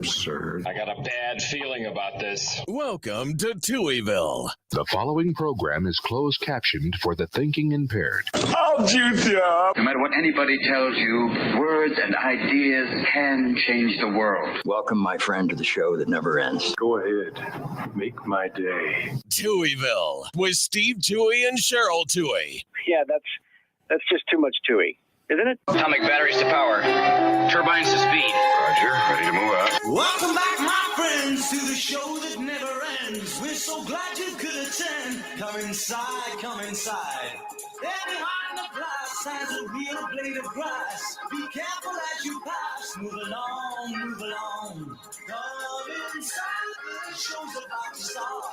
Sir, I got a bad feeling about this. Welcome to Touhyville. the following program is closed captioned for the thinking impaired. I'll juice you up. No matter what anybody tells you, words and ideas can change the world. Welcome, my friend, to the show that never ends. Go ahead. Make my day. Touhyville with Steve Touhy and Cheryl Touhy. Yeah, that's just too much Touhy, isn't it? Atomic batteries to power. Turbines to speed. Roger, ready to move out. Welcome back, my friends, to the show that never ends. We're so glad you could attend. Come inside, come inside. There behind the glass stands a real blade of grass. Be careful as you pass. Move along, move along. Come inside, the show's about to start.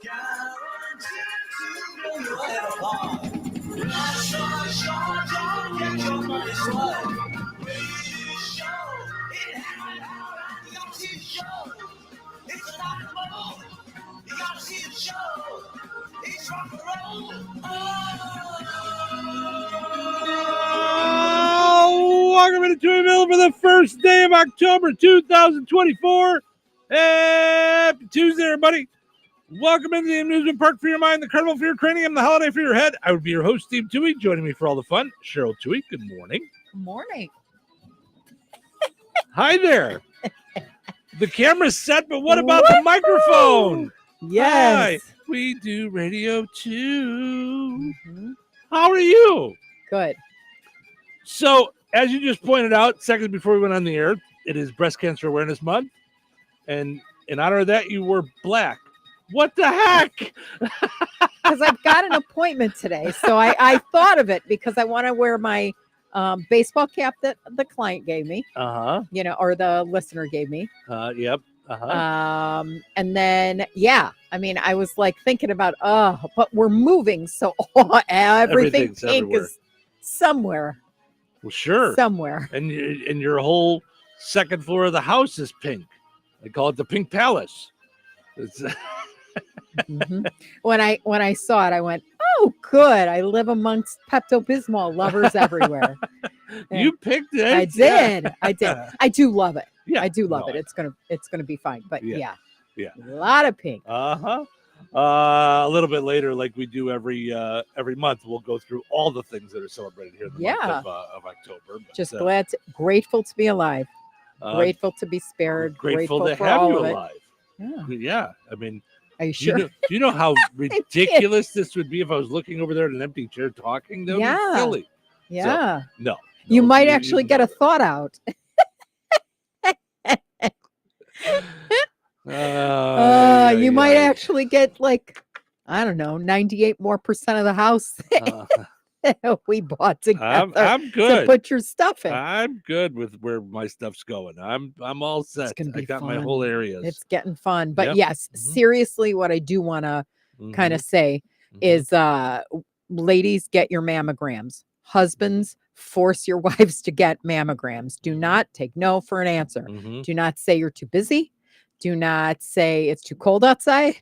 Guaranteed to blow your head apart. Short, don't get your money's worth. Radio show, it happened out and you gotta see the show. It's a rock and roll, you gotta see the show. It's rock and roll. Oh, welcome to Touhyville for the first day of October 2024. Happy Tuesday, everybody. Welcome into the amusement park for your mind, the carnival for your cranium, the holiday for your head. I would be your host, Steve Touhy. Joining me for all the fun, Cheryl Touhy. Good morning. Good morning. Hi there. The camera's set, but what about the microphone? Yes. Hi. We do radio too. How are you? Good. So, as you just pointed out, seconds before we went on the air, it is Breast Cancer Awareness Month. And in honor of that, you wore black. What the heck? Because I've got an appointment today. So I thought of it because I want to wear my baseball cap that the client gave me. You know, or the listener gave me. Yep. And then, yeah, I mean, I was like thinking about, but we're moving. So everything Everything's pink everywhere. is somewhere. Well, sure. Somewhere. And your whole second floor of the house is pink. They call it the Pink Palace. It's When I saw it, I went, oh, good. I live amongst Pepto-Bismol lovers everywhere. You picked it. I did. I do love it. Yeah, I do love no, it. It's gonna be fine. But yeah. Yeah. A lot of pink. A little bit later, like we do every month, we'll go through all the things that are celebrated here in the month of October. But, just grateful to be alive. Grateful to be spared. Grateful to for have all you of it. alive. Yeah. I mean, are you sure? Do you know how ridiculous this would be if I was looking over there at an empty chair talking? That would be silly. Yeah. So, no. You might actually get a thought out. You might actually get like, I don't know, 98% more of the house we bought together. I'm good. To put your stuff in. I'm good with where my stuff's going. I'm all set. I got my whole areas. It's getting fun. But Yep. yes, seriously, what I do want to kind of say is ladies, get your mammograms. Husbands, force your wives to get mammograms. Do not take no for an answer. Do not say you're too busy. Do not say it's too cold outside.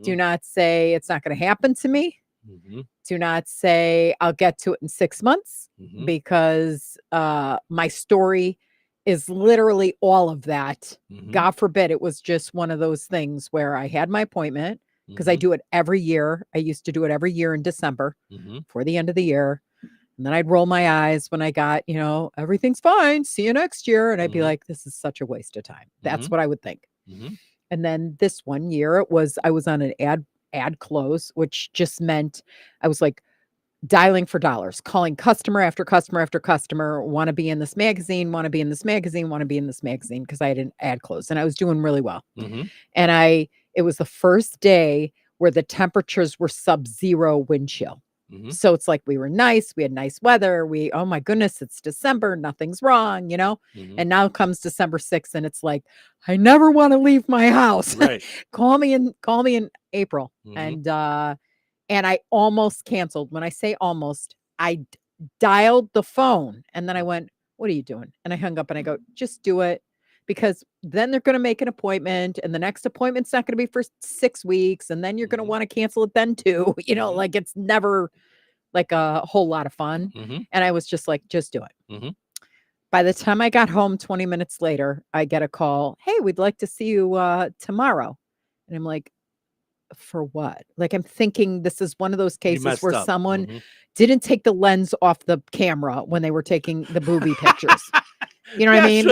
Do not say it's not going to happen to me. Do not say I'll get to it in 6 months because my story is literally all of that. God forbid it was just one of those things where I had my appointment because I do it every year. I used to do it every year in December for the end of the year. And then I'd roll my eyes when I got, everything's fine. See you next year. And I'd be like, this is such a waste of time. That's what I would think. And then this one year I was on an ad close, which just meant I was like dialing for dollars, calling customer after customer after customer, want to be in this magazine, want to be in this magazine, want to be in this magazine, because I had an ad close and I was doing really well. And it was the first day where the temperatures were sub-zero wind chill. So it's like we were nice. We had nice weather. Oh my goodness, it's December. Nothing's wrong, And now comes December 6th and it's like, I never want to leave my house. Right. Call me in April. And I almost canceled. When I say almost, I dialed the phone and then I went, what are you doing? And I hung up and I go, just do it. Because then they're going to make an appointment and the next appointment's not going to be for 6 weeks. And then you're going to want to cancel it then too. Like it's never like a whole lot of fun. And I was just like, just do it. By the time I got home 20 minutes later, I get a call. Hey, we'd like to see you tomorrow. And I'm like, for what? Like, I'm thinking this is one of those cases where someone didn't take the lens off the camera when they were taking the booby pictures. You know what I mean?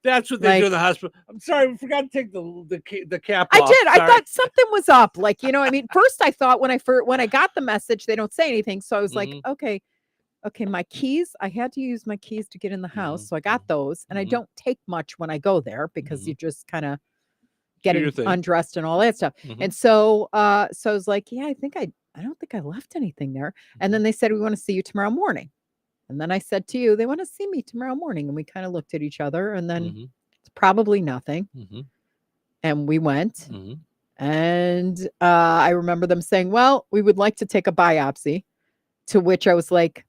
That's what they do in the hospital. I'm sorry, we forgot to take the cap off. I did. Sorry. I thought something was up. Like, you know, I mean, first I thought when I got the message, they don't say anything. So I was like, okay, my keys. I had to use my keys to get in the house. So I got those. And I don't take much when I go there because you just kind of getting undressed and all that stuff. And so I was like, yeah, I don't think I left anything there. And then they said, we want to see you tomorrow morning. And then I said to you, they want to see me tomorrow morning. And we kind of looked at each other and then it's probably nothing. And we went and I remember them saying, well, we would like to take a biopsy, to which I was like,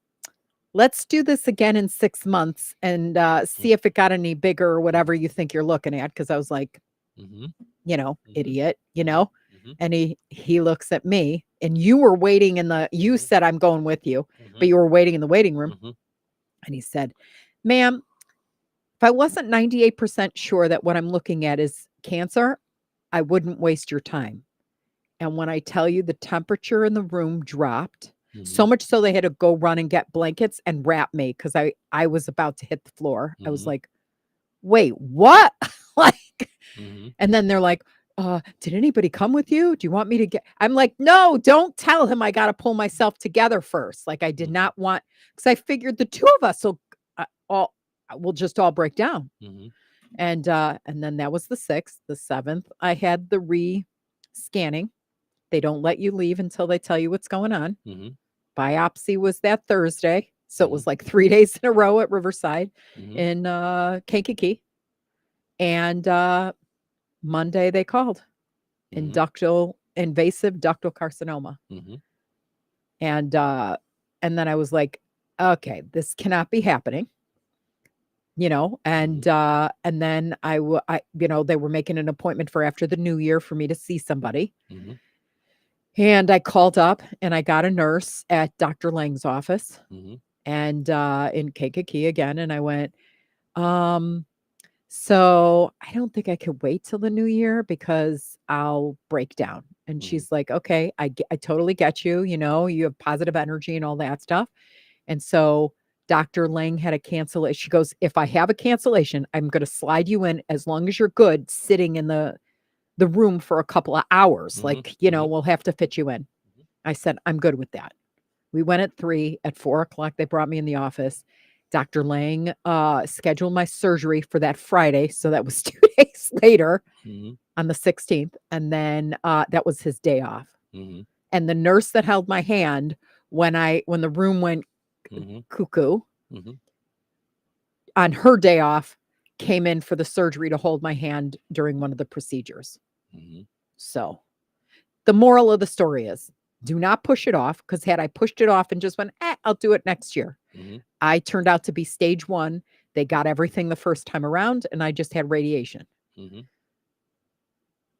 let's do this again in 6 months and see if it got any bigger or whatever you think you're looking at. Cause I was like, you know, idiot, you know, and he looks at me and you were waiting you said, I'm going with you, but you were waiting in the waiting room. And he said, ma'am, if I wasn't 98% sure that what I'm looking at is cancer, I wouldn't waste your time. And when I tell you the temperature in the room dropped, so much so they had to go run and get blankets and wrap me because I was about to hit the floor. I was like, wait, what? And then they're like, did anybody come with you? Do you want me to get? I'm like, no, don't tell him I got to pull myself together first. Like I did not want, because I figured the two of us will just all break down. And then that was the 6th. The 7th, I had the re-scanning. They don't let you leave until they tell you what's going on. Biopsy was that Thursday. So it was like 3 days in a row at Riverside in Kankakee. And Monday they called invasive ductal carcinoma. And then I was like, okay, this cannot be happening. You know, and then I you know, they were making an appointment for after the new year for me to see somebody. And I called up and I got a nurse at Dr. Lang's office and in Kankakee again. And I went, so I don't think I could wait till the new year because I'll break down. And she's like, okay, I totally get you. You know, you have positive energy and all that stuff. And so Dr. Lang had a cancellation. She goes, if I have a cancellation, I'm going to slide you in as long as you're good sitting in the room for a couple of hours. Like, you know, we'll have to fit you in. I said, I'm good with that. We went at 3. At 4:00, they brought me in the office. Dr. Lang scheduled my surgery for that Friday. So that was 2 days later on the 16th. And then that was his day off. And the nurse that held my hand when the room went cuckoo on her day off came in for the surgery to hold my hand during one of the procedures. So the moral of the story is do not push it off, because had I pushed it off and just went, I'll do it next year. I turned out to be stage 1. They got everything the first time around and I just had radiation.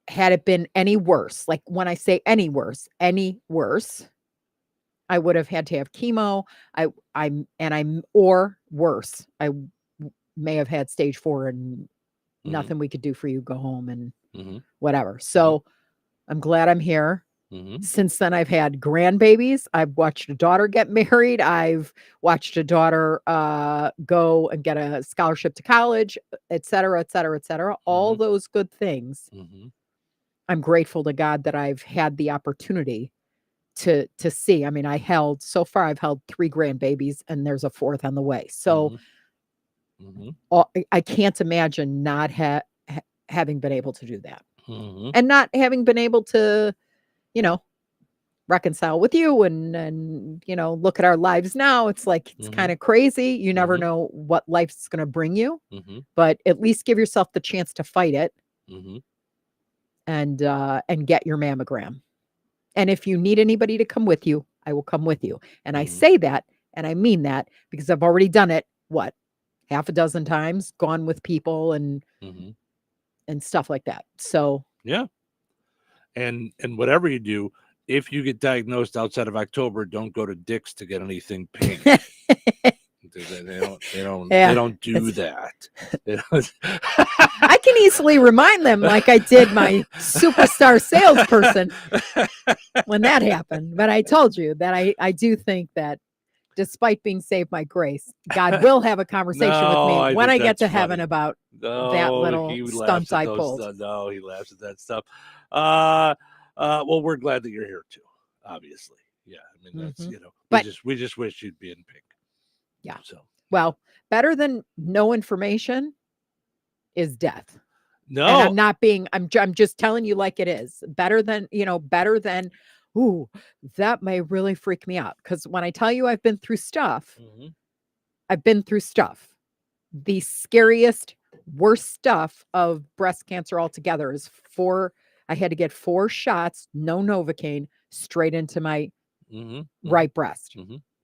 Had it been any worse, like when I say any worse, I would have had to have chemo. Or worse, I may have had stage 4 and nothing we could do for you. Go home and whatever. So I'm glad I'm here. Since then, I've had grandbabies. I've watched a daughter get married. I've watched a daughter go and get a scholarship to college, et cetera, et cetera, et cetera. All those good things. I'm grateful to God that I've had the opportunity to see. I mean, I've held 3 grandbabies and there's a 4th on the way. So I can't imagine not having been able to do that and not having been able to, you know, reconcile with you and, you know, look at our lives now. It's like, it's kind of crazy. You never know what life's going to bring you, but at least give yourself the chance to fight it and get your mammogram. And if you need anybody to come with you, I will come with you. And I say that, and I mean that, because I've already done it, half a dozen times, gone with people and stuff like that. So, yeah. And whatever you do, if you get diagnosed outside of October, don't go to Dick's to get anything pink. don't. They don't Yeah, do that. I can easily remind them like I did my superstar salesperson when that happened. But I told you that I do think that despite being saved by grace, God will have a conversation with me when I get to heaven about that little stunt I pulled. No, he laughs at that stuff. Well, we're glad that you're here too, obviously. Yeah, I mean that's But we just wish you'd be in pink. Yeah. So well, better than no information is death. no, And I'm not being. I'm just telling you like it is. Better than better than. Ooh, that may really freak me out because when I tell you I've been through stuff, I've been through stuff. The scariest, worst stuff of breast cancer altogether is I had to get 4 shots, no Novocaine, straight into my right breast.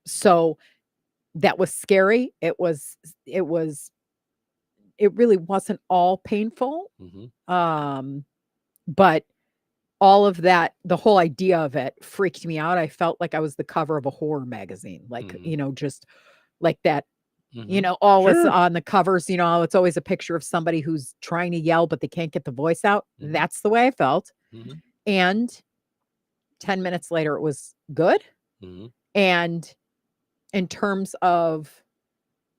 So that was scary. It really wasn't all painful. But all of that, the whole idea of it freaked me out. I felt like I was the cover of a horror magazine, like, just like that, always on the covers, it's always a picture of somebody who's trying to yell, but they can't get the voice out. That's the way I felt. And 10 minutes later, it was good. And in terms of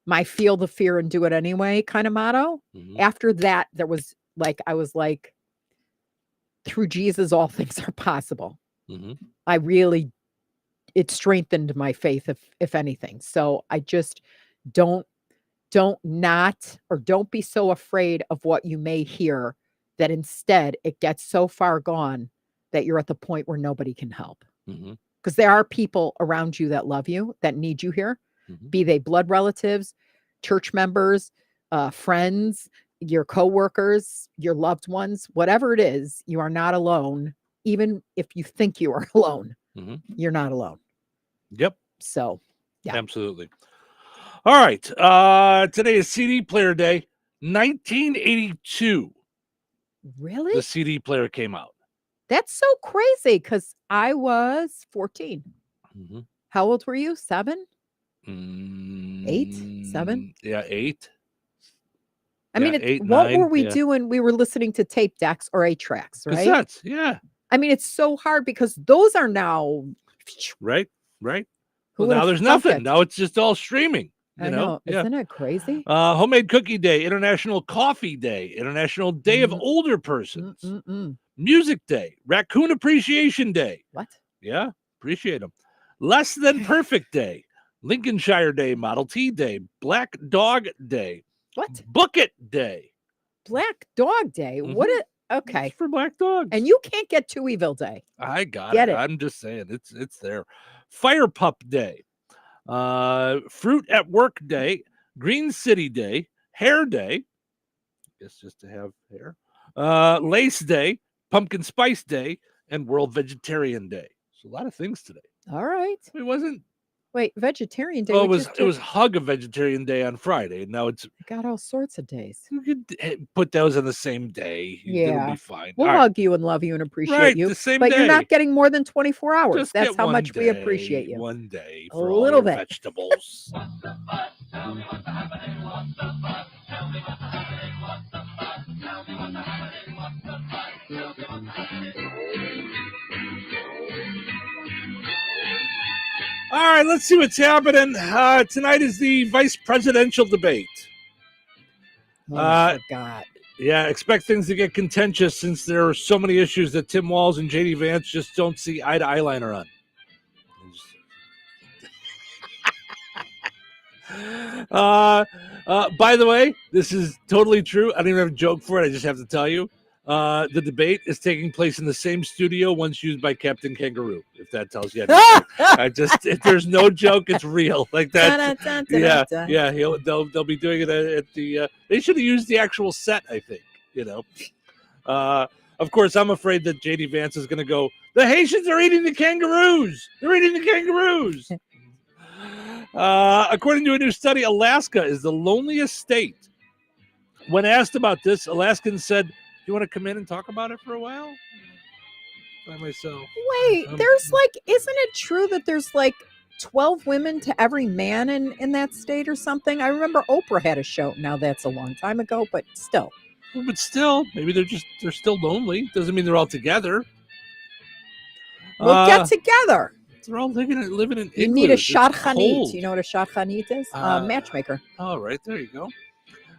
my feel the fear and do it anyway kind of motto, after that, I was like, through Jesus, all things are possible. It strengthened my faith, if anything. So I just don't be so afraid of what you may hear that instead it gets so far gone that you're at the point where nobody can help. Because there are people around you that love you, that need you here, be they blood relatives, church members, friends, your coworkers, your loved ones, whatever it is, you are not alone. Even if you think you are alone, you're not alone. Yep. So, yeah. Absolutely. All right. Today is CD player day. 1982. Really? The CD player came out. That's so crazy because I was 14. How old were you? 7? 8? 7? Yeah, 8. I mean, 8, what 9, were we doing? We were listening to tape decks or 8 tracks, right? Cassettes, yeah. I mean, it's so hard because those are now. Right. Who Well, now would've there's thunk nothing. it? Now it's just all streaming. I know. Isn't it crazy? Homemade cookie day, International Coffee Day, International Day of Older Persons, Music Day, Raccoon Appreciation Day. What? Yeah, appreciate them. Less Than Perfect Day, Lincolnshire Day, Model T Day, Black Dog Day. What? Bucket Day. Black Dog Day. What? Okay. It's for black dogs. And you can't get Touhyville Day. I got Get it. it. I'm just saying it's there. Fire Pup Day, Fruit at Work Day, Green City Day, Hair Day. Guess just to have hair. Lace Day, Pumpkin Spice Day, and World Vegetarian Day. So a lot of things today. All right. It wasn't. Wait, Vegetarian Day. Oh, it was Hug a Vegetarian Day on Friday. Now it's got all sorts of days. You could put those on the same day. Yeah, it'll be fine. We'll hug you and love you and appreciate you. The same but day. you're not getting more than 24 hours. Just That's get how one much we day, appreciate you. One day A for all little your bit. vegetables. All right, let's see what's happening. Tonight is the vice presidential debate. Oh, I forgot. Yeah, expect things to get contentious since there are so many issues that Tim Walz and J.D. Vance just don't see eye to eyeliner on. By the way, this is totally true. I don't even have a joke for it. I just have to tell you. The debate is taking place in the same studio once used by Captain Kangaroo, if that tells you anything. There's no joke, it's real. Like that. Yeah. They'll be doing it at the. They should have used the actual set, I think. Of course, I'm afraid that J.D. Vance is going to go. The Haitians are eating the kangaroos. They're eating the kangaroos. According to a new study, Alaska is the loneliest state. When asked about this, Alaskans said, you want to come in and talk about it for a while? By myself. Wait, isn't it true that there's like 12 women to every man in that state or something. I remember Oprah had a show. Now that's a long time ago, but still. But still, maybe they're still lonely. Doesn't mean they're all together. We'll get together. They're all living in igloos. You need a It's shadchanit. cold. You know what a shadchanit is? Matchmaker. All right, there you go.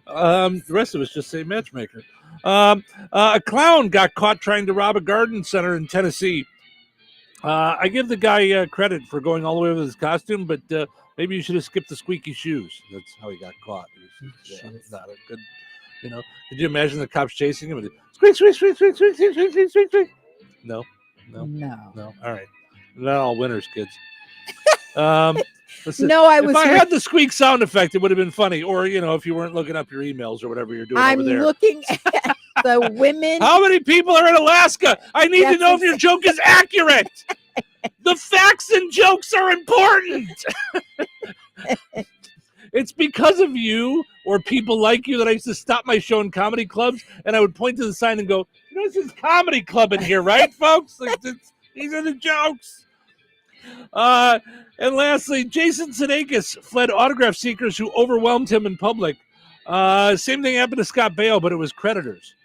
The rest of us just say matchmaker. A clown got caught trying to rob a garden center in Tennessee. I give the guy credit for going all the way with his costume, but maybe you should have skipped the squeaky shoes. That's how he got caught. Not a good, Could you imagine the cops chasing him? Squeak, squeak, squeak, squeak, squeak, squeak, squeak, squeak, squeak, squeak. No. All right. Not all winners, kids. Listen, No, if I had the squeak sound effect, it would have been funny. Or, if you weren't looking up your emails or whatever you're doing over there. I'm looking at the women. How many people are in Alaska? I need to know if your joke is accurate. The facts and jokes are important. It's because of you or people like you that I used to stop my show in comedy clubs and I would point to the sign and go, this is comedy club in here, right, folks? These are the jokes. And lastly, Jason Sudeikis fled autograph seekers who overwhelmed him in public. Same thing happened to Scott Baio, but it was creditors.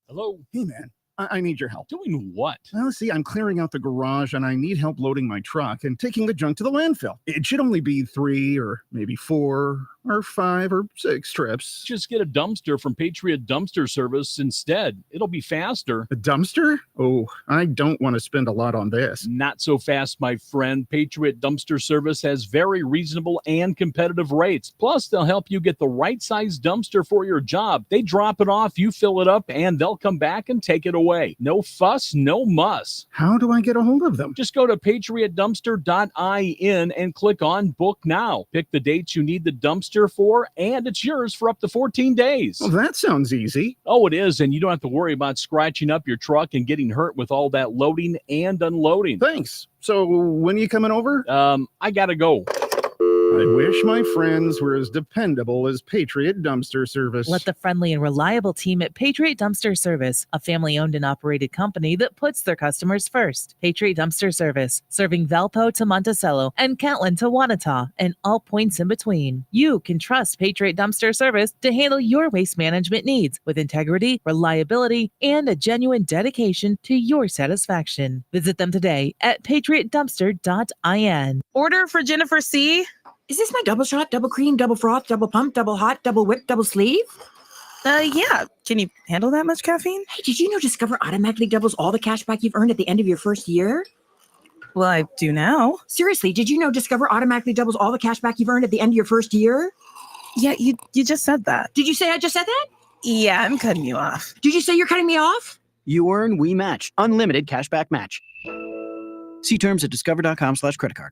Hello. Hey, man. I need your help. Doing what? Well, see, I'm clearing out the garage and I need help loading my truck and taking the junk to the landfill. It should only be 3 or maybe 4 or 5 or 6 trips. Just get a dumpster from Patriot Dumpster Service instead. It'll be faster. A dumpster? Oh, I don't want to spend a lot on this. Not so fast, my friend. Patriot Dumpster Service has very reasonable and competitive rates. Plus, they'll help you get the right size dumpster for your job. They drop it off, you fill it up, and they'll come back and take it away. No fuss, no muss. How do I get a hold of them? Just go to patriotdumpster.in and click on Book Now. Pick the dates you need the dumpster for, and it's yours for up to 14 days. Well, that sounds easy. Oh, it is, and you don't have to worry about scratching up your truck and getting hurt with all that loading and unloading. Thanks. So when are you coming over? I gotta go. I wish my friends were as dependable as Patriot Dumpster Service. Let the friendly and reliable team at Patriot Dumpster Service, a family-owned and operated company that puts their customers first. Patriot Dumpster Service, serving Valpo to Monticello and Catlin to Wanata and all points in between. You can trust Patriot Dumpster Service to handle your waste management needs with integrity, reliability, and a genuine dedication to your satisfaction. Visit them today at patriotdumpster.in. Order for Jennifer C. Is this my double shot, double cream, double froth, double pump, double hot, double whip, double sleeve? Yeah. Can you handle that much caffeine? Hey, did you know Discover automatically doubles all the cash back you've earned at the end of your first year? Well, I do now. Seriously, did you know Discover automatically doubles all the cash back you've earned at the end of your first year? Yeah, you just said that. Did you say I just said that? Yeah, I'm cutting you off. Did you say you're cutting me off? You earn, we match. Unlimited cashback match. See terms at discover.com/creditcard.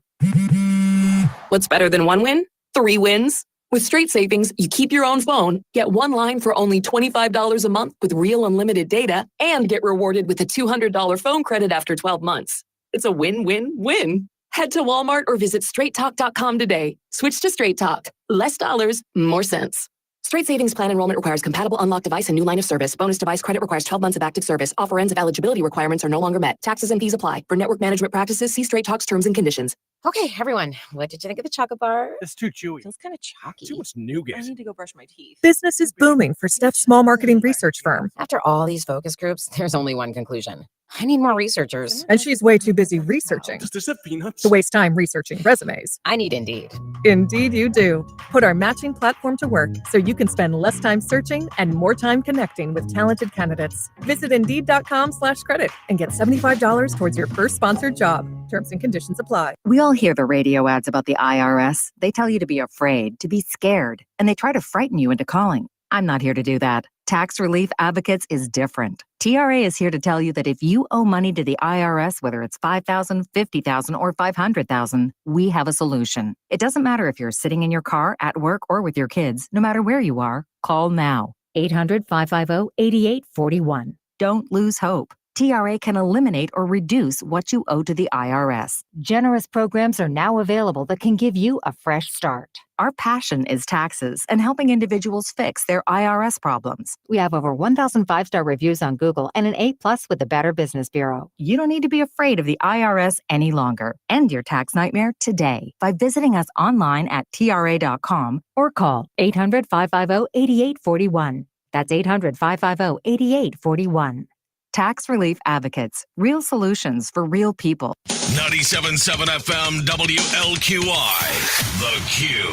What's better than one win? 3 wins. With Straight Savings, you keep your own phone, get one line for only $25 a month with real unlimited data, and get rewarded with a $200 phone credit after 12 months. It's a win-win-win. Head to Walmart or visit straighttalk.com today. Switch to Straight Talk. Less dollars, more sense. Straight Savings Plan enrollment requires compatible unlocked device and new line of service. Bonus device credit requires 12 months of active service. Offer ends if eligibility requirements are no longer met. Taxes and fees apply. For network management practices, see Straight Talk's terms and conditions. Okay, everyone, what did you think of the chocolate bar? It's too chewy. Feels kind of chalky. Too much nougat. I need to go brush my teeth. Business is booming for Steph's small marketing research firm. After all these focus groups, there's only one conclusion. I need more researchers. And she's way too busy researching Does this have peanuts? to waste time researching resumes. I need Indeed. Indeed you do. Put our matching platform to work so you can spend less time searching and more time connecting with talented candidates. Visit Indeed.com/credit and get $75 towards your first sponsored job. Terms and conditions apply. We all hear the radio ads about the IRS. They tell you to be afraid, to be scared, and they try to frighten you into calling. I'm not here to do that. Tax Relief Advocates is different. TRA is here to tell you that if you owe money to the IRS, whether it's $5,000, $50,000, or $500,000, we have a solution. It doesn't matter if you're sitting in your car, at work, or with your kids. No matter where you are, call now. 800-550-8841. Don't lose hope. TRA can eliminate or reduce what you owe to the IRS. Generous programs are now available that can give you a fresh start. Our passion is taxes and helping individuals fix their IRS problems. We have over 1,000 5-star reviews on Google and an A+ with the Better Business Bureau. You don't need to be afraid of the IRS any longer. End your tax nightmare today by visiting us online at TRA.com or call 800-550-8841. That's 800-550-8841. Tax Relief Advocates. Real solutions for real people. 97.7 FM WLQI. The Q.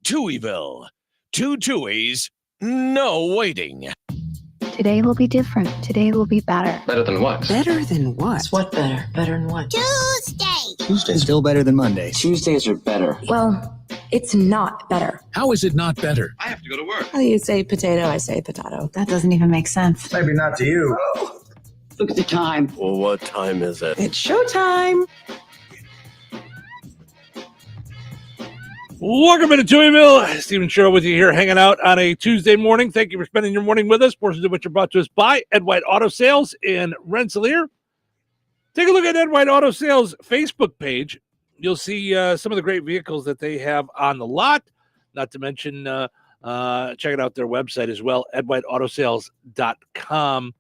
Touhyville. 2 Tuohys, no waiting. Today will be different. Today will be better. Better than what? Better than what? What better? Better than what? Tuesday's still better than Monday. Tuesdays are better. Well, it's not better. How is it not better? I have to go to work. Oh, you say potato, I say potato. That doesn't even make sense. Maybe not to you. Look at the time. Well, what time is it? It's showtime. Welcome into Touhyville. Steve and Cheryl with you here, hanging out on a Tuesday morning. Thank you for spending your morning with us. Portions of which are brought to us by Ed White Auto Sales in Rensselaer. Take a look at Ed White Auto Sales Facebook page. You'll see some of the great vehicles that they have on the lot. Not to mention, checking out their website as well, edwhiteautosales.com.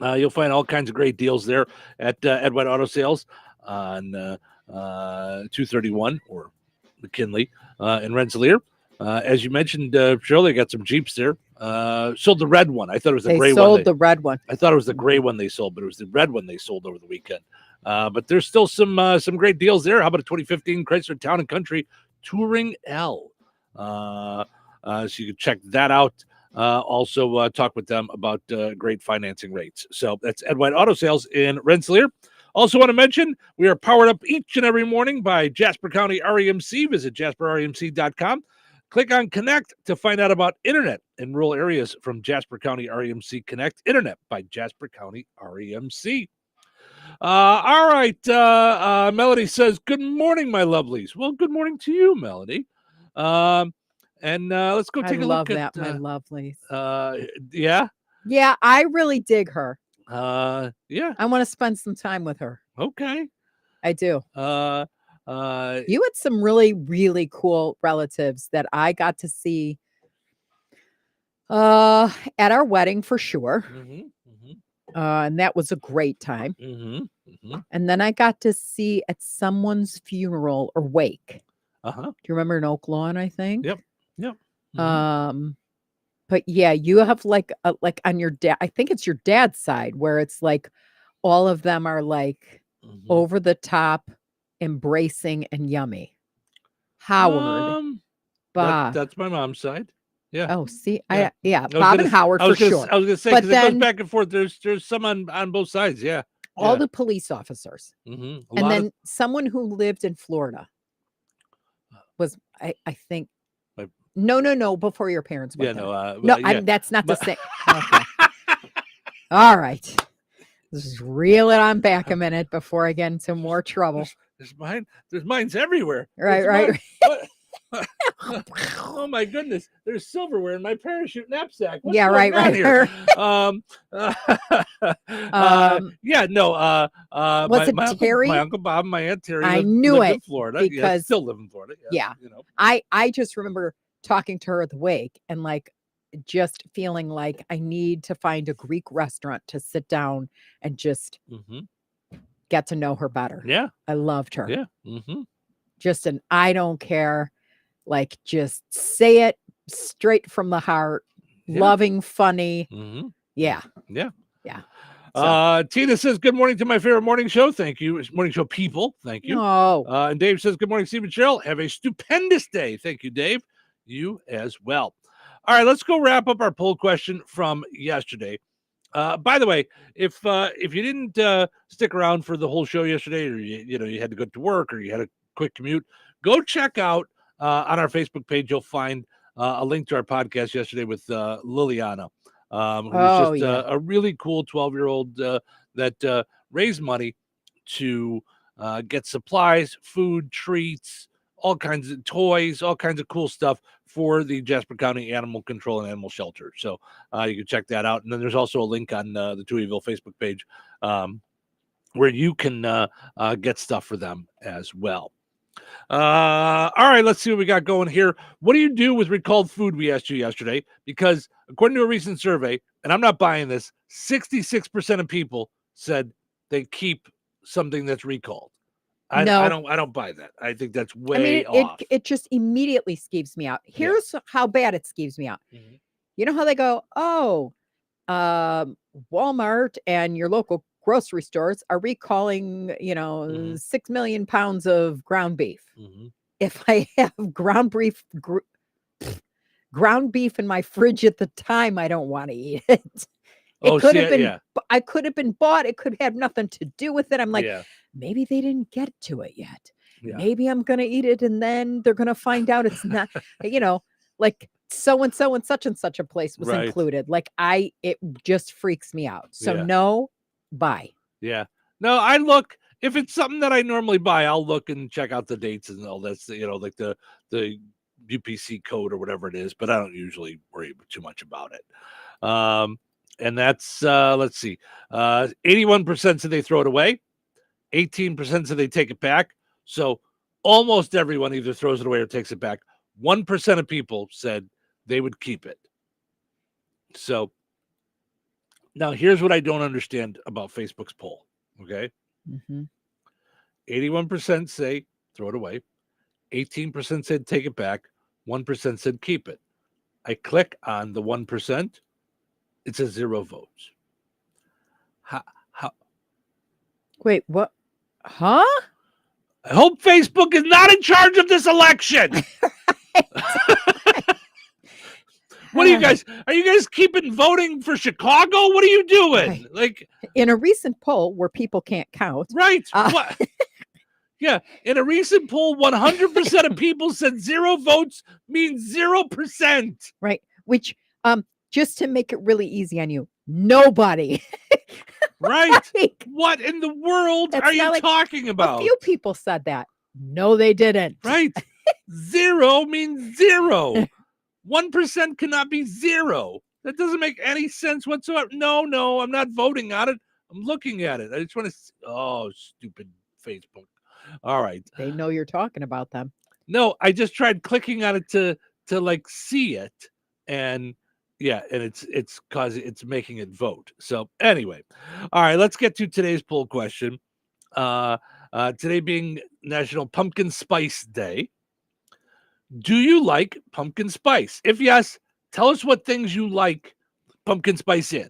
You'll find all kinds of great deals there at Ed White Auto Sales on 231 or McKinley in Rensselaer. As you mentioned, Cheryl, they got some Jeeps there. Sold the red one. I thought it was the gray one. They sold the red one. I thought it was the gray one they sold, but it was the red one they sold over the weekend. But there's still some great deals there. How about a 2015 Chrysler Town and Country Touring L? So you can check that out. Also talk with them about great financing rates. So that's Ed White Auto Sales in Rensselaer. Also want to mention, we are powered up each and every morning by Jasper County REMC. Visit jasperremc.com. Click on Connect to find out about internet in rural areas from Jasper County REMC Connect. Internet by Jasper County REMC. All right. Melody says, good morning, my lovelies. Well, good morning to you, Melody. And let's go take a look at my lovelies. Yeah. Yeah, I really dig her. Yeah. I want to spend some time with her. Okay. I do. You had some really, really cool relatives that I got to see at our wedding for sure. And that was a great time. And then I got to see at someone's funeral or wake. Do you remember in Oak Lawn, I think? Yep. But yeah, you have like on your dad, I think it's your dad's side where it's like all of them are like over the top, embracing and yummy. Howard, Bob. That's my mom's side. Yeah. Oh, see, Bob and Howard for sure. I was gonna say, but then, it goes back and forth. There's some on both sides. Yeah. All the police officers, and then someone who lived in Florida was, I think. No, before your parents went there. That's not the same. Okay. All right. Let's just reel it on back a minute before I get into more trouble. There's mines everywhere. Right. Oh my goodness. There's silverware in my parachute knapsack. What's right. Here? Was it Terry? My Uncle Bob and my Aunt Terry I lived knew in it Florida. because still live in Florida. Yeah. You know. I just remember talking to her at the wake and like just feeling like I need to find a Greek restaurant to sit down and just get to know her better. Yeah. I loved her. Yeah. Just an I don't care, like just say it straight from the heart, loving, funny. Yeah. Tina says, good morning to my favorite morning show. Thank you. Morning show people. Thank you. And Dave says, good morning, Steve and Cheryl. Have a stupendous day. Thank you, Dave. You as well. All right, let's go wrap up our poll question from yesterday. By the way, if you didn't stick around for the whole show yesterday, or you had to go to work, or you had a quick commute, go check out on our Facebook page. You'll find a link to our podcast yesterday with Liliana, who's just a really cool 12-year-old that raised money to get supplies, food, treats, all kinds of toys, all kinds of cool stuff for the Jasper County Animal Control and Animal Shelter. So you can check that out. And then there's also a link on the Touhyville Facebook page where you can get stuff for them as well. All right, let's see what we got going here. What do you do with recalled food? We asked you yesterday, because according to a recent survey, and I'm not buying this, 66% of people said they keep something that's recalled. I don't buy that. I think that's way off. It just immediately skeeves me out. Here's how bad it skeeves me out. Mm-hmm. You know how they go, Walmart and your local grocery stores are recalling, 6 million pounds of ground beef. Mm-hmm. If I have ground beef in my fridge at the time, I don't want to eat it. I could have been bought. It could have nothing to do with it. I'm like, maybe they didn't get to it yet. Yeah. Maybe I'm going to eat it and then they're going to find out it's not, like so-and-so and such a place was included. Like it just freaks me out. So no, buy. Yeah. No, I look, if it's something that I normally buy, I'll look and check out the dates and all that, like the UPC code or whatever it is, but I don't usually worry too much about it. And that's, let's see, 81% said they throw it away. 18% said they take it back. So almost everyone either throws it away or takes it back. 1% of people said they would keep it. So now here's what I don't understand about Facebook's poll. Okay. Mm-hmm. 81% say throw it away. 18% said take it back. 1% said keep it. I click on the 1%. It says 0 votes. How? Wait, what? Huh? I hope Facebook is not in charge of this election. What are you guys keeping voting for Chicago? What are you doing? Right. Like, in a recent poll where people can't count. Right. What? Yeah. In a recent poll, 100% of people said 0 votes means 0%. Right. Which, just to make it really easy on you, nobody. Right. What in the world are you talking about? A few people said that. No, they didn't. Right. 0 means 0. 1% cannot be 0. That doesn't make any sense whatsoever. No, I'm not voting on it. I'm looking at it. I just want to. Stupid Facebook. All right. They know you're talking about them. No, I just tried clicking on it to like see it, and it's making it vote. So anyway, all right, let's get to today's poll question. Today being National Pumpkin Spice Day. Do you like pumpkin spice? If yes, tell us what things you like pumpkin spice in.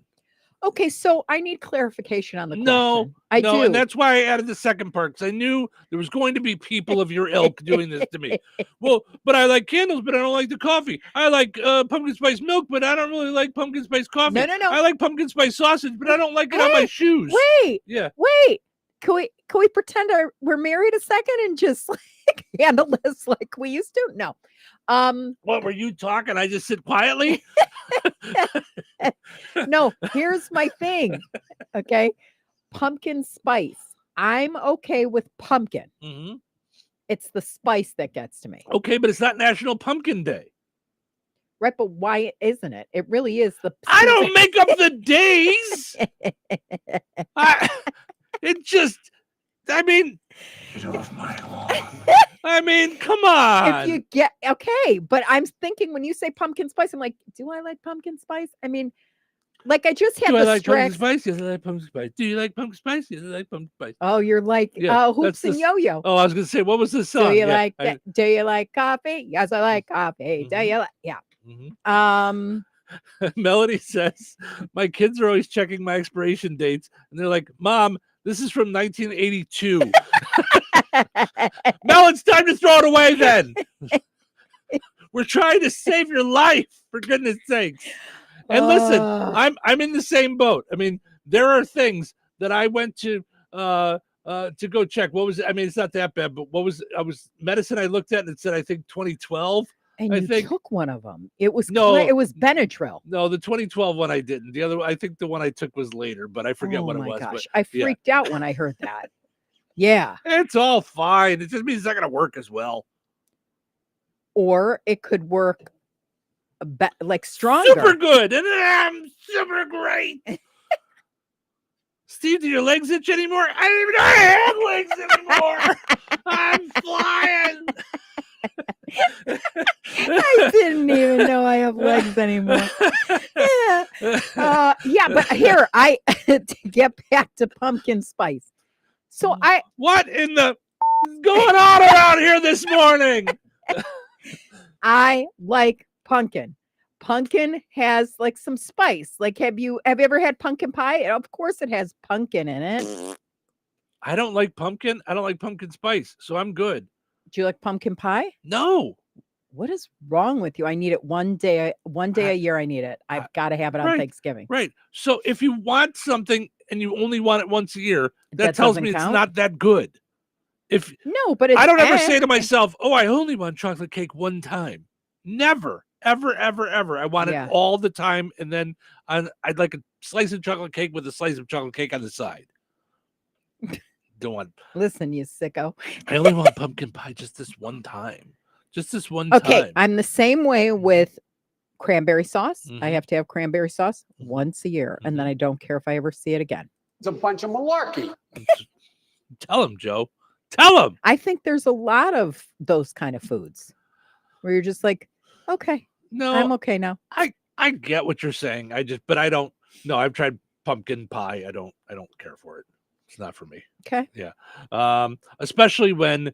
Okay, so I need clarification on the question. No, I do. And that's why I added the second part, because I knew there was going to be people of your ilk doing this to me. Well, but I like candles, but I don't like the coffee. I like pumpkin spice milk, but I don't really like pumpkin spice coffee. No. I like pumpkin spice sausage, but I don't like it on my shoes. Wait. Yeah. Wait. Can we pretend we're married a second and just like handle this like we used to? No. What were you talking? I just sit quietly. No, here's my thing. Okay. Pumpkin spice. I'm okay with pumpkin. Mm-hmm. It's the spice that gets to me. Okay, but it's not National Pumpkin Day. Right, but why isn't it? It really is the. I don't make up the days. It just, I mean, get off my lawn. I mean, come on. If you get, okay, but I'm thinking when you say pumpkin spice, I'm like, do I like pumpkin spice? I mean, like I just had Do I the like stress. pumpkin spice? Yes, I like pumpkin spice. Do you like pumpkin spice? Yes, I like pumpkin spice. Oh, you're like hoops and yo-yo. Oh, I was gonna say, what was the song? Do you like do you like coffee? Yes, I like coffee. Do you like Melody says, my kids are always checking my expiration dates, and they're like, Mom, this is from 1982. Mel, it's time to throw it away then. We're trying to save your life, for goodness sakes. And listen, I'm in the same boat. I mean, there are things that I went to go check. What was it? I mean, it's not that bad, but medicine I looked at and it said, I think 2012. And I think took one of them. It was it was Benadryl. No, the 2012 one I didn't. The other, I think the one I took was later, but I forget what it was. Gosh. But, I freaked out when I heard that. Yeah. It's all fine. It just means it's not going to work as well. or it could work like stronger. Super good. And I'm super great. Steve, do your legs itch anymore? I don't even know I have legs anymore. I'm flying. I didn't even know I have legs anymore. Yeah. But here, to get back to pumpkin spice. So what in the is going on around here this morning? I like pumpkin. Pumpkin has like some spice. Like, have you ever had pumpkin pie? Of course it has pumpkin in it. I don't like pumpkin. I don't like pumpkin spice, so I'm good. Do you like pumpkin pie? No. What is wrong with you? I need it one day a year. I need it. I've got to have it on Thanksgiving. Right. So if you want something and you only want it once a year, that tells me count? It's not that good. No, but I don't ever say to myself, "Oh, I only want chocolate cake one time." Never, ever, ever, ever. I want it all the time, and then I'd like a slice of chocolate cake with a slice of chocolate cake on the side. Don't want. Listen, you sicko. I only want pumpkin pie just this one time. Just this one Okay, time. I'm the same way with cranberry sauce. Mm-hmm. I have to have cranberry sauce once a year, and then I don't care if I ever see it again. It's a bunch of malarkey. Tell him, Joe. Tell him. I think there's a lot of those kind of foods where you're just like, okay, no, I'm okay now. I get what you're saying. But I don't. No, I've tried pumpkin pie. I don't care for it. It's not for me. Okay. Yeah. Especially when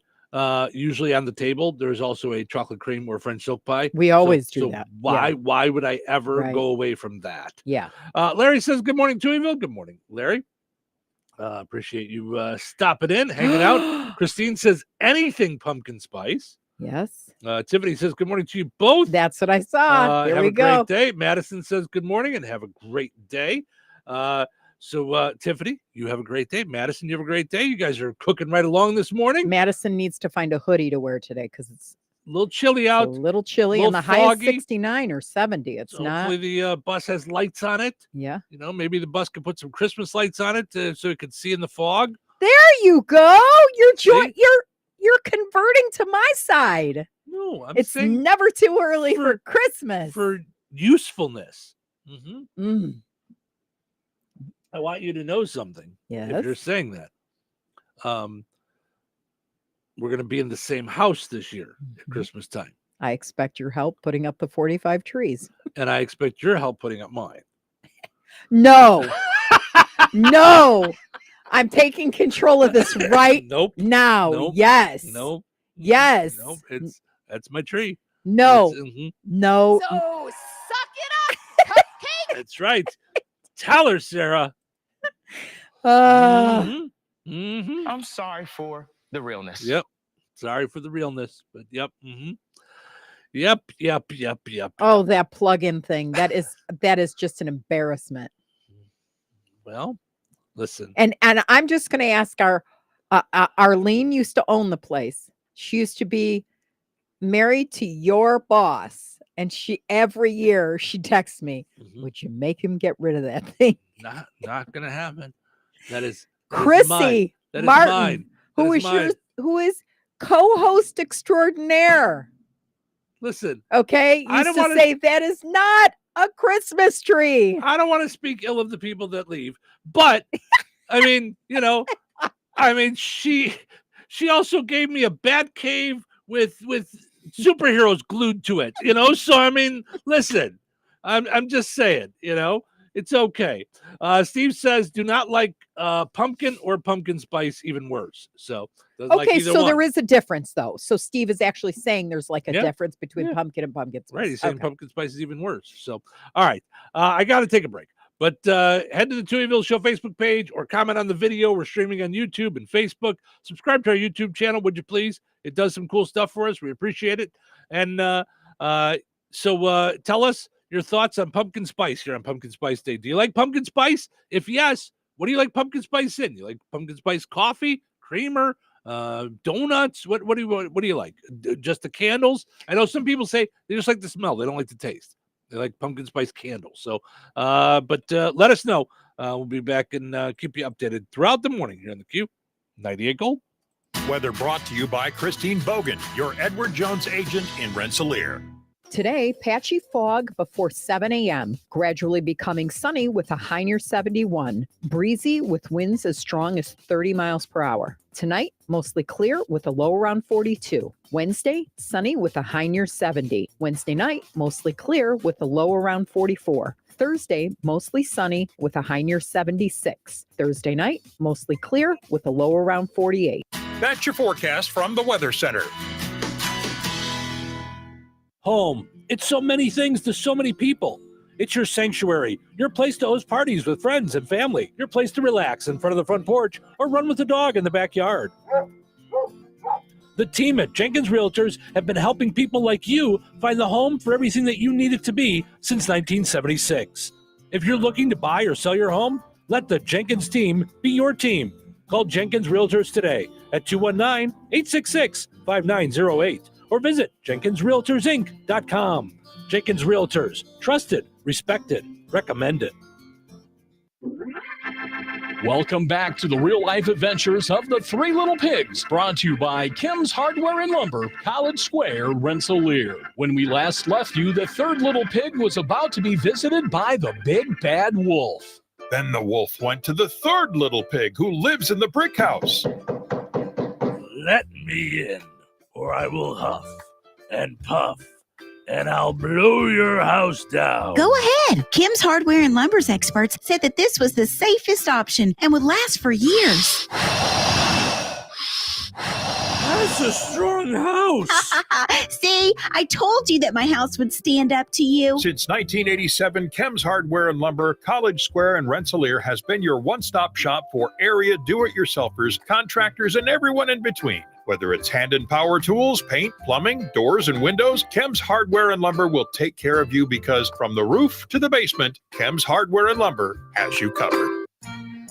usually on the table there's also a chocolate cream or French silk pie. We always do that. Why would I ever go away from that? Yeah. Larry says, "Good morning, Touhyville." Good morning, Larry. Appreciate you stopping in, hanging out. Christine says, "Anything pumpkin spice." Yes. Tiffany says, "Good morning to you both." That's what I saw. Here have we a go. great day. Madison says, "Good morning," and have a great day. So Tiffany, you have a great day. Madison, you have a great day. You guys are cooking right along this morning. Madison needs to find a hoodie to wear today because it's a little chilly out. A little chilly, and the high is 69 or 70. It's not. Hopefully the bus has lights on it. Yeah. You know, maybe the bus could put some Christmas lights on it so it could see in the fog. There you go. You're converting to my side. No, it's saying never too early for Christmas. For usefulness. Mm-hmm. I want you to know something. Yes. If you're saying that. We're going to be in the same house this year at Christmas time. I expect your help putting up the 45 trees. And I expect your help putting up mine. No. No. I'm taking control of this right now. Nope. Yes. Nope. Yes. Nope. That's my tree. No. No. So suck it up, cupcake. That's right. Tell her, Sarah. I'm sorry for the realness. Yep. Sorry for the realness, but yep. Yep. Oh, that plug-in thing. That is just an embarrassment. Well, listen. And I'm just going to ask Arlene used to own the place. She used to be married to your boss, and every year she texts me, "Would you make him get rid of that thing?" Not going to happen. That is Chrissy Martin, who is co-host extraordinaire. Listen, okay, used to say that is not a Christmas tree. I don't want to speak ill of the people that leave, but I mean, she also gave me a bat cave with superheroes glued to it, So I mean, listen, I'm just saying, it's okay. Steve says, "Do not like pumpkin or pumpkin spice, even worse." So okay, so there is a difference though. So Steve is actually saying there's like a difference between pumpkin and pumpkin spice. Right, he's saying pumpkin spice is even worse. So, all right, I got to take a break. But head to the Touhyville Show Facebook page or comment on the video. We're streaming on YouTube and Facebook. Subscribe to our YouTube channel, would you please? It does some cool stuff for us. We appreciate it. And so tell us your thoughts on pumpkin spice here on Pumpkin Spice Day. Do you like pumpkin spice? If yes, what do you like pumpkin spice in? You like pumpkin spice coffee, creamer, donuts? What do you like? Just the candles? I know some people say they just like the smell. They don't like the taste. They like pumpkin spice candles. So, but let us know. We'll be back and keep you updated throughout the morning here on the Q 98 Gold. Weather brought to you by Christine Bogan, your Edward Jones agent in Rensselaer. Today, patchy fog before 7 a.m., gradually becoming sunny with a high near 71, breezy with winds as strong as 30 miles per hour. Tonight, mostly clear with a low around 42. Wednesday, sunny with a high near 70. Wednesday night, mostly clear with a low around 44. Thursday, mostly sunny with a high near 76. Thursday night, mostly clear with a low around 48. That's your forecast from the Weather Center. Home. It's so many things to so many people. It's your sanctuary, your place to host parties with friends and family, your place to relax in front of the front porch or run with the dog in the backyard. The team at Jenkins Realtors have been helping people like you find the home for everything that you need it to be since 1976. If you're looking to buy or sell your home, let the Jenkins team be your team. Call Jenkins Realtors today at 219-866-5908 or visit JenkinsRealtorsInc.com. Jenkins Realtors, trusted, respected, recommended. Welcome back to the real-life adventures of the Three Little Pigs, brought to you by Kim's Hardware and Lumber, College Square, Rensselaer. When we last left you, the third little pig was about to be visited by the big bad wolf. Then the wolf went to the third little pig who lives in the brick house. Let me in, or I will huff and puff, and I'll blow your house down. Go ahead. Kim's Hardware and Lumber's experts said that this was the safest option and would last for years. That's a strong house. See, I told you that my house would stand up to you. Since 1987, Kim's Hardware and Lumber, College Square, and Rensselaer has been your one-stop shop for area do-it-yourselfers, contractors, and everyone in between. Whether it's hand and power tools, paint, plumbing, doors, and windows, Kim's Hardware and Lumber will take care of you because from the roof to the basement, Kim's Hardware and Lumber has you covered.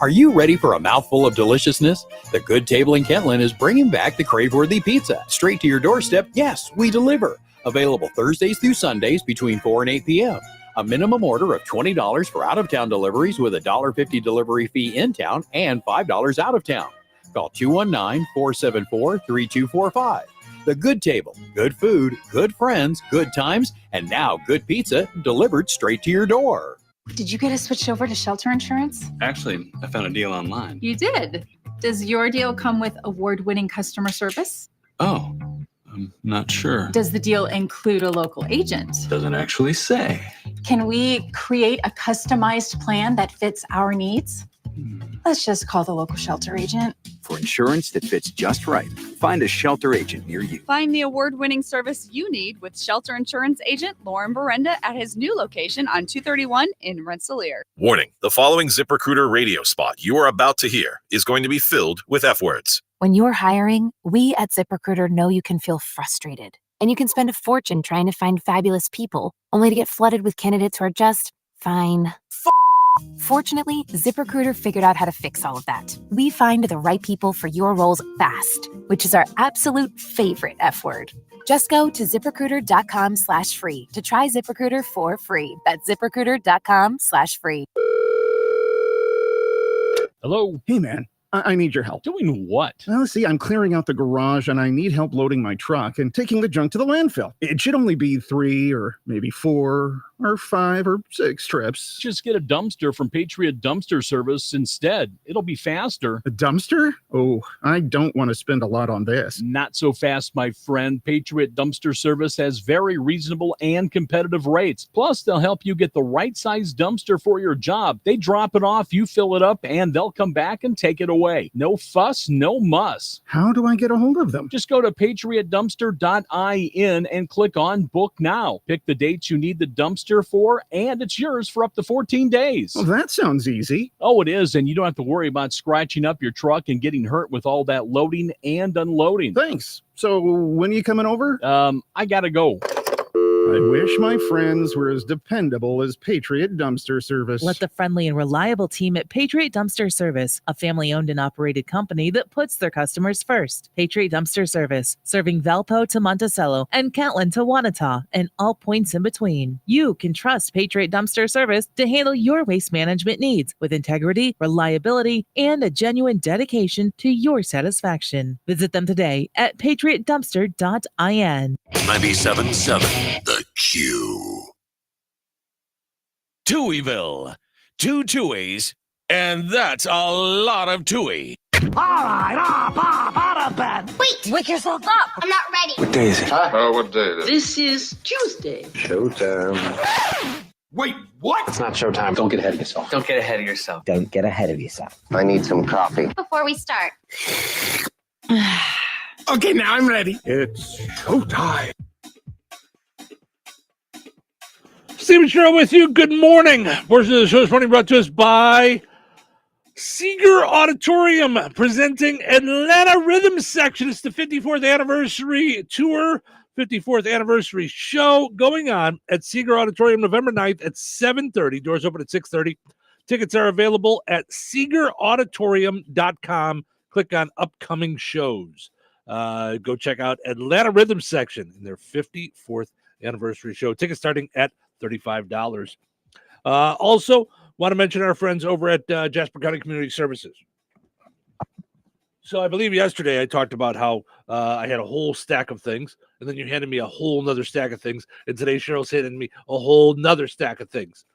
Are you ready for a mouthful of deliciousness? The Good Table in Kentland is bringing back the crave-worthy pizza. Straight to your doorstep, yes, we deliver. Available Thursdays through Sundays between 4 and 8 p.m. A minimum order of $20 for out-of-town deliveries with a $1.50 delivery fee in town and $5 out of town. Call 219-474-3245. The Good Table. Good food, good friends, good times, and now good pizza delivered straight to your door. Did you get us switched over to shelter insurance? Actually, I found a deal online. You did. Does your deal come with award-winning customer service? Oh, I'm not sure. Does the deal include a local agent? Doesn't actually say. Can we create a customized plan that fits our needs? Let's just call the local shelter agent. For insurance that fits just right, find a shelter agent near you. Find the award-winning service you need with shelter insurance agent Lauren Berenda at his new location on 231 in Rensselaer. Warning, the following ZipRecruiter radio spot you are about to hear is going to be filled with F words. When you're hiring, we at ZipRecruiter know you can feel frustrated. And you can spend a fortune trying to find fabulous people, only to get flooded with candidates who are just fine. Fortunately, ZipRecruiter figured out how to fix all of that. We find the right people for your roles fast, which is our absolute favorite F word. Just go to ZipRecruiter.com/free to try ZipRecruiter for free. That's ZipRecruiter.com/free. Hello. Hey, man. I need your help. Doing what? Well, see, I'm clearing out the garage and I need help loading my truck and taking the junk to the landfill. It should only be 3 or maybe 4 or 5 or 6 trips. Just get a dumpster from Patriot Dumpster Service instead. It'll be faster. A dumpster? Oh, I don't want to spend a lot on this. Not so fast, my friend. Patriot Dumpster Service has very reasonable and competitive rates. Plus, they'll help you get the right size dumpster for your job. They drop it off, you fill it up, and they'll come back and take it away. No fuss, no muss. How do I get a hold of them? Just go to patriotdumpster.in and click on Book Now. Pick the dates you need the dumpster for, and it's yours for up to 14 days. Well, that sounds easy. Oh, it is, and you don't have to worry about scratching up your truck and getting hurt with all that loading and unloading. Thanks. So when are you coming over? I gotta go. I wish my friends were as dependable as Patriot Dumpster Service. Let the friendly and reliable team at Patriot Dumpster Service, a family-owned and operated company that puts their customers first. Patriot Dumpster Service, serving Valpo to Monticello and Catlin to Wanata and all points in between. You can trust Patriot Dumpster Service to handle your waste management needs with integrity, reliability, and a genuine dedication to your satisfaction. Visit them today at patriotdumpster.in. 97.7 The Q. Touhyville. 2 Tuohys, and that's a lot of Touhy. All right, up, out of bed. Wait, wake yourself up. I'm not ready. What day is it? What day is it? This is Tuesday. Showtime. Wait, what? It's not showtime. Don't get ahead of yourself. Don't get ahead of yourself. Don't get ahead of yourself. I need some coffee. Before we start. Okay, now I'm ready. It's showtime. Steve and Cheryl with you. Good morning. Portion of the show is morning brought to us by Seeger Auditorium, presenting Atlanta Rhythm Section. It's the 54th anniversary tour, 54th anniversary show going on at Seeger Auditorium November 9th at 7:30. Doors open at 6:30. Tickets are available at SeegerAuditorium.com. Click on upcoming shows. Go check out Atlanta Rhythm Section in their 54th anniversary show. Tickets starting at $35. Also, want to mention our friends over at Jasper County Community Services. So I believe yesterday I talked about how I had a whole stack of things, and then you handed me a whole nother stack of things, and today Cheryl's handing me a whole nother stack of things.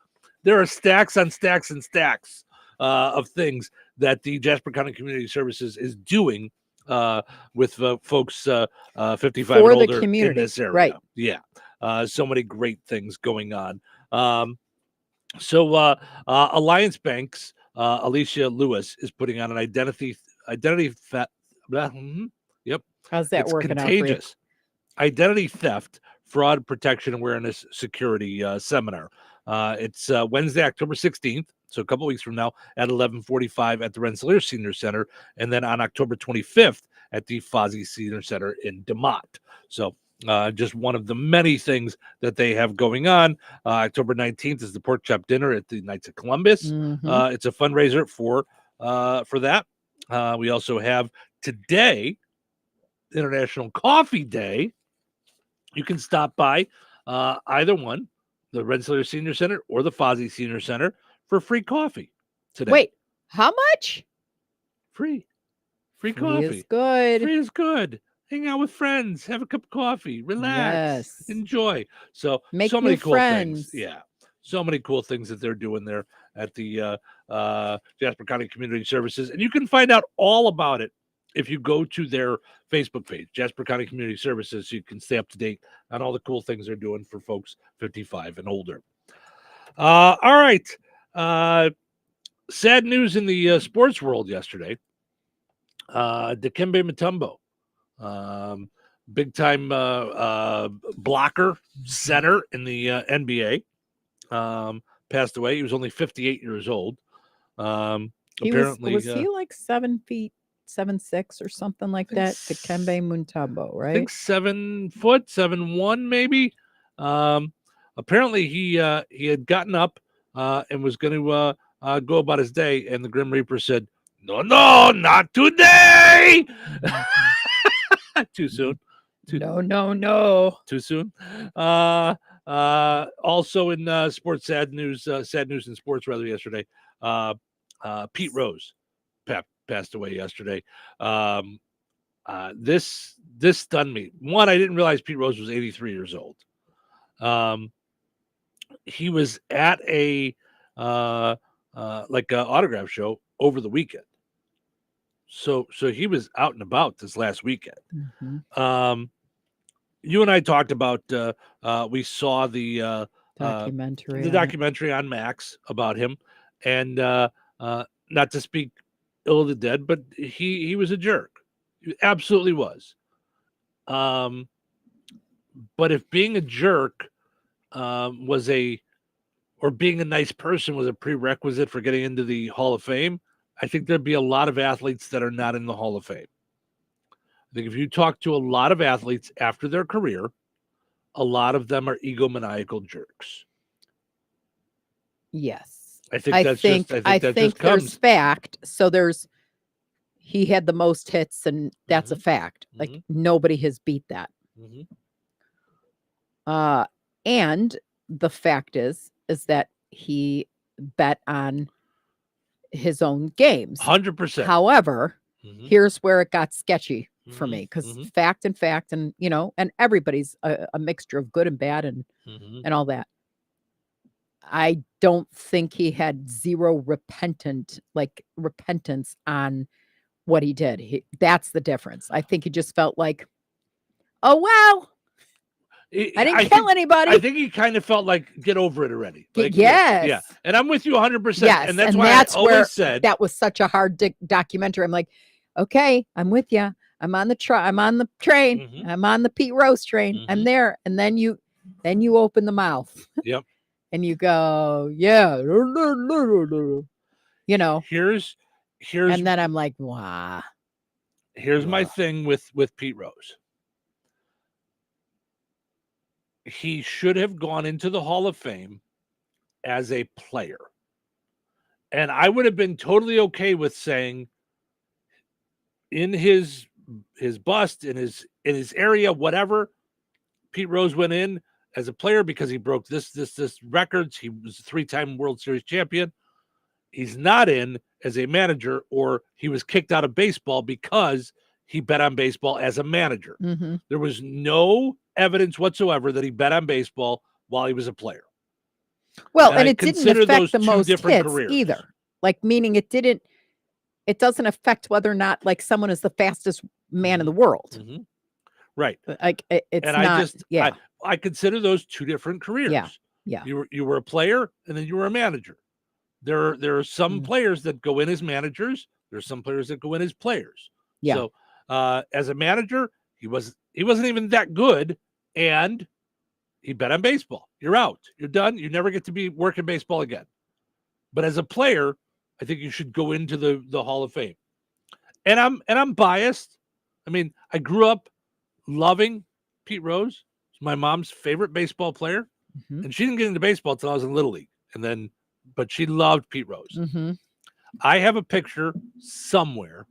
There are stacks on stacks and stacks of things that the Jasper County Community Services is doing with folks 55 For and the older community, in this area. right. Yeah. So many great things going on. Alliance Bank's Alicia Lewis is putting on an identity theft. Yep. How's that It's working out for you? contagious. Identity theft, fraud protection awareness security seminar. It's Wednesday, October 16th. So a couple weeks from now at 11:45 at the Rensselaer Senior Center, and then on October 25th at the Fozzie Senior Center in DeMott. So just one of the many things that they have going on. October 19th is the pork chop dinner at the Knights of Columbus. Mhm. It's a fundraiser for that. We also have today International Coffee Day. You can stop by either one, the Rensselaer Senior Center or the Fozzie Senior Center, for free coffee today. Wait, how much? Free Free coffee. is good. Free is good. Hang out with friends, have a cup of coffee, relax, Yes. enjoy. So Make so many new cool friends. things. Yeah. So many cool things that they're doing there at the Jasper County Community Services. And you can find out all about it if you go to their Facebook page, Jasper County Community Services, so you can stay up to date on all the cool things they're doing for folks 55 and older. All right. Sad news in the sports world yesterday. Dikembe Mutombo, big time blocker center in the NBA, passed away. He was only 58 years old. Apparently, was he like 7 feet 7'6" or something like that? Dikembe Mutombo, right? I think 7 foot, 7'1", maybe. Apparently, he had gotten up and was going to go about his day, and the Grim Reaper said, "No, not today." Too soon. No. Too soon. Also in sports, sad news in sports rather yesterday. Pete Rose passed away yesterday. This stunned me. One, I didn't realize Pete Rose was 83 years old. He was at a autograph show over the weekend. So he was out and about this last weekend. Mm-hmm. You and I talked about we saw the documentary on Max about him, and not to speak ill of the dead, but he was a jerk. He absolutely was. But if being a jerk or being a nice person was a prerequisite for getting into the Hall of Fame, I think there'd be a lot of athletes that are not in the Hall of Fame. I think if you talk to a lot of athletes after their career, a lot of them are egomaniacal jerks. Yes. I think there's comes. fact. So he had the most hits, and that's a fact. Like nobody has beat that. And the fact is that he bet on his own games. 100%. However, here's where it got sketchy for me, because fact, and and everybody's a mixture of good and bad and all that. I don't think he had zero repentance on what he did. That's the difference. I think he just felt like, oh wow, I didn't kill anybody. I think he kind of felt like, get over it already. Like, yes. Yeah. And I'm with you 100%. Yes. And that's why I always said that was such a hard documentary. I'm like, okay, I'm with you. I'm on the train. I'm on the Pete Rose train. I'm there. And then you open the mouth. Yep. And you go, yeah. Here's and then I'm like, wow. Here's my thing with Pete Rose. He should have gone into the Hall of Fame as a player. And I would have been totally okay with saying in his bust, in his area, whatever, Pete Rose went in as a player because he broke this records. He was a 3-time World Series champion. He's not in as a manager, or he was kicked out of baseball because he bet on baseball as a manager. There was no evidence whatsoever that he bet on baseball while he was a player. Well, and it didn't affect the most hits careers. either. Like, meaning it doesn't affect whether or not like someone is the fastest man in the world. Right. Like it's not. I consider those two different careers. Yeah. You were a player and then you were a manager. There are some players that go in as managers. There's some players that go in as players. Yeah. So as a manager, he wasn't even that good, and he bet on baseball. You're out. You're done. You never get to be working baseball again. But as a player, I think you should go into the Hall of Fame. And I'm biased. I mean, I grew up loving Pete Rose. He's my mom's favorite baseball player, and she didn't get into baseball until I was in Little League. But she loved Pete Rose. I have a picture somewhere.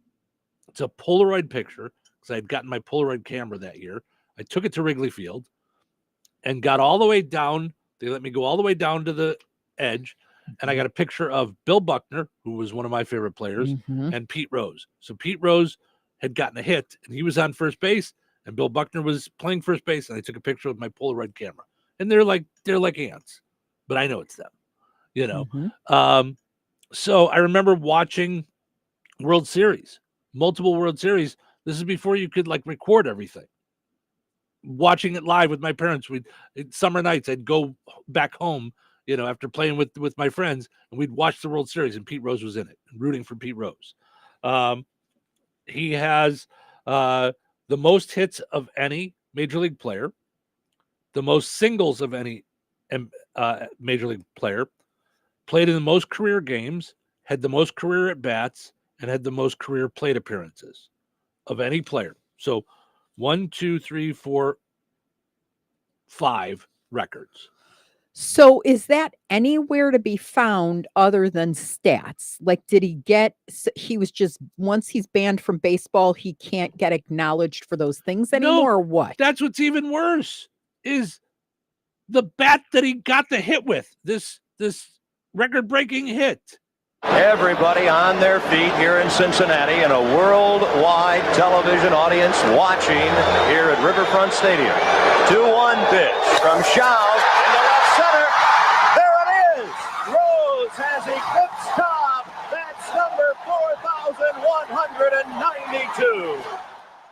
It's a Polaroid picture because I had gotten my Polaroid camera that year. I took it to Wrigley Field and got all the way down. They let me go all the way down to the edge, and I got a picture of Bill Buckner, who was one of my favorite players, and Pete Rose. So Pete Rose had gotten a hit, and he was on first base, and Bill Buckner was playing first base, and I took a picture with my Polaroid camera. And they're like ants, but I know it's them. So I remember watching World Series, multiple World Series. This is before you could like record everything. Watching it live with my parents. Summer nights, I'd go back home, after playing with my friends, and we'd watch the World Series, and Pete Rose was in it, rooting for Pete Rose. He has the most hits of any Major League player, the most singles of any Major League player, played in the most career games, had the most career at bats, and had the most career plate appearances of any player. So 1, 2, 3, 4, 5 records. So is that anywhere to be found other than stats? Like, he was just, once he's banned from baseball, he can't get acknowledged for those things anymore, or what? That's what's even worse is the bat that he got the hit with, this record-breaking hit. Everybody on their feet here in Cincinnati, and a worldwide television audience watching here at Riverfront Stadium. 2-1 pitch from Shaw into left center. There it is. Rose has eclipsed Cobb. That's number 4,192.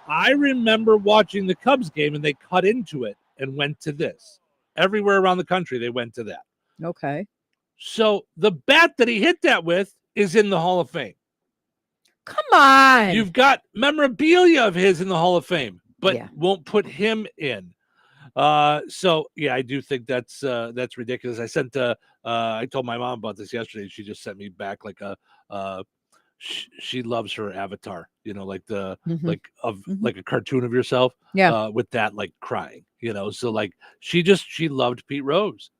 I remember watching the Cubs game, and they cut into it and went to this. Everywhere around the country, they went to that. Okay. So the bat that he hit that with is in the Hall of Fame. Come on. You've got memorabilia of his in the Hall of Fame, but won't put him in. So yeah, I do think that's ridiculous. I told my mom about this yesterday. She just sent me back like a she loves her avatar, like the Mhm. like a cartoon of yourself, with that like crying, so like she loved Pete Rose,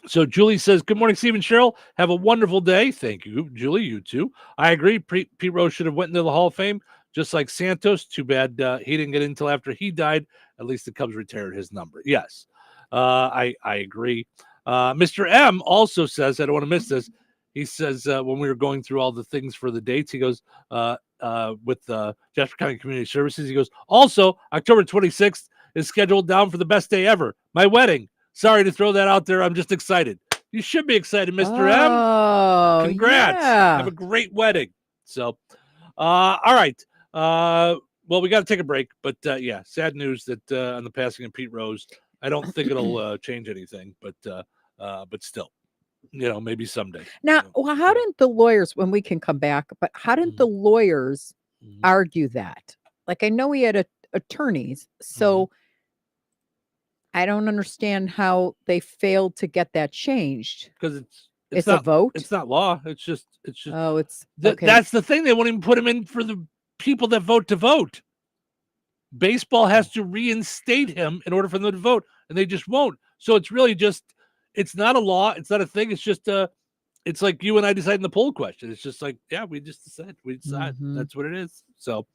So Julie says, "Good morning, Steve and Cheryl. Have a wonderful day." Thank you, Julie. You too. I agree. Pete Rose should have went into the Hall of Fame, just like Santos. Too bad he didn't get in until after he died. At least the Cubs retired his number. Yes, I agree. Mr. M also says, I don't want to miss this. He says when we were going through all the things for the dates, he goes with Jasper County Community Services. He goes, also October 26th is scheduled down for the best day ever, my wedding. Sorry to throw that out there. I'm just excited. You should be excited, Mr. M. Congrats. Yeah. Have a great wedding. So, all right. Well, we got to take a break, but yeah, sad news that on the passing of Pete Rose. I don't think it'll change anything, but still, maybe someday. Now, how didn't the lawyers, when we can come back, but how didn't the lawyers argue that? Like, I know he had attorneys, so I don't understand how they failed to get that changed. Because it's a vote. It's not law. It's just. Oh, it's okay. That's the thing. They won't even put him in for the people that vote to vote. Baseball has to reinstate him in order for them to vote, and they just won't. So it's really just. It's not a law. It's not a thing. It's just it's like you and I deciding the poll question. It's just like, yeah, we just decide. We decide. That's what it is. So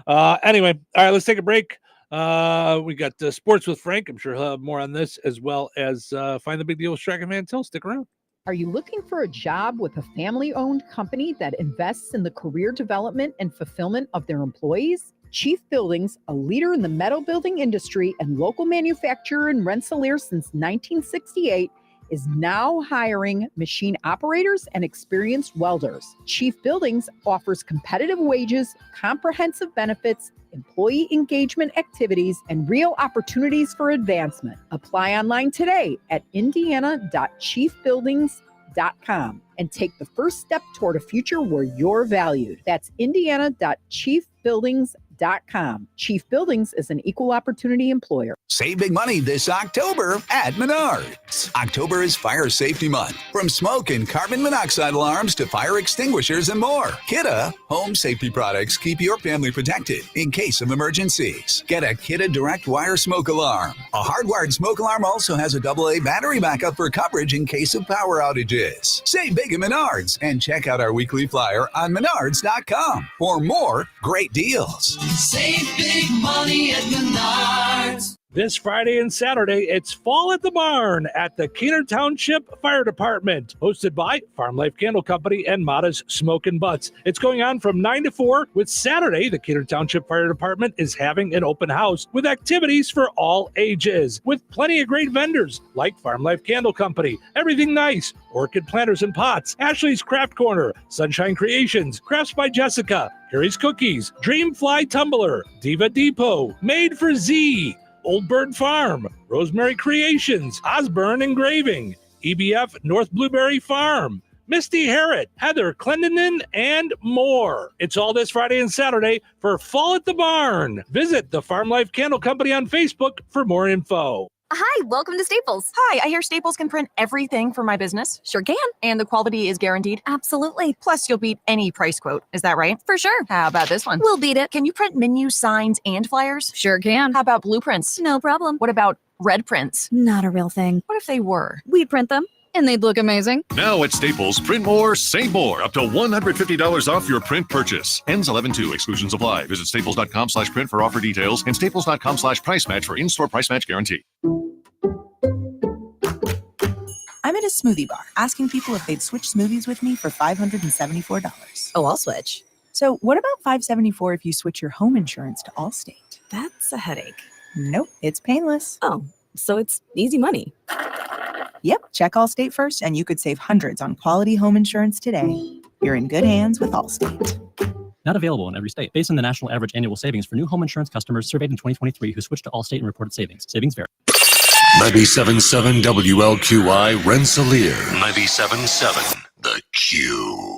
anyway, all right, let's take a break. We got Sports with Frank. I'm sure he'll have more on this, as well as Find the Big Deal with Striker Mantel. Stick around. Are you looking for a job with a family-owned company that invests in the career development and fulfillment of their employees? Chief Buildings, a leader in the metal building industry and local manufacturer in Rensselaer since 1968, is now hiring machine operators and experienced welders. Chief Buildings offers competitive wages, comprehensive benefits, employee engagement activities, and real opportunities for advancement. Apply online today at indiana.chiefbuildings.com and take the first step toward a future where you're valued. That's indiana.chiefbuildings.com. Chief Buildings is an equal opportunity employer. Save big money this October at Menards. October is Fire Safety Month. From smoke and carbon monoxide alarms to fire extinguishers and more. Kidde home safety products keep your family protected in case of emergencies. Get a Kidde direct wire smoke alarm. A hardwired smoke alarm also has a AA battery backup for coverage in case of power outages. Save big at Menards and check out our weekly flyer on menards.com for more great deals. Save big money at Menards. This Friday and Saturday, it's Fall at the Barn at the Keener Township Fire Department, hosted by Farm Life Candle Company and Mata's Smokin' Butts. It's going on from 9 to 4. With Saturday, the Keener Township Fire Department is having an open house with activities for all ages, with plenty of great vendors like Farm Life Candle Company, Everything Nice, Orchid Planters and Pots, Ashley's Craft Corner, Sunshine Creations, Crafts by Jessica, Harry's Cookies, Dreamfly Tumbler, Diva Depot, Made for Z, Old Bird Farm, Rosemary Creations, Osborne Engraving, EBF North Blueberry Farm, Misty Harrod, Heather Clendenin, and more. It's all this Friday and Saturday for Fall at the Barn. Visit the Farm Life Candle Company on Facebook for more info. Hi, welcome to Staples. Hi, I hear Staples can print everything for my business. Sure can. And the quality is guaranteed? Absolutely. Plus, you'll beat any price quote. Is that right? For sure. How about this one? We'll beat it. Can you print menus, signs, and flyers? Sure can. How about blueprints? No problem. What about red prints? Not a real thing. What if they were? We'd print them. And they'd look amazing. Now at Staples, print more, save more. Up to $150 off your print purchase. Ends 11/2. Exclusions apply. Visit staples.com/print for offer details and staples.com/price match for in-store price match guarantee. I'm at a smoothie bar asking people if they'd switch smoothies with me for $574. Oh, I'll switch. So what about $574 if you switch your home insurance to Allstate? That's a headache. Nope, it's painless. Oh, so it's easy money. Yep, check Allstate first and you could save hundreds on quality home insurance today. You're in good hands with Allstate. Not available in every state. Based on the national average annual savings for new home insurance customers surveyed in 2023 who switched to Allstate and reported savings. Savings vary. 97.7 WLQI Rensselaer. 97.7 The Q.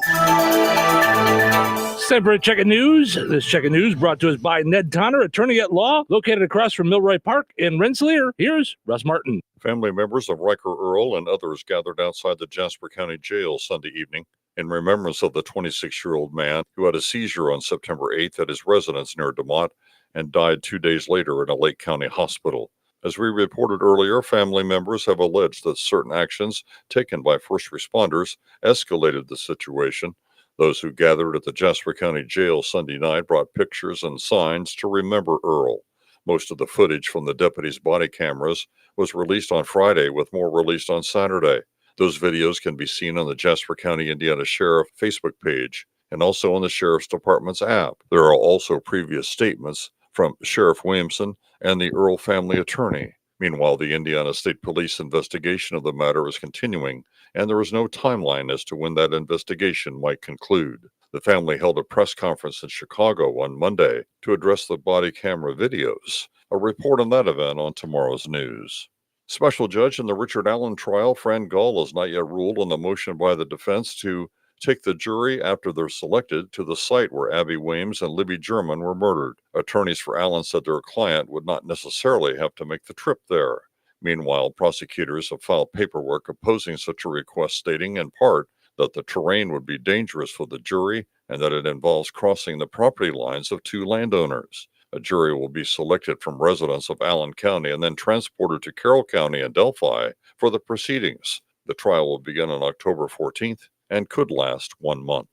It's time for a check of news. This check of news brought to us by Ned Tonner, attorney at law, located across from Milroy Park in Rensselaer. Here's Russ Martin. Family members of Riker Earl and others gathered outside the Jasper County Jail Sunday evening in remembrance of the 26-year-old man who had a seizure on September 8th at his residence near DeMont and died 2 days later in a Lake County hospital. As we reported earlier, family members have alleged that certain actions taken by first responders escalated the situation. Those who gathered at the Jasper County Jail Sunday night brought pictures and signs to remember Earl. Most of the footage from the deputies' body cameras was released on Friday, with more released on Saturday. Those videos can be seen on the Jasper County, Indiana Sheriff Facebook page and also on the Sheriff's Department's app. There are also previous statements from Sheriff Williamson and the Earl family attorney. Meanwhile, the Indiana State Police investigation of the matter is continuing, and there is no timeline as to when that investigation might conclude. The family held a press conference in Chicago on Monday to address the body camera videos. A report on that event on tomorrow's news. Special judge in the Richard Allen trial, Fran Gull, has not yet ruled on the motion by the defense to take the jury, after they're selected, to the site where Abby Williams and Libby German were murdered. Attorneys for Allen said their client would not necessarily have to make the trip there. Meanwhile, prosecutors have filed paperwork opposing such a request, stating in part that the terrain would be dangerous for the jury and that it involves crossing the property lines of two landowners. A jury will be selected from residents of Allen County and then transported to Carroll County and Delphi for the proceedings. The trial will begin on October 14th and could last 1 month.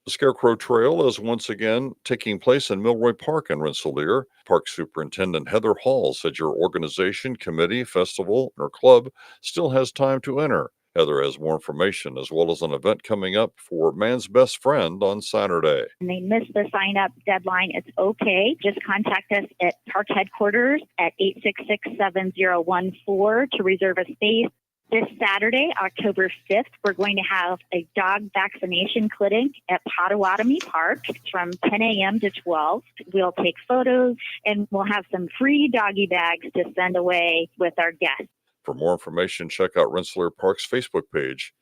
The Scarecrow Trail is once again taking place in Milroy Park in Rensselaer. Park Superintendent Heather Hall said your organization, committee, festival, or club still has time to enter. Heather has more information as well as an event coming up for Man's Best Friend on Saturday. And they missed the sign-up deadline. It's okay. Just contact us at Park Headquarters at 866-7014 to reserve a space. This Saturday, October 5th, we're going to have a dog vaccination clinic at Potawatomi Park from 10 a.m. to 12. We'll take photos and we'll have some free doggy bags to send away with our guests. For more information, check out Rensselaer Park's Facebook page.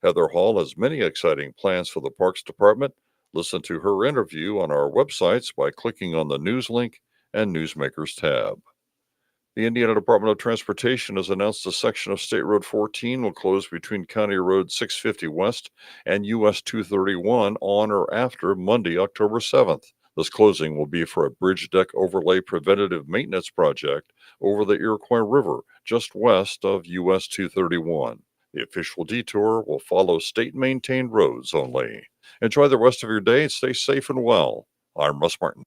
Heather Hall has many exciting plans for the Parks Department. Listen to her interview on our websites by clicking on the News link and Newsmakers tab. The Indiana Department of Transportation has announced a section of State Road 14 will close between County Road 650 West and US 231 on or after Monday, October 7th. This closing will be for a bridge deck overlay preventative maintenance project over the Iroquois River, just west of US 231. The official detour will follow state-maintained roads only. Enjoy the rest of your day and stay safe and well. I'm Russ Martin.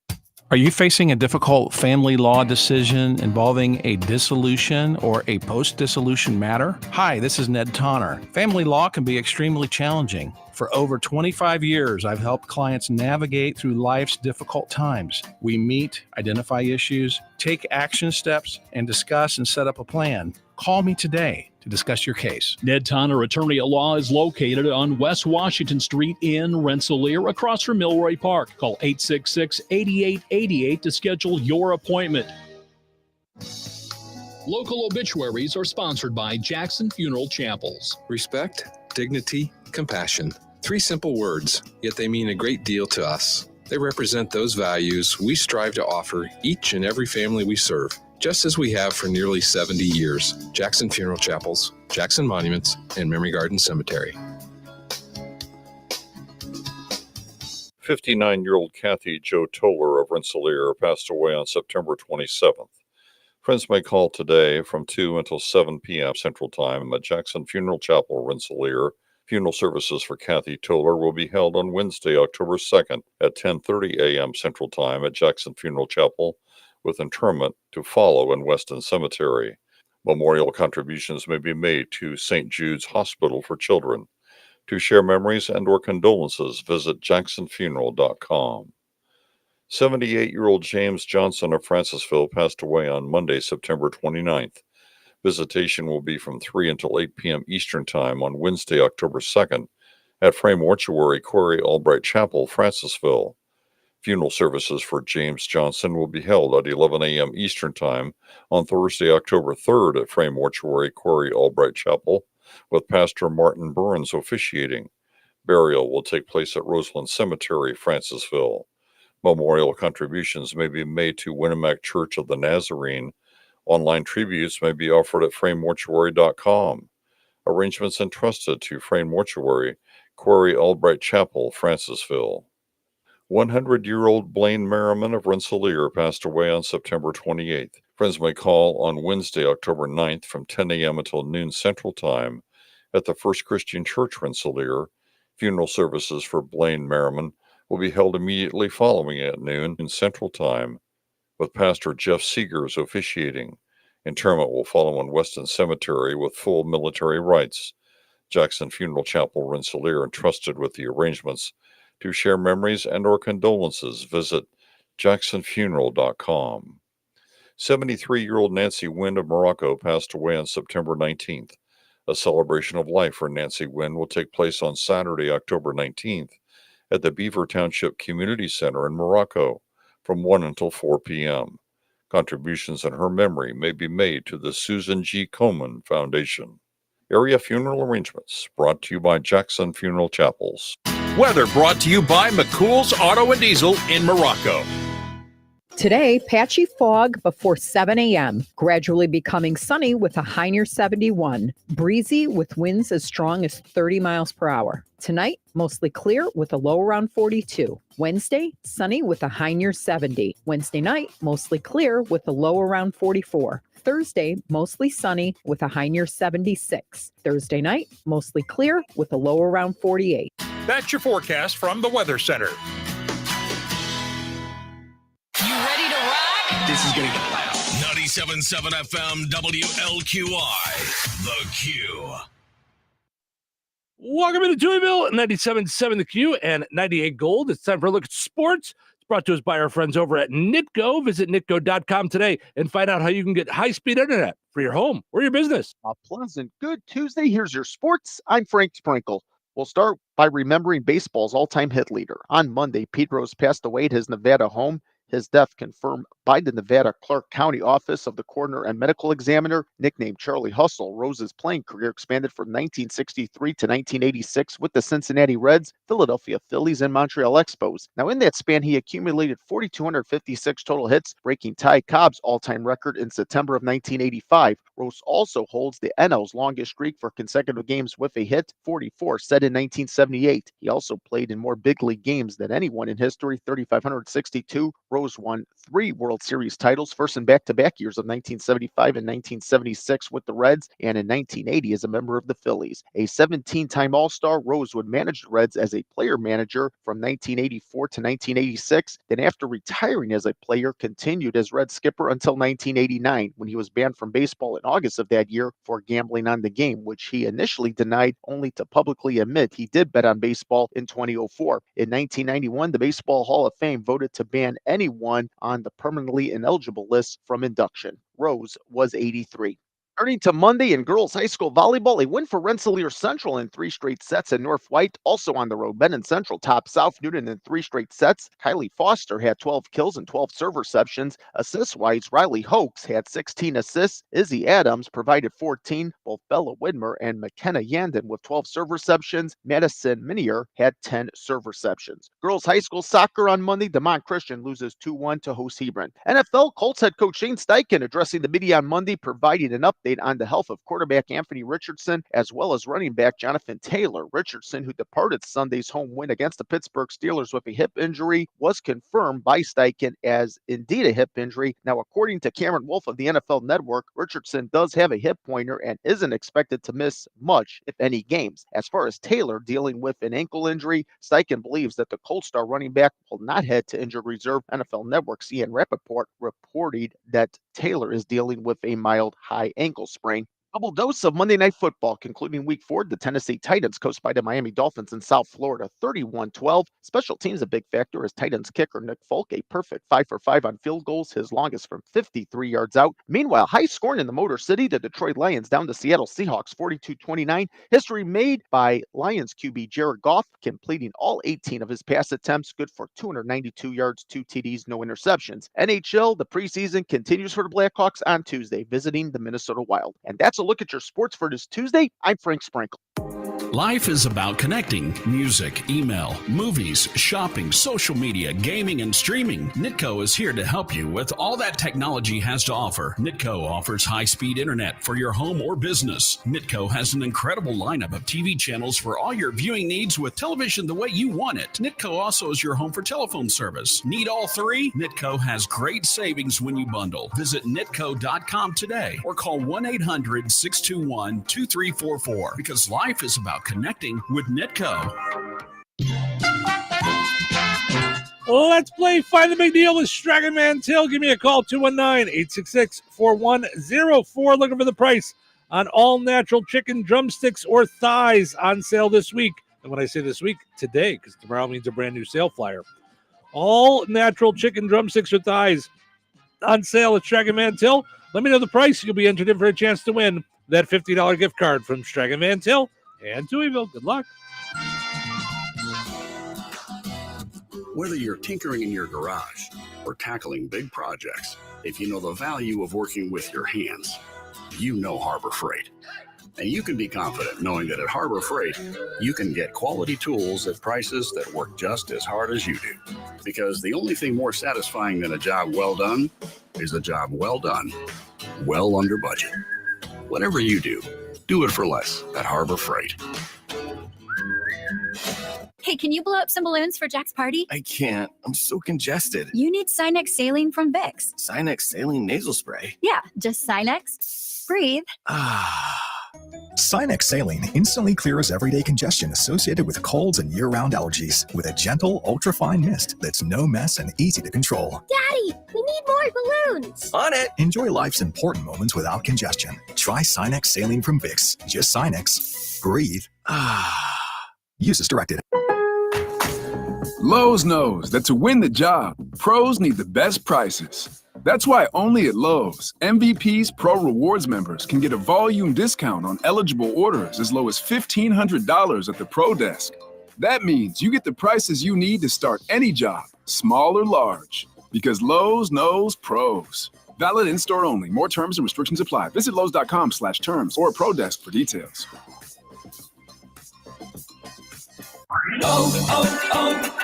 Are you facing a difficult family law decision involving a dissolution or a post-dissolution matter? Hi, this is Ned Tonner. Family law can be extremely challenging. For over 25 years, I've helped clients navigate through life's difficult times. We meet, identify issues, take action steps, and discuss and set up a plan. Call me today to discuss your case. Ned Tonner, attorney at law, is located on West Washington Street in Rensselaer, across from Milroy Park. Call 866-8888 to schedule your appointment. Local obituaries are sponsored by Jackson Funeral Chapels. Respect, dignity, compassion. 3 simple words, yet they mean a great deal to us. They represent those values we strive to offer each and every family we serve, just as we have for nearly 70 years. Jackson Funeral Chapels, Jackson Monuments, and Memory Garden Cemetery. 59-year-old Kathy Jo Toller of Rensselaer passed away on September 27th. Friends may call today from 2 until 7 p.m. Central Time at Jackson Funeral Chapel, Rensselaer. Funeral services for Kathy Toller will be held on Wednesday, October 2nd at 10:30 a.m. Central Time at Jackson Funeral Chapel, with interment to follow in Weston Cemetery. Memorial contributions may be made to St. Jude's Hospital for Children. To share memories and or condolences, visit jacksonfuneral.com. 78-year-old James Johnson of Francisville passed away on Monday, September 29th. Visitation will be from 3 until 8 p.m. Eastern Time on Wednesday, October 2nd at Frame Mortuary, Quarry Albright Chapel, Francisville. Funeral services for James Johnson will be held at 11 a.m. Eastern Time on Thursday, October 3rd at Frame Mortuary, Quarry Albright Chapel, with Pastor Martin Burns officiating. Burial will take place at Roseland Cemetery, Francisville. Memorial contributions may be made to Winnemac Church of the Nazarene. Online tributes may be offered at FrameMortuary.com. Arrangements entrusted to Frame Mortuary, Quarry Albright Chapel, Francisville. 100-year-old Blaine Merriman of Rensselaer passed away on September 28th. Friends may call on Wednesday, October 9th from 10 a.m. until noon Central Time at the First Christian Church, Rensselaer. Funeral services for Blaine Merriman will be held immediately following at noon Central Time, with Pastor Jeff Seegers officiating. Interment will follow in Weston Cemetery with full military rites. Jackson Funeral Chapel, Rensselaer, entrusted with the arrangements. To share memories and or condolences, visit jacksonfuneral.com. 73-year-old Nancy Wynn of Morocco passed away on September 19th. A celebration of life for Nancy Wynn will take place on Saturday, October 19th at the Beaver Township Community Center in Morocco from 1 until 4 p.m. Contributions in her memory may be made to the Susan G. Komen Foundation. Area funeral arrangements brought to you by Jackson Funeral Chapels. Weather brought to you by McCool's Auto and Diesel in Morocco. Today, patchy fog before 7 a.m., gradually becoming sunny with a high near 71. Breezy with winds as strong as 30 miles per hour. Tonight, mostly clear with a low around 42. Wednesday, sunny with a high near 70. Wednesday night, mostly clear with a low around 44. Thursday, mostly sunny with a high near 76. Thursday night, mostly clear with a low around 48. That's your forecast from the Weather Center. This is going to get loud. 97.7 FM WLQI, The Q. Welcome into Touhyville, 97.7 The Q and 98 Gold. It's time for a look at sports. It's brought to us by our friends over at Nitco. Visit nitco.com today and find out how you can get high-speed internet for your home or your business. A pleasant good Tuesday. Here's your sports. I'm Frank Sprinkle. We'll start by remembering baseball's all-time hit leader. On Monday, Pete Rose passed away at his Nevada home. His death confirmed by the Nevada Clark County Office of the Coroner and Medical Examiner. Nicknamed Charlie Hustle, Rose's playing career expanded from 1963 to 1986 with the Cincinnati Reds, Philadelphia Phillies, and Montreal Expos. Now, in that span, he accumulated 4,256 total hits, breaking Ty Cobb's all-time record in September of 1985. Rose also holds the NL's longest streak for consecutive games with a hit, 44, set in 1978. He also played in more big league games than anyone in history, 3,562. Rose won 3 World Series titles, first in back-to-back years of 1975 and 1976 with the Reds, and in 1980 as a member of the Phillies. A 17-time All-Star, Rose would manage the Reds as a player manager from 1984 to 1986. Then after retiring as a player, continued as Red skipper until 1989, when he was banned from baseball in August of that year for gambling on the game, which he initially denied, only to publicly admit he did bet on baseball in 2004. In 1991, the Baseball Hall of Fame voted to ban anyone on the permanently ineligible list from induction. Rose was 83. Turning to Monday in girls high school volleyball, a win for Rensselaer Central in 3 straight sets at North White. Also on the road, Benton Central topped South Newton in 3 straight sets. Kylie Foster had 12 kills and 12 serve receptions. Assist-wise, Riley Hoax had 16 assists. Izzy Adams provided 14. Both Bella Widmer and McKenna Yandon with 12 serve receptions. Madison Minier had 10 serve receptions. Girls high school soccer on Monday, DeMont Christian loses 2-1 to host Hebron. NFL Colts head coach Shane Steichen addressing the media on Monday, providing an update on the health of quarterback Anthony Richardson, as well as running back Jonathan Taylor. Richardson, who departed Sunday's home win against the Pittsburgh Steelers with a hip injury, was confirmed by Steichen as indeed a hip injury. Now, according to Cameron Wolf of the NFL Network, Richardson does have a hip pointer and isn't expected to miss much, if any, games. As far as Taylor dealing with an ankle injury, Steichen believes that the Colts star running back will not head to injured reserve. NFL Network's Ian Rappaport reported that Taylor is dealing with a mild high ankle sprain. Double dose of Monday Night Football, concluding week 4. The Tennessee Titans coast by the Miami Dolphins in South Florida, 31-12. Special teams a big factor as Titans kicker Nick Folk, a perfect 5 for 5 on field goals, his longest from 53 yards out. Meanwhile, high scoring in the Motor City, the Detroit Lions down to Seattle Seahawks, 42-29. History made by Lions QB Jared Goff, completing all 18 of his pass attempts, good for 292 yards, 2 TDs, no interceptions. NHL, the preseason continues for the Blackhawks on Tuesday, visiting the Minnesota Wild. And that's a a look at your sports for this Tuesday. I'm Frank Sprinkle. Life is about connecting. Music, email, movies, shopping, social media, gaming, and streaming. Nitco is here to help you with all that technology has to offer. Nitco offers high-speed internet for your home or business. Nitco has an incredible lineup of TV channels for all your viewing needs with television the way you want it. Nitco also is your home for telephone service. Need all three? Nitco has great savings when you bundle. Visit nitco.com today or call 1-800-621-2344 because life is about connecting with Nitco. Let's play Find the Big Deal with Stragan Mantil. Give me a call, 219-866-4104. Looking for the price on all natural chicken drumsticks or thighs on sale this week. And when I say this week, today, because tomorrow means a brand new sale flyer. All natural chicken drumsticks or thighs on sale at Stragan Mantil. Let me know the price. You'll be entered in for a chance to win that $50 gift card from Stragan Mantil and Touhyville. Good luck. Whether you're tinkering in your garage or tackling big projects, if you know the value of working with your hands, you know Harbor Freight. And you can be confident knowing that at Harbor Freight, you can get quality tools at prices that work just as hard as you do. Because the only thing more satisfying than a job well done is a job well done, well under budget. Whatever you do it for less at Harbor Freight. Hey, can you blow up some balloons for Jack's party? I can't. I'm so congested. You need Sinex Saline from Vicks. Sinex Saline Nasal Spray. Yeah, just Sinex. Breathe. Sinex Saline instantly clears everyday congestion associated with colds and year-round allergies with a gentle, ultra-fine mist that's no mess and easy to control. Daddy, we need more balloons. On it. Enjoy life's important moments without congestion. Try Sinex Saline from Vicks. Just Sinex. Breathe. Use as directed. Lowe's knows that to win the job, pros need the best prices. That's why only at Lowe's, MVP's Pro Rewards members can get a volume discount on eligible orders as low as $1,500 at the Pro Desk. That means you get the prices you need to start any job, small or large, because Lowe's knows pros. Valid in-store only. More terms and restrictions apply. Visit Lowe's.com/terms or Pro Desk for details.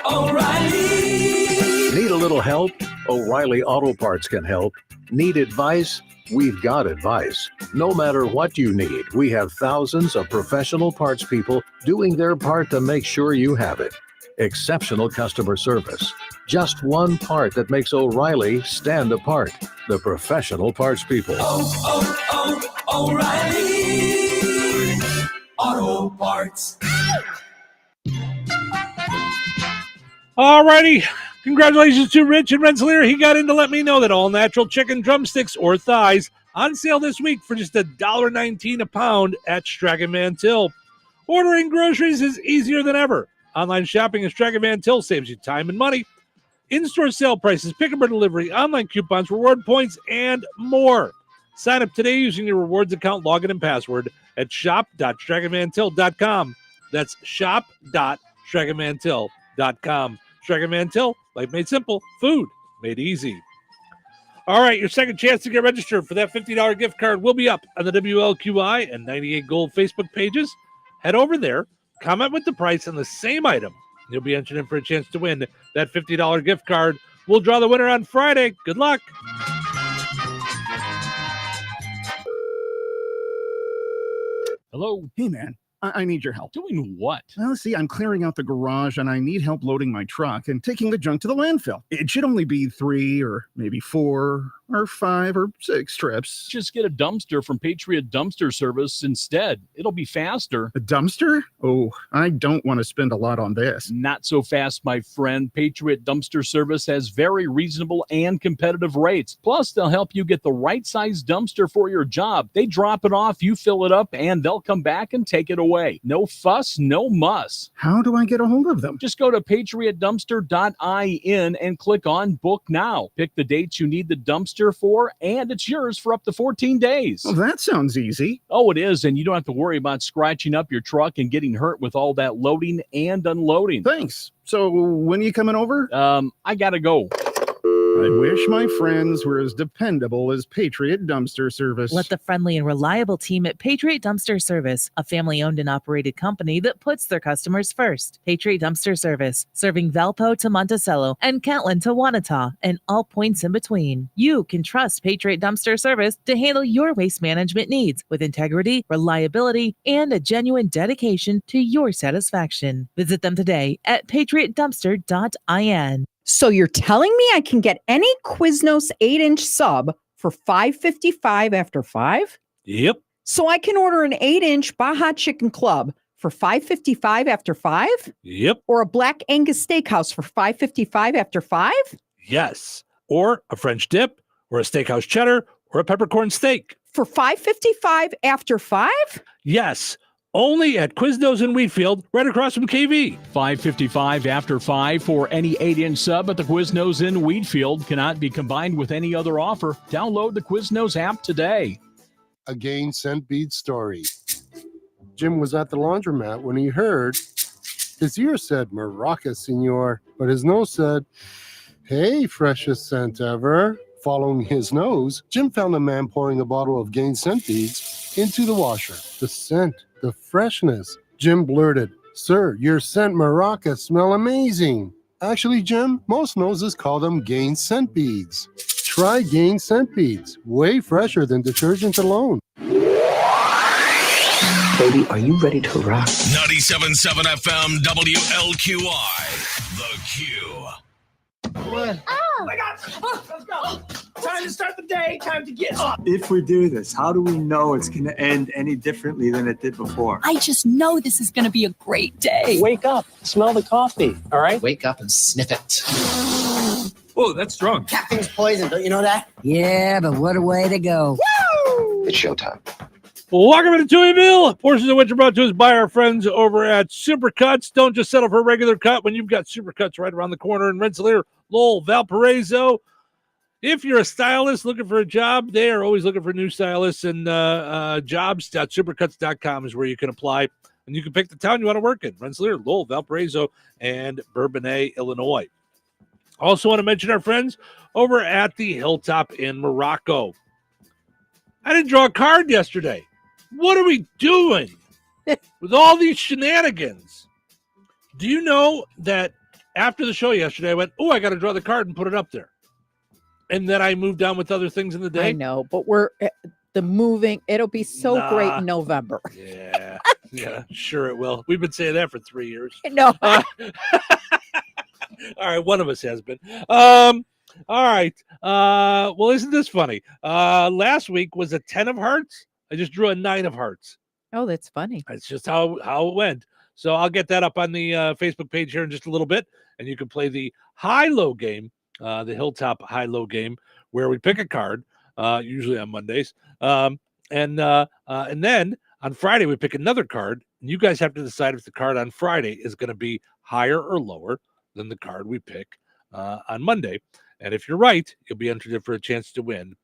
O'Reilly. Need a little help? O'Reilly Auto Parts can help. Need advice? We've got advice. No matter what you need, we have thousands of professional parts people doing their part to make sure you have it. Exceptional customer service. Just one part that makes O'Reilly stand apart. The professional parts people. O'Reilly Auto Parts. All righty. Congratulations to Rich in Rensselaer. He got in to let me know that all natural chicken drumsticks or thighs on sale this week for just $1.19 a pound at Stragan Mantil. Ordering groceries is easier than ever. Online shopping at Stragan Mantil saves you time and money. In-store sale prices, pick-up or delivery, online coupons, reward points, and more. Sign up today using your rewards account login and password at shop.straganmantil.com. That's shop.straganmantil.com. Stragan Mantil, life made simple, food made easy. All right, your second chance to get registered for that $50 gift card will be up on the WLQI and 98 Gold Facebook pages. Head over there, comment with the price on the same item. You'll be entered in for a chance to win that $50 gift card. We'll draw the winner on Friday. Good luck. Hello. Hey, man. I need your help. Doing what? Well, see, I'm clearing out the garage and I need help loading my truck and taking the junk to the landfill. It should only be 3 or maybe 4 or 5 or 6 trips. Just get a dumpster from Patriot Dumpster Service instead. It'll be faster. A dumpster? Oh, I don't want to spend a lot on this. Not so fast, my friend. Patriot Dumpster Service has very reasonable and competitive rates. Plus, they'll help you get the right size dumpster for your job. They drop it off, you fill it up, and they'll come back and take it away. No fuss, no muss. How do I get a hold of them? Just go to patriotdumpster.in and click on Book Now. Pick the dates you need the dumpster for, and it's yours for up to 14 days. Well, that sounds easy. Oh, it is, and you don't have to worry about scratching up your truck and getting hurt with all that loading and unloading. Thanks. So when are you coming over? I gotta go. I wish my friends were as dependable as Patriot Dumpster Service. Let the friendly and reliable team at Patriot Dumpster Service, a family-owned and operated company that puts their customers first. Patriot Dumpster Service, serving Valpo to Monticello and Catlin to Wanata and all points in between. You can trust Patriot Dumpster Service to handle your waste management needs with integrity, reliability, and a genuine dedication to your satisfaction. Visit them today at patriotdumpster.in. So you're telling me I can get any Quiznos 8-inch sub for $5.55 after 5? Yep. So I can order an 8-inch Baja Chicken Club for $5.55 after 5? Yep. Or a Black Angus Steakhouse for $5.55 after 5? Yes. Or a French dip, or a steakhouse cheddar, or a peppercorn steak. For $5.55 after 5? Yes. Only at Quiznos in Wheatfield, right across from KV. $5.55 after 5 for any 8-inch sub at the Quiznos in Wheatfield. Cannot be combined with any other offer. Download the Quiznos app today. A Gain Scent Bead story. Jim was at the laundromat when he heard his ear said, "Maraca, senor," but his nose said, "Hey, freshest scent ever." Following his nose, Jim found a man pouring a bottle of Gain Scent Beads into the washer. The scent, the freshness. Jim blurted, "Sir, your scent maraca smell amazing." Actually, Jim, most noses call them Gain Scent Beads. Try Gain Scent Beads. Way fresher than detergent alone. Baby, are you ready to rock? 97.7 FM WLQI. The Q. What? Oh my God! Let's go! Time to start the day. Time to get up. If we do this, how do we know it's going to end any differently than it did before? I just know this is going to be a great day. Wake up. Smell the coffee. All right? Wake up and sniff it. Oh, that's strong. Caffeine's poison. Don't you know that? Yeah, but what a way to go. Woo! It's showtime. Welcome to Touhyville. Portions of which are brought to us by our friends over at Supercuts. Don't just settle for a regular cut when you've got Supercuts right around the corner in Rensselaer, Lowell, Valparaiso. If you're a stylist looking for a job, they are always looking for new stylists, and jobs.supercuts.com is where you can apply. And you can pick the town you want to work in: Rensselaer, Lowell, Valparaiso, and Bourbonnais, Illinois. Also want to mention our friends over at the Hilltop in Morocco. I didn't draw a card yesterday. What are we doing with all these shenanigans? Do you know that after the show yesterday, I went, "Oh, I got to draw the card and put it up there." And then I moved on with other things in the day. I know, but the moving, it'll be so great in November. Yeah, yeah, sure it will. We've been saying that for 3 years. No. All right, one of us has been. All right. Well, isn't this funny? Last week was a 10 of hearts. I just drew a 9 of hearts. Oh, that's funny. That's just how it went. So I'll get that up on the Facebook page here in just a little bit, and you can play the high-low game, the Hilltop high-low game, where we pick a card, usually on Mondays, and then on Friday we pick another card, and you guys have to decide if the card on Friday is going to be higher or lower than the card we pick on Monday. And if you're right, you'll be entered for a chance to win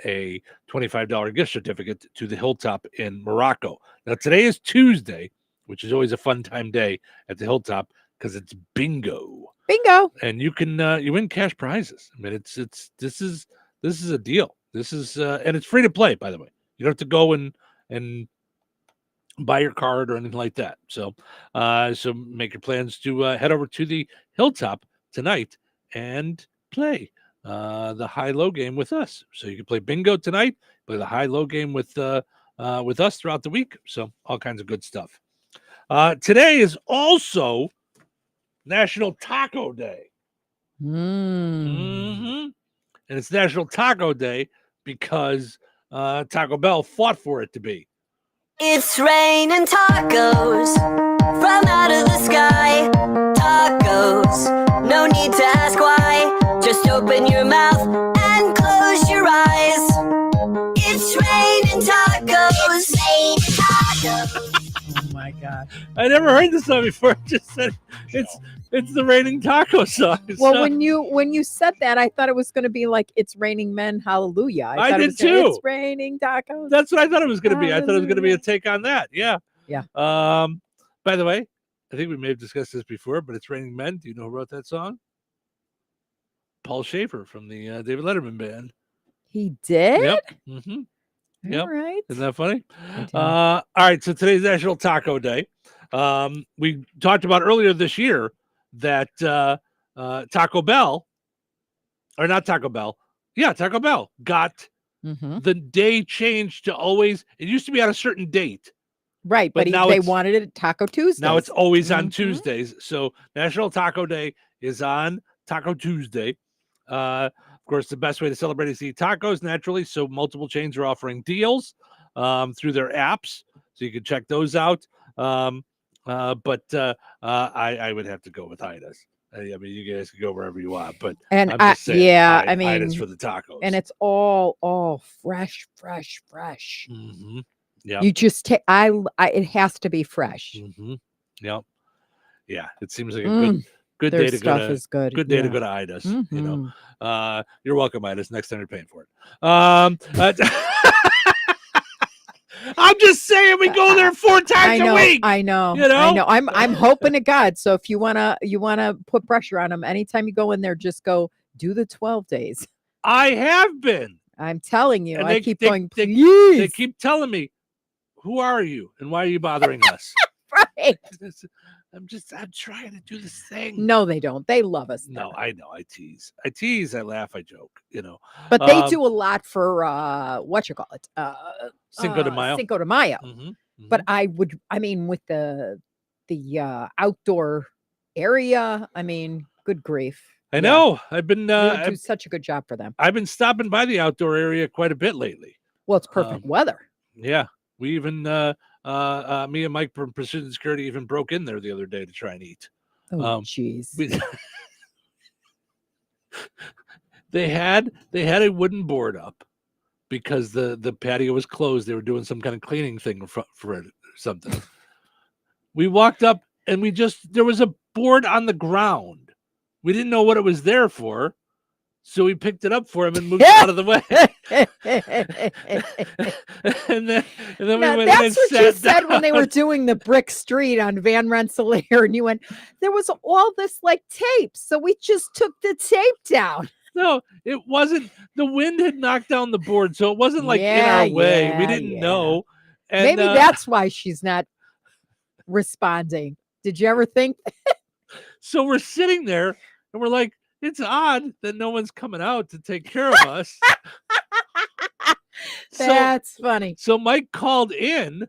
a $25 gift certificate to the Hilltop in Morocco. Now, today is Tuesday, which is always a fun time day at the Hilltop because it's bingo. Bingo. And you can you win cash prizes. I mean, this is a deal. This is and it's free to play, by the way. You don't have to go and buy your card or anything like that. So so make your plans to head over to the Hilltop tonight and play the high-low game with us. So you can play bingo tonight, play the high-low game with us throughout the week. So all kinds of good stuff. Today is also National Taco Day. And it's National Taco Day because Taco Bell fought for it to be. It's raining tacos from out of the sky. Tacos, no need to ask why. Just open your mouth and close your eyes. It's raining tacos. Raining tacos. Oh my God. I never heard this song before. It just said it's the raining taco song. Well, So- when you said that, I thought it was going to be like "It's Raining Men, Hallelujah." I thought did it was gonna- too. It's raining tacos. That's what I thought it was going to be. I thought it was going to be a take on that. Yeah. Yeah. By the way, I think we may have discussed this before, but It's Raining Men. Do you know who wrote that song? Paul Schaefer from the David Letterman band. He did? Yep. Mm-hmm. Yep. All right. Isn't that funny? All right. So today's National Taco Day. We talked about earlier this year that Taco Bell, or not Taco Bell. Yeah, Taco Bell got the day changed to always, it used to be on a certain date. Right, but now they wanted it Taco Tuesday. Now it's always on Tuesdays. So National Taco Day is on Taco Tuesday. Of course, the best way to celebrate is to eat tacos, naturally. So multiple chains are offering deals through their apps. So you can check those out. But I would have to go with Ida's. I mean, you guys can go wherever you want, but and I'm just saying, I mean, Ida's for the tacos. And it's all fresh. Mm-hmm. Yeah. You just take it has to be fresh. Mm-hmm. Yep. Yeah. It seems like a good day to go to. Is good. Good day to go to Ida's. You know, you're welcome, Ida's. Next time you're paying for it. I'm just saying we go there 4 times a week. I know. You know. I'm hoping to God. So if you wanna put pressure on them, anytime you go in there, just go do the 12 days. I have been. I'm telling you. And I keep going. Please. They keep telling me, "Who are you and why are you bothering us?" Right. I'm trying to do this thing. No, they don't. They love us. No, I know. I tease. I laugh. I joke. You know. But they do a lot for Cinco de Mayo. Cinco de Mayo. Mm-hmm. But I mean, with the outdoor area, I mean, good grief. I know. I've been do such a good job for them. I've been stopping by the outdoor area quite a bit lately. Well, it's perfect weather. Yeah. We even me and Mike from Precision Security even broke in there the other day to try and eat. Oh, jeez. They had a wooden board up because the patio was closed. They were doing some kind of cleaning thing for it or something. We walked up and there was a board on the ground. We didn't know what it was there for. So we picked it up for him and moved it out of the way. and then we went that's what you said down. when they were doing the brick street on Van Rensselaer, and you went, there was all this like tape. So we just took the tape down. No, it wasn't. The wind had knocked down the board, so it wasn't like in our way. We didn't know. And, maybe that's why she's not responding. Did you ever think? So we're sitting there and we're like, it's odd that no one's coming out to take care of us. That's funny. So Mike called in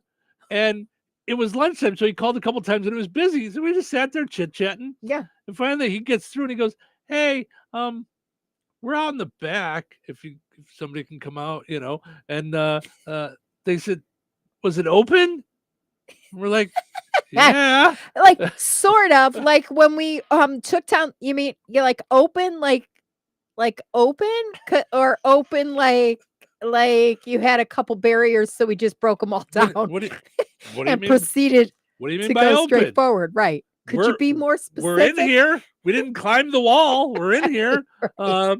and it was lunchtime. So he called a couple times and it was busy. So we just sat there chit-chatting. Yeah. And finally he gets through and he goes, hey, we're out in the back if somebody can come out, you know. And they said, was it open? And we're like, yeah, like sort of like when we took down. You mean you're like open, like open, or open like you had a couple barriers, so we just broke them all down. What do you and mean? Proceeded what do you mean to by go open? straight forward? Right? Could you be more specific? We're in here. We didn't climb the wall. We're in here. Right.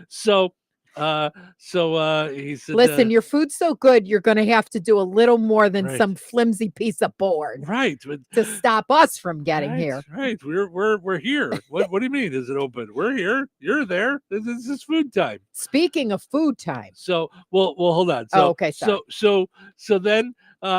So he said, listen, your food's so good, you're going to have to do a little more than some flimsy piece of board, right? To stop us from getting here. Right. We're here. What do you mean? Is it open? We're here. You're there. This is food time. Speaking of food time. So, well, hold on. So, okay. Sorry. So then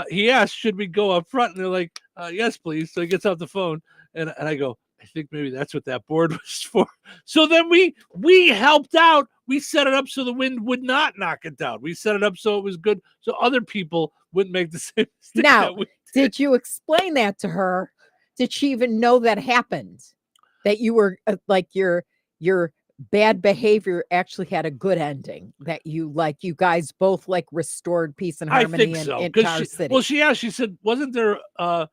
he asked, should we go up front? And they're like, yes, please. So he gets off the phone and I go, I think maybe that's what that board was for. So then we helped out. We set it up so the wind would not knock it down. We set it up so it was good, so other people wouldn't make the same mistake. Now, did you explain that to her? Did she even know that happened? That you were like your bad behavior actually had a good ending. That you guys both restored peace and harmony in Tar City. Well, she asked. She said, "Wasn't there a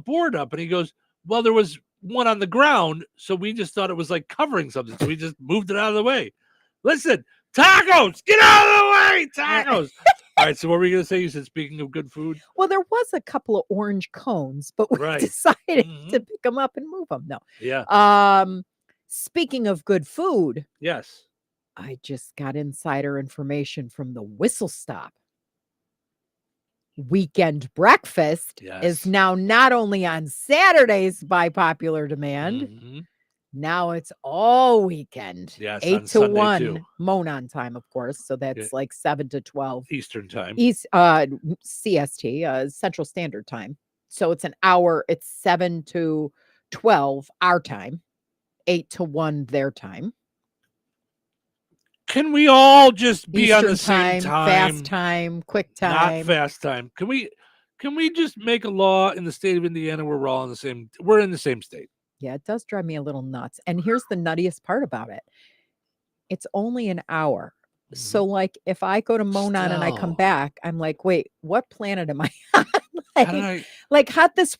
board up?" And he goes, "Well, there was one on the ground, so we just thought it was like covering something, so we just moved it out of the way." Listen, tacos, get out of the way, tacos. All right, so what were you gonna say? You said, speaking of good food. Well, there was a couple of orange cones, but we decided to pick them up and move them. No. Yeah. Speaking of good food. Yes. I just got insider information from the Whistle Stop. Weekend breakfast is now not only on Saturdays by popular demand, Now it's all weekend. Yes, 8 on to Sunday, 1 too. Monon time, of course. So that's Yeah. like 7 to 12 Eastern time. CST, Central Standard Time. So it's an hour. It's 7 to 12 our time, 8 to 1 their time. Can we all just be on the Eastern same time? fast time, quick time. Not fast time. Can we just make a law in the state of Indiana where we're all in the same? We're in the same state. Yeah, it does drive me a little nuts. And here's the nuttiest part about it. It's only an hour. So like if I go to Monon and I come Still. back, I'm like, wait, what planet am I on? How did I? Like how'd this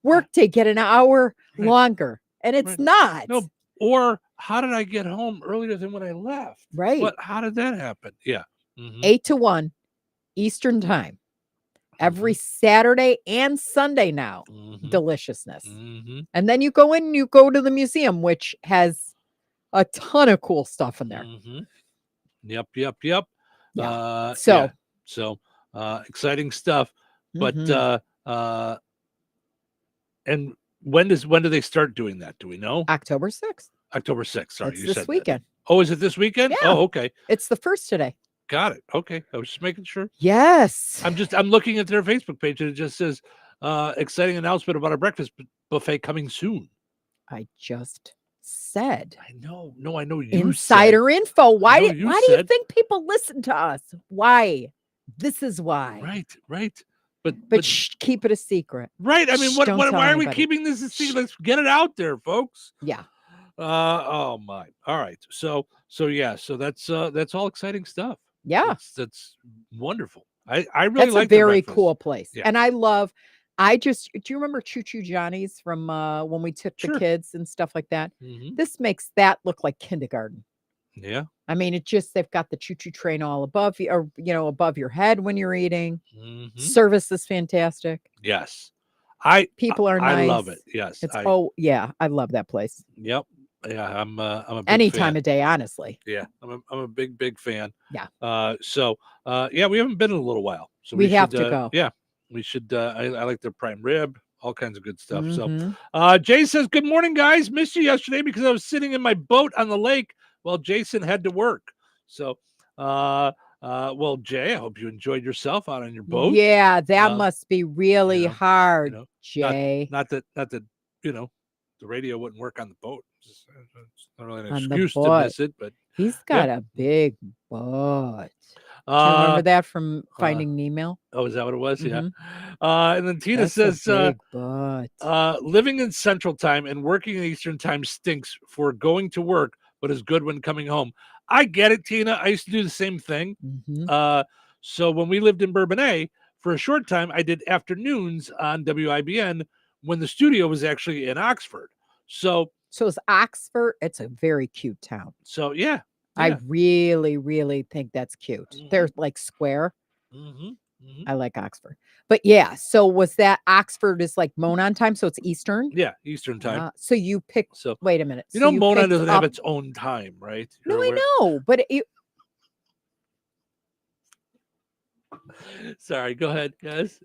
workday get an hour longer? And it's not. No. Or how did I get home earlier than when I left? Right. What? How did that happen? Yeah. Mhm. 8 to 1 Eastern time. Every Saturday and Sunday now. Deliciousness. And then you go in and you go to the museum, which has a ton of cool stuff in there. Yep. Yeah. So exciting stuff. But and when do they start doing that? Do we know? October 6th. October 6th. Sorry, It's you this said that. weekend. Oh, is it this weekend? Yeah. Oh, okay. It's the first today. Got it. Okay. I was just making sure. Yes. I'm looking at their Facebook page and it just says exciting announcement about a breakfast buffet coming soon. I just said. I know. No, I know you Insider info. Why know do you you said. think people listen to us? Why? This is why. Right. But keep it a secret. right. I mean, Shh, what don't tell why are we anybody. keeping this a secret? Let's get it out there, folks. Yeah. Oh my. All right. So that's all exciting stuff. Yeah. That's wonderful. I really That's like a very the breakfast. cool place. Yeah. And do you remember Choo Choo Johnny's from when we took the kids and stuff like that? This makes that look like kindergarten. Yeah. I mean, they've got the choo-choo train all above you, or above your head when you're eating. Service is fantastic. Yes. People are I nice. love it. Yes. I love that place. Yep. Yeah, I'm a big Any fan. time of day, honestly. Yeah, I'm a big fan. Yeah. Yeah, we haven't been in a little while, so We have should, to go. Yeah, we should. I like their prime rib, all kinds of good stuff. Mhm. So, Jay says, "Good morning, guys. Missed you yesterday because I was sitting in my boat on the lake while Jason had to work." So, well, Jay, I hope you enjoyed yourself out on your boat. Yeah, that must be really hard, not- Jay. Not that the radio wouldn't work on the boat. It's not really an On the excuse to boat. miss it, but He's got a big butt. Do you remember that from Finding Nemo? Oh, is that what it was? Mhm. Yeah. And then Tina That's a says, big butt. living in Central Time and working in Eastern Time stinks for going to work, but is good when coming home. I get it, Tina. I used to do the same thing. So when we lived in Bourbonnais, for a short time, I did afternoons on WIBN when the studio was actually in Oxford. So is Oxford, it's a very cute town. So yeah. I really, really think that's cute. They're like square. I like Oxford. But yeah, so was that Oxford is like Monon time, so it's Eastern? Yeah, Eastern time. So you picked, wait a minute. You so know, Monon picked doesn't have up- its own time, right? No, Or I where- know, but Sorry, go ahead, guys.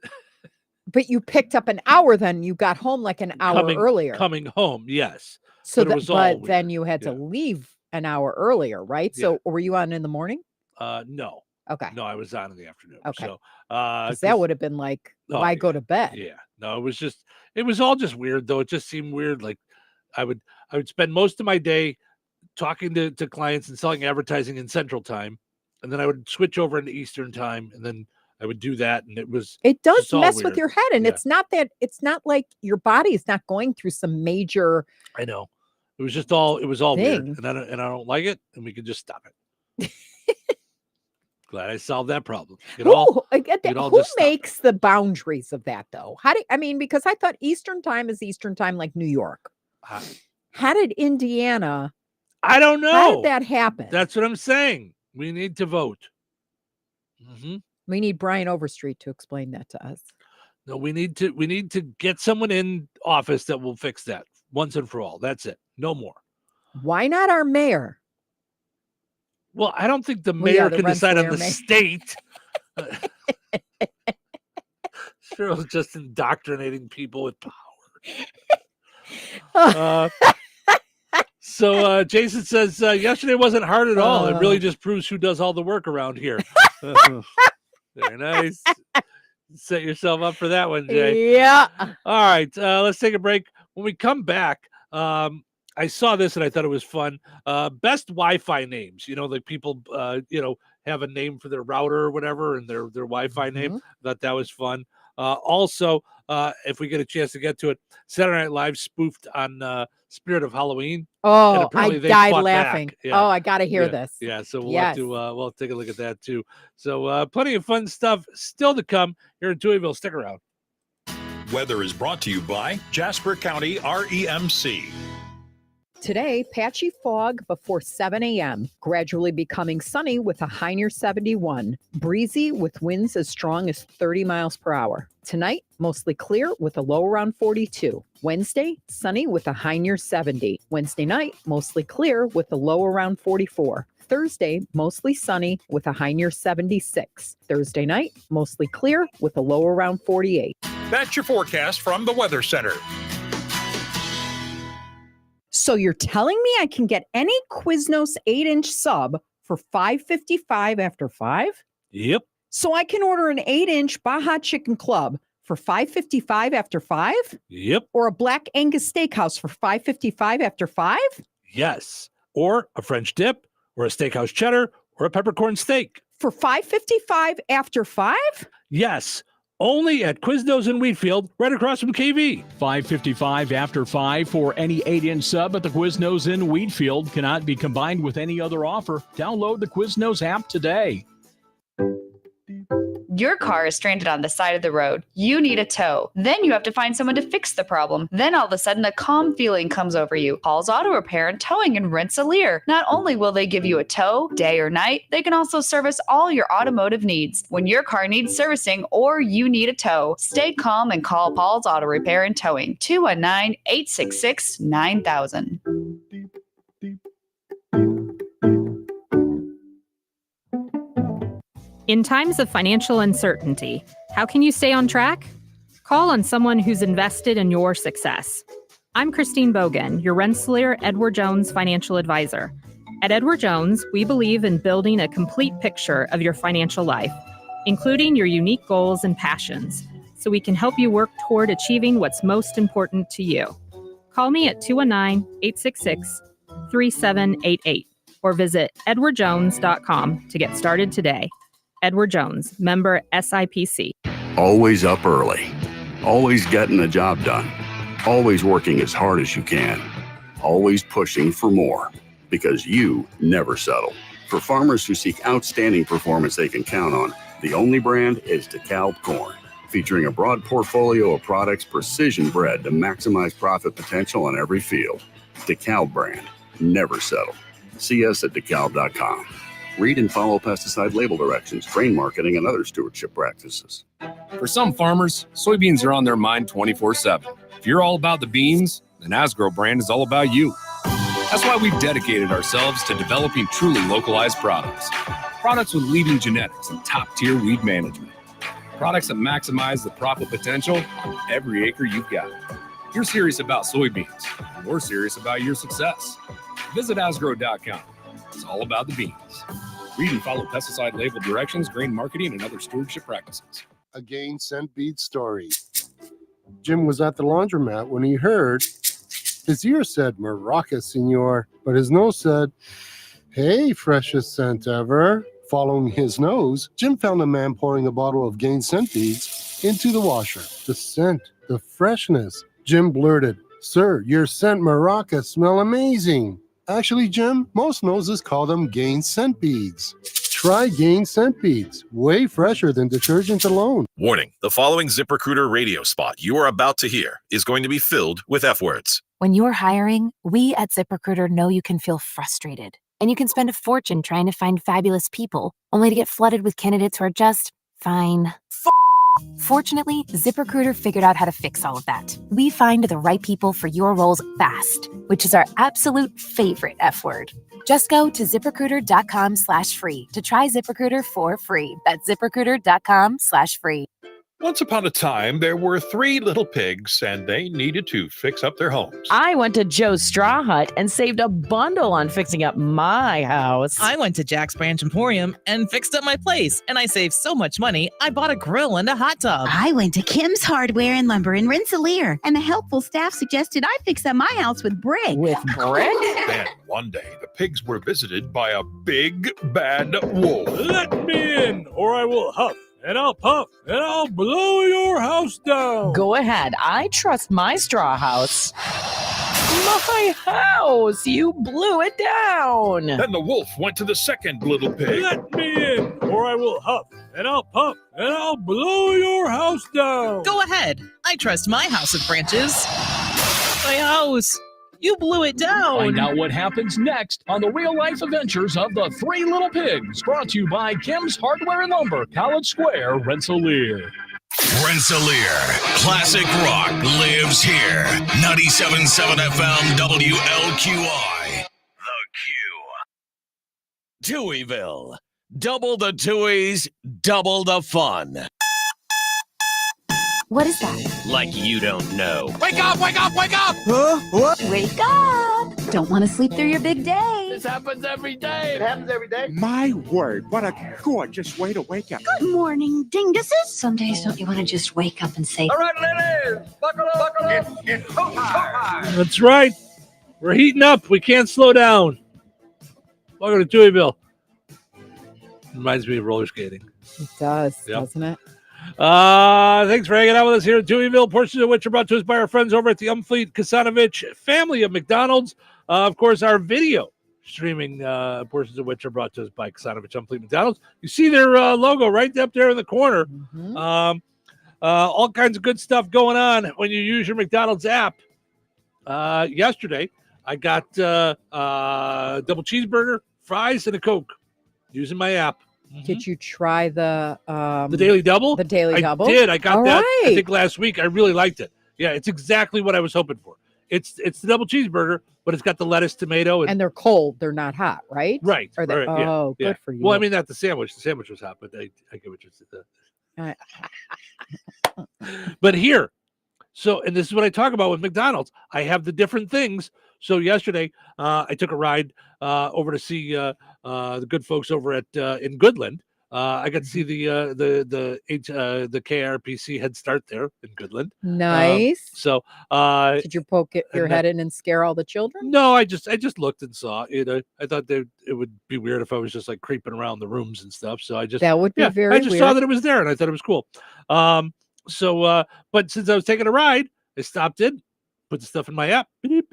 but you picked up an hour then. You got home like an hour earlier. Coming home, yes. So but it was all but weird. then you had to leave an hour earlier, right? So were you on in the morning? No. Okay. No, I was on in the afternoon. Okay. So 'Cause that would have been like, Oh, why go to bed? Yeah. No, it was all just weird though. It just seemed weird. Like I would spend most of my day talking to clients and selling advertising in Central Time. And then I would switch over into Eastern Time and then I would do that. And it does Just mess with your head. And it's not like your body is not going through some major. I know. It was all weird. Thing. And I don't like it. And we could just stop it. Glad I solved that problem. Who just stop makes the boundaries of that though? Because I thought Eastern time is Eastern time like New York. How did Indiana? I don't know. How did that happen? That's what I'm saying. We need to vote. We need Brian Overstreet to explain that to us. No, we need to get someone in office that will fix that once and for all. That's it. No more. Why not our mayor? Well, I don't think the Well, yeah, mayor the can decide on Rensselaer the mayor. state. Cheryl's just indoctrinating people with power. So Jason says, yesterday wasn't hard at all. It really just proves who does all the work around here. Very nice. Set yourself up for that one, Jay. Yeah. All right. Let's take a break. When we come back, I saw this and I thought it was fun. Best Wi-Fi names. Like people, have a name for their router or whatever and their Wi-Fi name. I thought that was fun. Also, if we get a chance to get to it, Saturday Night Live spoofed on Spirit of Halloween. Oh, I died laughing. Yeah. Oh, I got to hear this. Yeah, so we'll have to we'll take a look at that too. So plenty of fun stuff still to come here in Touhyville. Stick around. Weather is brought to you by Jasper County REMC. Today, patchy fog before 7 a.m., gradually becoming sunny with a high near 71. Breezy with winds as strong as 30 miles per hour. Tonight, mostly clear with a low around 42. Wednesday, sunny with a high near 70. Wednesday night, mostly clear with a low around 44. Thursday, mostly sunny with a high near 76. Thursday night, mostly clear with a low around 48. That's your forecast from the Weather Center. So you're telling me I can get any Quiznos 8-inch sub for $5.55 after 5? Yep. So I can order an 8-inch Baja Chicken Club for $5.55 after 5? Yep. Or a Black Angus Steakhouse for $5.55 after 5? Yes. Or a French dip, or a steakhouse cheddar, or a peppercorn steak. For $5.55 after 5? Yes. Only at Quiznos in Wheatfield, right across from KV. $5.55 after 5 for any 8-inch sub at the Quiznos in Wheatfield. Cannot be combined with any other offer. Download the Quiznos app today. Your car is stranded on the side of the road. You need a tow. Then you have to find someone to fix the problem. Then all of a sudden, a calm feeling comes over you. Paul's Auto Repair and Towing in Rensselaer. Not only will they give you a tow, day or night, they can also service all your automotive needs. When your car needs servicing or you need a tow, stay calm and call Paul's Auto Repair and Towing. 219-866-9000. In times of financial uncertainty, how can you stay on track? Call on someone who's invested in your success. I'm Christine Bogan, your Rensselaer Edward Jones financial advisor. At Edward Jones, we believe in building a complete picture of your financial life, including your unique goals and passions, so we can help you work toward achieving what's most important to you. Call me at 219-866-3788 or visit edwardjones.com to get started today. Edward Jones, member SIPC. Always up early. Always getting the job done. Always working as hard as you can. Always pushing for more. Because you never settle. For farmers who seek outstanding performance they can count on, the only brand is DeKalb Corn. Featuring a broad portfolio of products precision bred to maximize profit potential on every field. DeKalb brand. Never settle. See us at DeKalb.com. Read and follow pesticide label directions, grain marketing, and other stewardship practices. For some farmers, soybeans are on their mind 24/7. If you're all about the beans, then Asgrow brand is all about you. That's why we've dedicated ourselves to developing truly localized products. Products with leading genetics and top-tier weed management. Products that maximize the profit potential of every acre you've got. You're serious about soybeans, and we're serious about your success. Visit Asgrow.com. It's all about the beans. Read and follow pesticide label directions, grain marketing, and other stewardship practices. A gain scent bead story. Jim was at the laundromat when he heard his ear said, "Maraca, senor," but his nose said, "Hey, freshest scent ever." Following his nose, Jim found a man pouring a bottle of Gain scent beads into the washer. The scent, the freshness. Jim blurted, "Sir, your scent Maraca smell amazing." Actually, Jim, most noses call them Gain scent beads. Try Gain scent beads. Way fresher than detergent alone. Warning, the following ZipRecruiter radio spot you are about to hear is going to be filled with F words. When you're hiring, we at ZipRecruiter know you can feel frustrated. And you can spend a fortune trying to find fabulous people, only to get flooded with candidates who are just fine. Fortunately, ZipRecruiter figured out how to fix all of that. We find the right people for your roles fast, which is our absolute favorite F word. Just go to ZipRecruiter.com/free to try ZipRecruiter for free. That's ZipRecruiter.com/free. Once upon a time, there were 3 little pigs, and they needed to fix up their homes. I went to Joe's Straw Hut and saved a bundle on fixing up my house. I went to Jack's Branch Emporium and fixed up my place, and I saved so much money, I bought a grill and a hot tub. I went to Kim's Hardware and Lumber in Rensselaer, and the helpful staff suggested I fix up my house with brick. With brick? And one day, the pigs were visited by a big, bad wolf. Let me in, or I will huff, and I'll puff, and I'll blow your house down. Go ahead. I trust my straw house. My house! You blew it down! Then the wolf went to the second little pig. Let me in, or I will huff, and I'll puff, and I'll blow your house down. Go ahead. I trust my house with branches. My house. You blew it down. Find out what happens next on the real-life adventures of the 3 Little Pigs, brought to you by Kim's Hardware and Lumber, College Square, Rensselaer. Rensselaer, classic rock lives here. 97.7 FM WLQI. The Q. Touhyville. Double the Touhies, double the fun. What is that? Like you don't know. Wake up, wake up, wake up! Huh? What? Wake up! Don't want to sleep through your big day. This happens every day. It happens every day. My word, what a gorgeous way to wake up. Good morning, dinguses. Some days don't you want to just wake up and say, All right, ladies, buckle up. It's showtime. That's right. We're heating up. We can't slow down. Welcome to Touhyville. Reminds me of roller skating. It does, doesn't it? Thanks for hanging out with us here at Touhyville, portions of which are brought to us by our friends over at the Umfleet Kasanovich family of McDonald's. Of course, our video streaming portions of which are brought to us by Kasanovich Umfleet McDonald's. You see their logo right up there in the corner. Mm-hmm. All kinds of good stuff going on when you use your McDonald's app. Yesterday, I got double cheeseburger, fries, and a Coke using my app. Did you try the Daily Double? The Daily Double? I did. I got All that. right. I think last week. I really liked it. Yeah, it's exactly what I was hoping for. It's the double cheeseburger, but it's got the lettuce, tomato, And they're cold. They're not hot, right? right. Or they, right, yeah, oh, yeah. good for you. Well, I mean, not the sandwich. The sandwich was hot, but I get what you're saying. But here, and this is what I talk about with McDonald's. I have the different things. So yesterday, I took a ride over to see the good folks over at in Goodland. I got to see the KRPC Head Start there in Goodland. Nice. Did you poke your head in and scare all the children? No, I just looked and saw. I thought it would be weird if I was just like creeping around the rooms and stuff. So I just that would be very. I just weird. saw that it was there and I thought it was cool. But since I was taking a ride, I stopped in, put the stuff in my app, and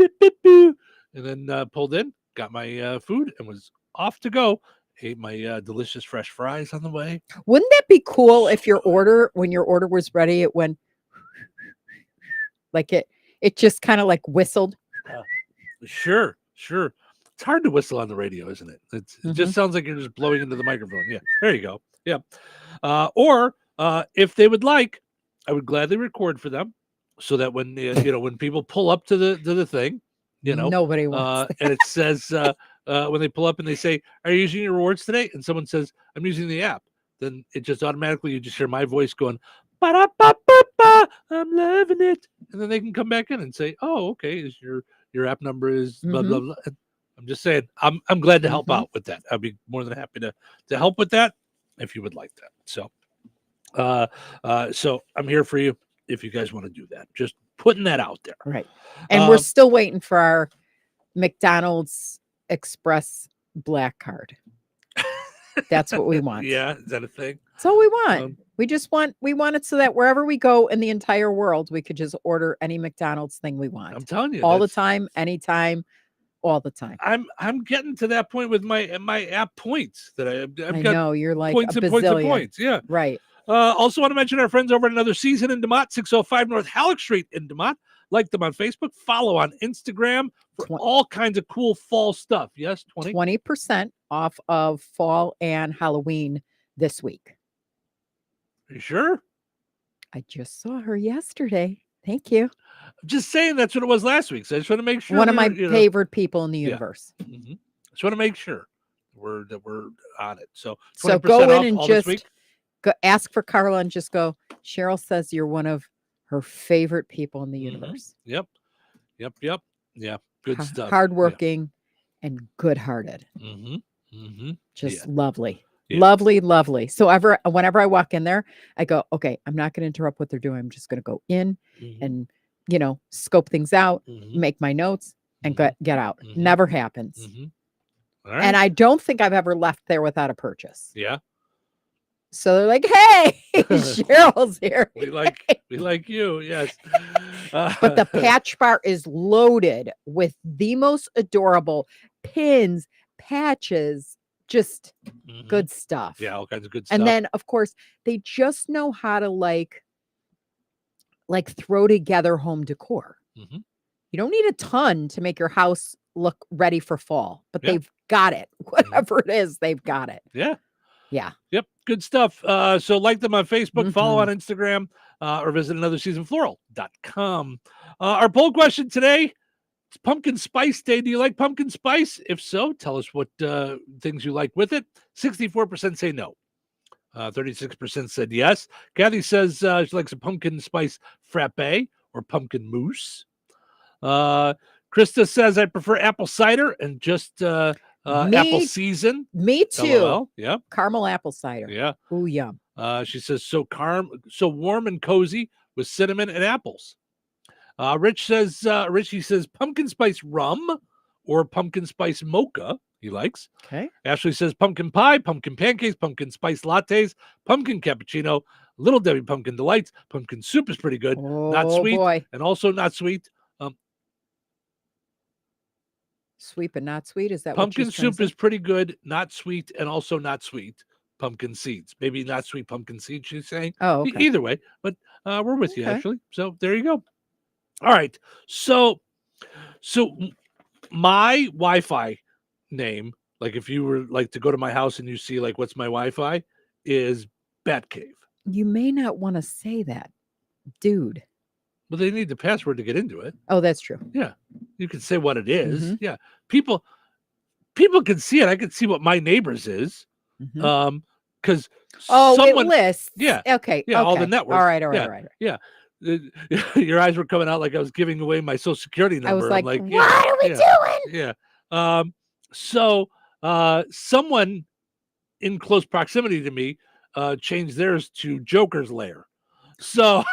then pulled in, got my food, and was off to go. Ate my delicious fresh fries on the way. Wouldn't that be cool if when your order was ready, it went like it just kind of like whistled? Sure. It's hard to whistle on the radio, isn't it? It just sounds like you're just blowing into the microphone. Yeah, there you go. Yeah. Or if they would like, I would gladly record for them so that when when people pull up to the thing, nobody wants and it says when they pull up and they say, "Are you using your rewards today?" and someone says, "I'm using the app," then it just automatically you just hear my voice going, "Ba-da-ba-ba-ba, I'm loving it," and then they can come back in and say, "Oh, okay, is your app number is blah blah blah." And I'm just saying, I'm glad to help out with that. I'd be more than happy to help with that if you would like that. So I'm here for you if you guys want to do that. Just putting that out there. Right. And we're still waiting for our McDonald's Express Black Card. That's what we want. Yeah, is that a thing? That's all we want. We want it so that wherever we go in the entire world, we could just order any McDonald's thing we want. I'm telling you, all the time, anytime, all the time. I'm getting to that point with my app points that I've got. Know you're like points and points and points. Yeah, right. Also want to mention our friends over at Another Season in DeMott, 605 North Halleck Street in DeMott. Like them on Facebook, follow on Instagram for all kinds of cool fall stuff. Yes, 20% off of fall and Halloween this week. Are you sure? I just saw her yesterday. Thank you. I'm just saying that's what it was last week. So I just want to make sure. One of my favorite people in the universe. Yeah. Mm-hmm. Just want to make sure we're on it. So go in and just Go ask for Carla and just go, Cheryl says you're one of her favorite people in the Mm-hmm. universe. Yep. Yeah. Good stuff. Hardworking and good-hearted. Mm-hmm. Mm-hmm. Just lovely. Yeah. Lovely. So whenever I walk in there, I go, okay, I'm not going to interrupt what they're doing. I'm just going to go in and, scope things out, make my notes and get out. Never happens. All right. And I don't think I've ever left there without a purchase. Yeah. So they're like, hey, Cheryl's here. We like you. Yes. But the patch bar is loaded with the most adorable pins, patches, just good stuff. Yeah, all kinds of good stuff. And then, of course, they just know how to like throw together home decor. Mm-hmm. You don't need a ton to make your house look ready for fall, but Yeah. they've got it. Whatever it is, they've got it. Yeah. Yeah. Yep. Good stuff. So like them on Facebook, follow on Instagram, or visit anotherseasonfloral.com. Our poll question today, it's Pumpkin Spice Day. Do you like pumpkin spice? If so, tell us what things you like with it. 64% say no. 36% said yes. Kathy says she likes a pumpkin spice frappe or pumpkin mousse. Krista says I prefer apple cider and just apple season. Me too. LOL. Yeah. Caramel apple cider. Yeah. Ooh, yum. She says so warm and cozy with cinnamon and apples. Richie says pumpkin spice rum or pumpkin spice mocha. He likes. Okay. Ashley says pumpkin pie, pumpkin pancakes, pumpkin spice lattes, pumpkin cappuccino, Little Debbie pumpkin delights. Pumpkin soup is pretty good. Not sweet boy. and also not sweet. Sweet but not sweet. Is that Pumpkin what you're soup is pretty good, not sweet, and also not sweet. Pumpkin seeds, maybe not sweet pumpkin seeds. She's saying. Oh, okay. Either way, but we're with you Okay. actually. So there you go. All right. So my Wi-Fi name, like if you were like to go to my house and you see like what's my Wi-Fi, is Batcave. You may not want to say that, dude. Well, they need the password to get into it. Oh, that's true. Yeah, you can say what it is. Yeah, people can see it. I can see what my neighbor's is. Because it lists. Yeah. Okay. Yeah. All the okay. networks. All right. Yeah. Your eyes were coming out like I was giving away my social security number. I was like, I'm what are we doing? Yeah. So someone in close proximity to me changed theirs to Joker's Lair. So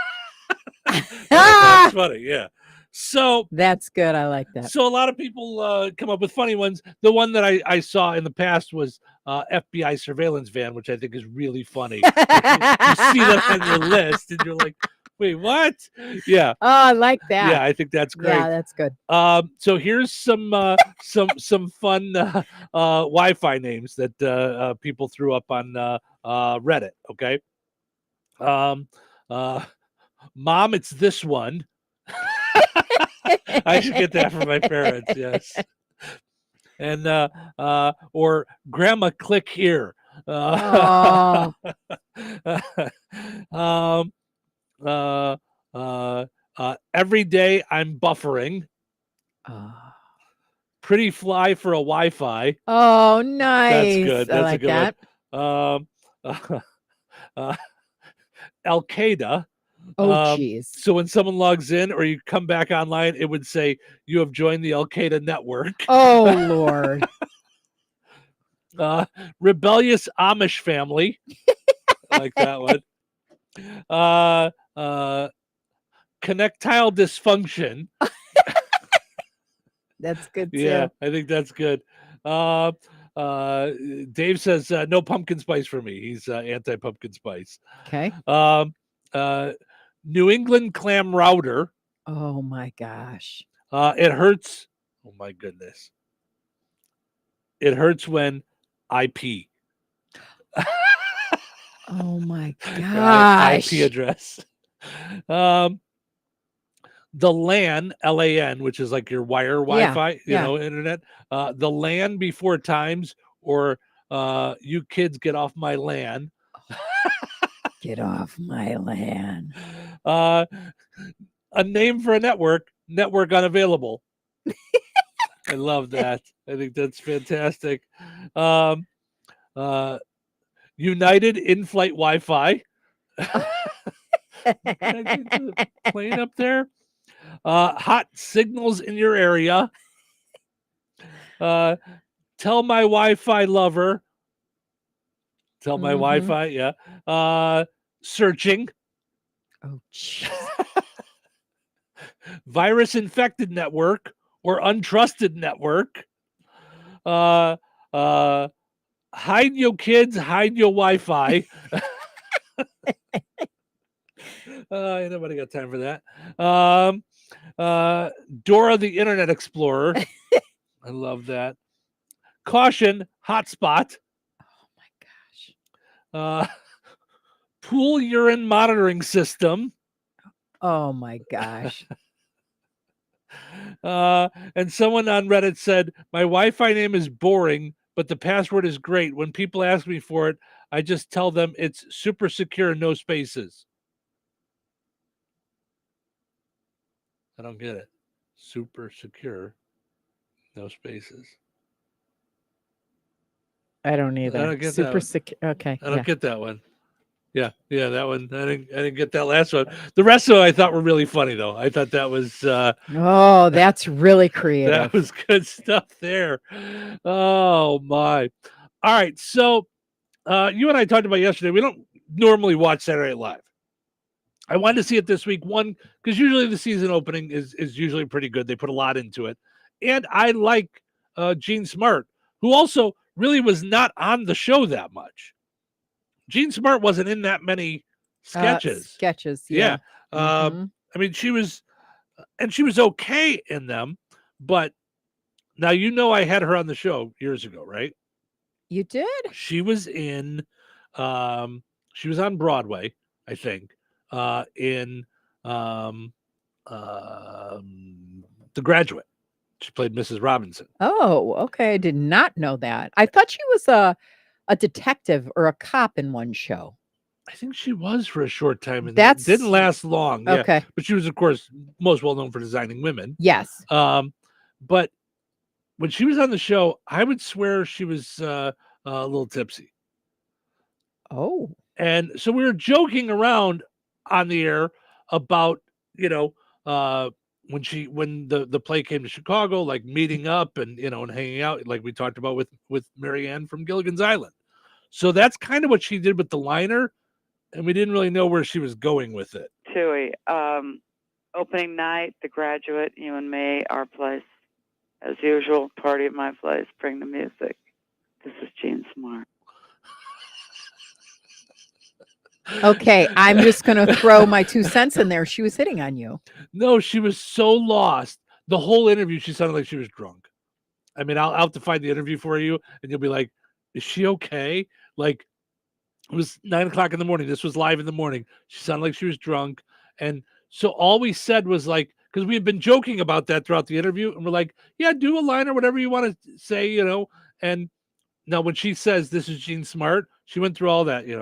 that's funny. Yeah. So that's good. I like that. So a lot of people come up with funny ones. The one that I saw in the past was FBI surveillance van, which I think is really funny. You see that on your list, and you're like, "Wait, what?" Yeah. Oh, I like that. Yeah, I think that's great. Yeah, that's good. So here's some fun Wi-Fi names that people threw up on Reddit. Okay. Mom, it's this one. I should get that from my parents. Yes. And or Grandma, click here. Every day I'm buffering. Pretty fly for a Wi-Fi. Oh, nice. That's good. That's I like a good that. one. Al Qaeda. Oh, geez. So when someone logs in or you come back online, it would say you have joined the Al Qaeda network. Oh, Lord. Rebellious Amish family. I like that one. Connectile dysfunction. That's good too. Yeah, I think that's good. Dave says no pumpkin spice for me. He's anti-pumpkin spice. Okay. New England clam router. Oh my gosh. It hurts. Oh my goodness. It hurts when I pee. Oh my gosh. IP address. The LAN, LAN, which is like your wire Wi-Fi, you know, internet. The LAN before times, or you kids get off my LAN. Get off my LAN. A name for a network unavailable. I love that. I think that's fantastic. United in-flight Wi-Fi. Plane up there. Hot signals in your area. Tell my Wi-Fi lover. Tell my Wi-Fi, yeah. Searching. Oh, jeez. Virus infected network or untrusted network. Hide your kids, hide your Wi-Fi. Ain't nobody got time for that. Dora the Internet Explorer. I love that. Caution, hotspot. Pool urine monitoring system. Oh my gosh. And someone on Reddit said, my Wi-Fi name is boring, but the password is great. When people ask me for it, I just tell them it's super secure, no spaces. I don't get it. Super secure, no spaces. I don't either. I don't get Super that. secure. Okay. I don't get that one. Yeah, that one. I didn't get that last one. The rest of it I thought were really funny though. I thought that was oh, that's really creative. that was good stuff there. Oh my. All right. So you and I talked about yesterday. We don't normally watch Saturday Night Live. I wanted to see it this week. One, because usually the season opening is usually pretty good. They put a lot into it. And I like Gene Smart, who also really was not on the show that much. Gene Smart wasn't in that many sketches. Yeah. I mean, she was okay in them, but now I had her on the show years ago, right? You did? She was in she was on Broadway, I think, in The Graduate. She played Mrs. Robinson. Oh, okay. I did not know that. I thought she was a detective or a cop in one show. I think she was for a short time, and That's didn't last long. Yeah. okay. But she was, of course, most well known for designing women. Yes. But when she was on the show, I would swear she was a little tipsy. Oh. And so we were joking around on the air about, when the play came to Chicago, like meeting up and and hanging out, like we talked about with Marianne from Gilligan's Island. So that's kind of what she did with the liner, and we didn't really know where she was going with it. Tooey, opening night, The Graduate, you and me, our place, as usual, party at my place, bring the music. This is Gene Smart. Okay, I'm just going to throw my 2 cents in there. She was hitting on you. No, she was so lost. The whole interview, she sounded like she was drunk. I mean, I'll have to find the interview for you, and you'll be like, is she okay? Like, it was 9:00 in the morning. This was live in the morning. She sounded like she was drunk. And so all we said was like, because we had been joking about that throughout the interview, and we're like, yeah, do a line or whatever you want to say, And now when she says this is Gene Smart, she went through all that, yeah,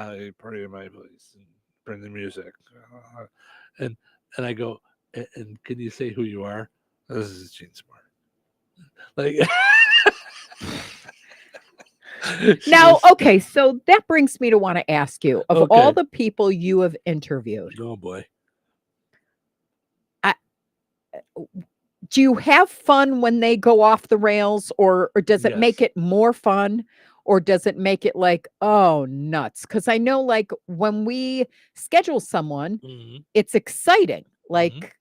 I party at my place and bring the music. And I go, and can you say who you are? This is Gene Smart. Like now, okay, so that brings me to want to ask you, of all the people you have interviewed. Oh boy. Do you have fun when they go off the rails, or does it make it more fun? Or does it make it like, oh, nuts? Because I know, like, when we schedule someone, it's exciting. Like,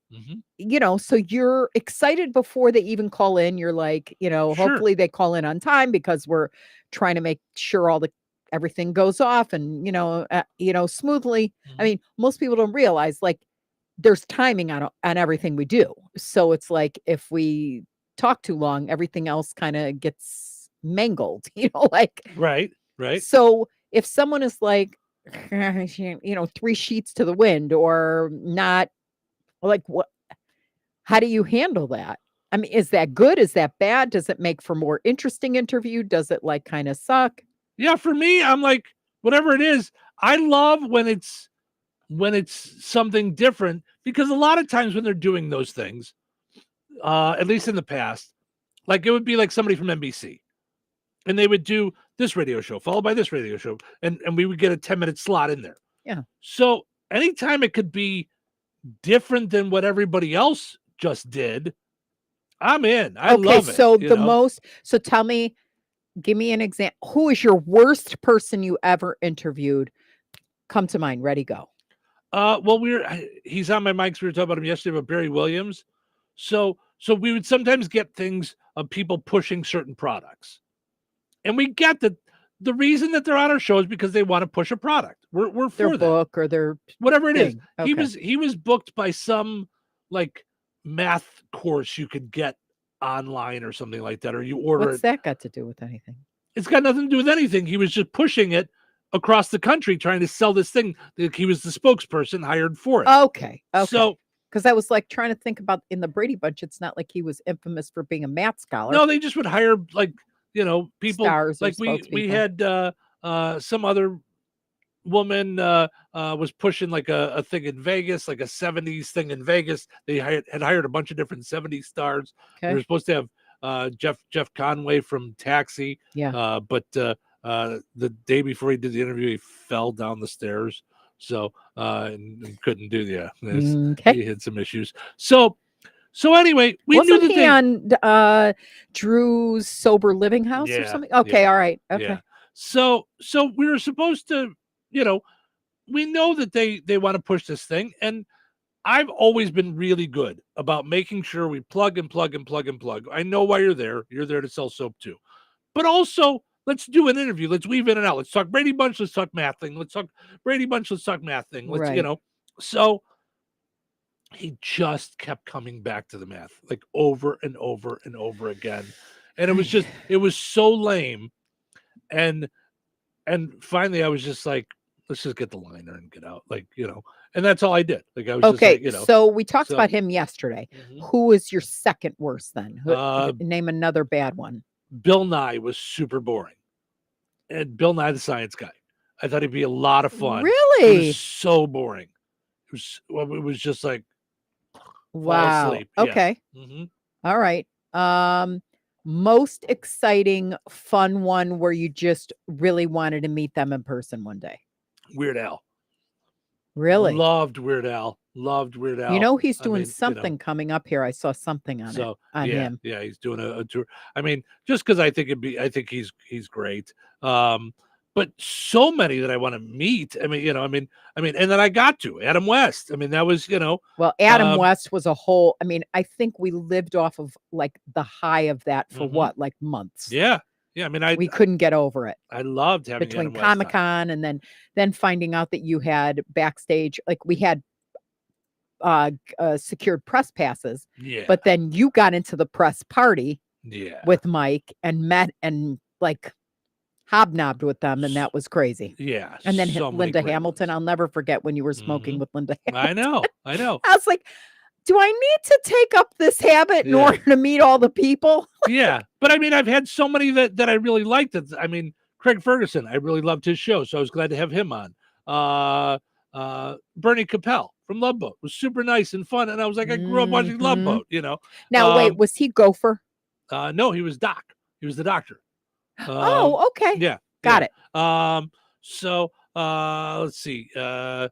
so you're excited before they even call in. You're like, hopefully they call in on time because we're trying to make sure everything goes off and, smoothly. I mean, most people don't realize, like, there's timing on everything we do. So it's like, if we talk too long, everything else kind of gets mangled, like right. So if someone is like 3 sheets to the wind or not, like, what, how do you handle that? I mean, is that good? Is that bad? Does it make for more interesting interview? Does it like kind of suck? Yeah, for me, I'm like, whatever it is, I love when it's something different, because a lot of times when they're doing those things, at least in the past, like it would be like somebody from NBC. And they would do this radio show, followed by this radio show, and we would get a 10-minute slot in there. Yeah. So anytime it could be different than what everybody else just did, I'm in. I love it. So you know? tell me, give me an example. Who is your worst person you ever interviewed? Come to mind. Ready, go. Well, he's on my mics. We were talking about him yesterday about Barry Williams. So we would sometimes get things of people pushing certain products. And we get that the reason that they're on our show is because they want to push a product. We're for their that. book or their whatever it is. thing. Okay. He was booked by some like math course you could get online or something like that, or you order What's that got to do with anything? It's got nothing to do with anything. He was just pushing it across the country, trying to sell this thing. He was the spokesperson hired for it. Okay. So because I was like trying to think about in the Brady Bunch, it's not like he was infamous for being a math scholar. no, they just would hire people Stars or like we spokespeople. had some other woman was pushing like a thing in Vegas, like a 70s thing in Vegas. They had hired a bunch of different 70s stars. They Okay. were supposed to have Jeff Conway from Taxi. Yeah. But the day before he did the interview, he fell down the stairs. So and couldn't do Okay. he had some issues. So anyway, we Wasn't knew that he on Drew's Sober Living House or Yeah, something? Okay, yeah, all right. Okay. Yeah. So we were supposed to, we know that they want to push this thing, and I've always been really good about making sure we plug and plug and plug and plug. I know why you're there. You're there to sell soap too. But also, let's do an interview. Let's weave in and out. Let's talk Brady Bunch. Let's talk math thing. Let's talk Brady Bunch. Let's talk math thing. Let's, Right. So he just kept coming back to the math like over and over and over again. And it was so lame. And finally I was just like, let's just get the liner and get out. Like, and that's all I did. Like I was Okay. just like, So we talked so- about him yesterday. Mhm. Who is your second worst then? Uh, Name another bad one. Bill Nye was super boring. And Bill Nye the Science Guy. I thought he'd be a lot of fun. It Really? was so boring. It was just like fall Wow. asleep. Yeah. Okay. Mhm. All right. Most exciting, fun one where you just really wanted to meet them in person one day. Weird Al. Really? Loved Weird Al. Loved Weird Al. You know he's I doing mean, something coming up here. I saw something on it on yeah, him. Yeah, he's doing a tour. I mean, just because I think he's great. But so many that I want to meet. I mean, and then I got to Adam West. I mean, that was, Well, Adam West was a whole. I mean, I think we lived off of like the high of that for what, like months. yeah. I mean, We couldn't get over it I loved having between Adam West on. Comic-Con and then finding out that you had backstage, like we had secured press passes. Yeah. But then you got into the press party Yeah. with Mike and met and like hobnobbed with them, and that was crazy. Yeah. And then so many Linda great Hamilton, I'll never forget when you were smoking with Linda Hamilton. I know. I was like, do I need to take up this habit in Yeah. order to meet all the people? Yeah. But I mean, I've had so many that I really liked. I mean, Craig Ferguson, I really loved his show, so I was glad to have him on. Bernie Capel from Love Boat was super nice and fun, and I was like, I grew up watching Love Mhm. Boat. Now, wait, was he Gopher? No, he was Doc. He was the doctor. Oh, okay. Yeah. Got it. So let's see. I'm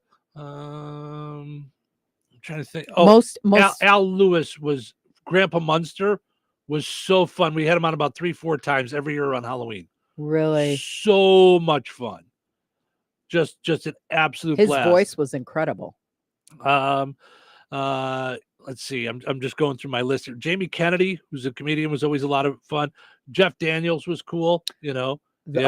trying to think. Oh, Most Al Lewis was Grandpa Munster was so fun. We had him on about 3-4 times every year on Halloween. Really? So much fun. Just an absolute His blast. voice was incredible. Let's see. I'm just going through my list here. Jamie Kennedy, who's a comedian, was always a lot of fun. Jeff Daniels was cool, Yeah.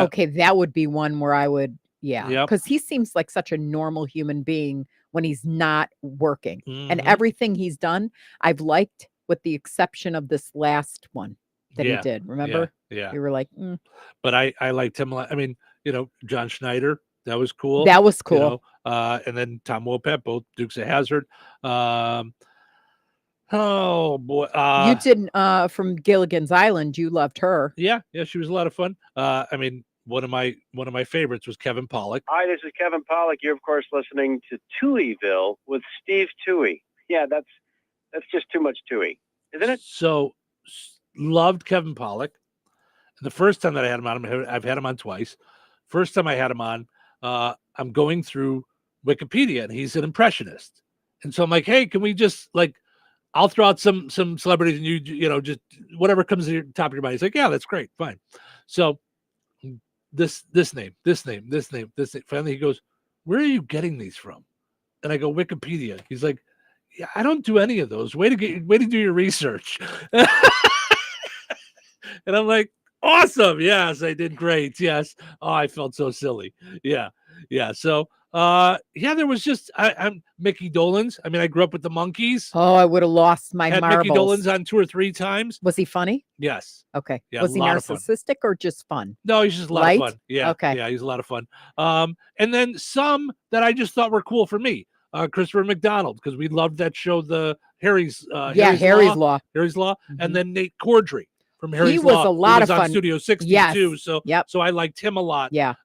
Okay, that would be one where I would, yeah, Yep. because he seems like such a normal human being when he's not working, and Mhm. everything he's done, I've liked, with the exception of this last one that Yeah, he did. Remember? yeah. You were like, But I liked him a lot. I mean, John Schneider, that was cool. That was cool. And then Tom Wopat, both Dukes of Hazzard. Oh boy. you did from Gilligan's Island. You loved her. Yeah, she was a lot of fun. I mean, one of my favorites was Kevin Pollak. Hi, this is Kevin Pollak. You're of course listening to Touhyville with Steve Touhy. Yeah, that's just too much Touhy, isn't it? So loved Kevin Pollak. The first time that I had him on, I've had him on twice. First time I had him on, I'm going through Wikipedia, and he's an impressionist. And so I'm like, hey, can we just like, I'll throw out some celebrities, and you know, just whatever comes to the top of your mind. He's like, yeah, that's great, fine. So this name. Finally, he goes, where are you getting these from? And I go, Wikipedia. He's like, yeah, I don't do any of those. Way to do your research. And I'm like, awesome. Yes, I did great. Yes. Oh, I felt so silly. Yeah. So there was just I'm Mickey Dolenz. I mean, I grew up with the Monkees. Oh, I would have lost my Had marbles. Mickey Dolenz on 2 or 3 times. Was he funny? Yes. Okay. Yeah, Was he a lot of fun. narcissistic or just fun? No, he's just a lot Light? of fun. Yeah. Okay. Yeah, he's a lot of fun. And then some that I just thought were cool for me. Christopher McDonald, because we loved that show, the Harry's Harry's Law. And then Nate Cordry from Harry's was Law. a lot He was of on fun. Studio 62. Yes. So I liked him a lot. Yeah.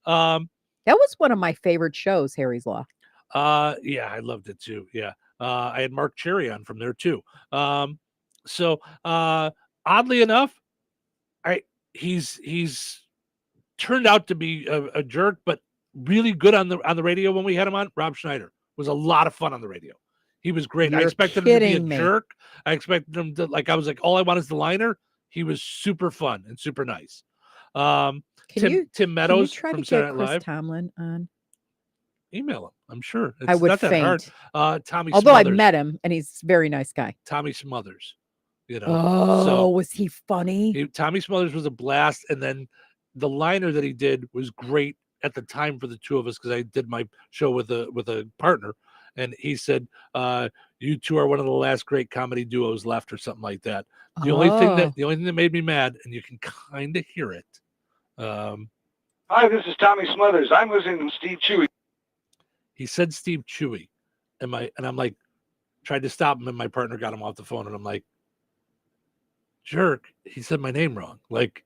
That was one of my favorite shows, Harry's Law. Yeah, I loved it too. Yeah. I had Mark Cherry on from there too. So oddly enough, he's turned out to be a jerk, but really good on the radio when we had him on. Rob Schneider was a lot of fun on the radio. He was great. I expected him to be a jerk. I expected him to I was like, all I want is the liner. He was super fun and super nice. Tim Meadows from Saturday Night Live. Chris Tomlin on? Email him. I'm sure. It's I would not that faint. hard. Tommy Although Smothers. I met him and he's a very nice guy. Tommy Smothers. You know. Oh, was he funny? Tommy Smothers was a blast, and then the liner that he did was great at the time for the two of us, because I did my show with a partner, and he said, "You two are one of the last great comedy duos left," or something like that. The only thing that made me mad, and you can kind of hear it. Hi, this is Tommy Smothers. I'm listening to Steve Chewy. He said Steve Chewy, and I'm like, tried to stop him, and my partner got him off the phone, and I'm like, jerk, he said my name wrong. Like,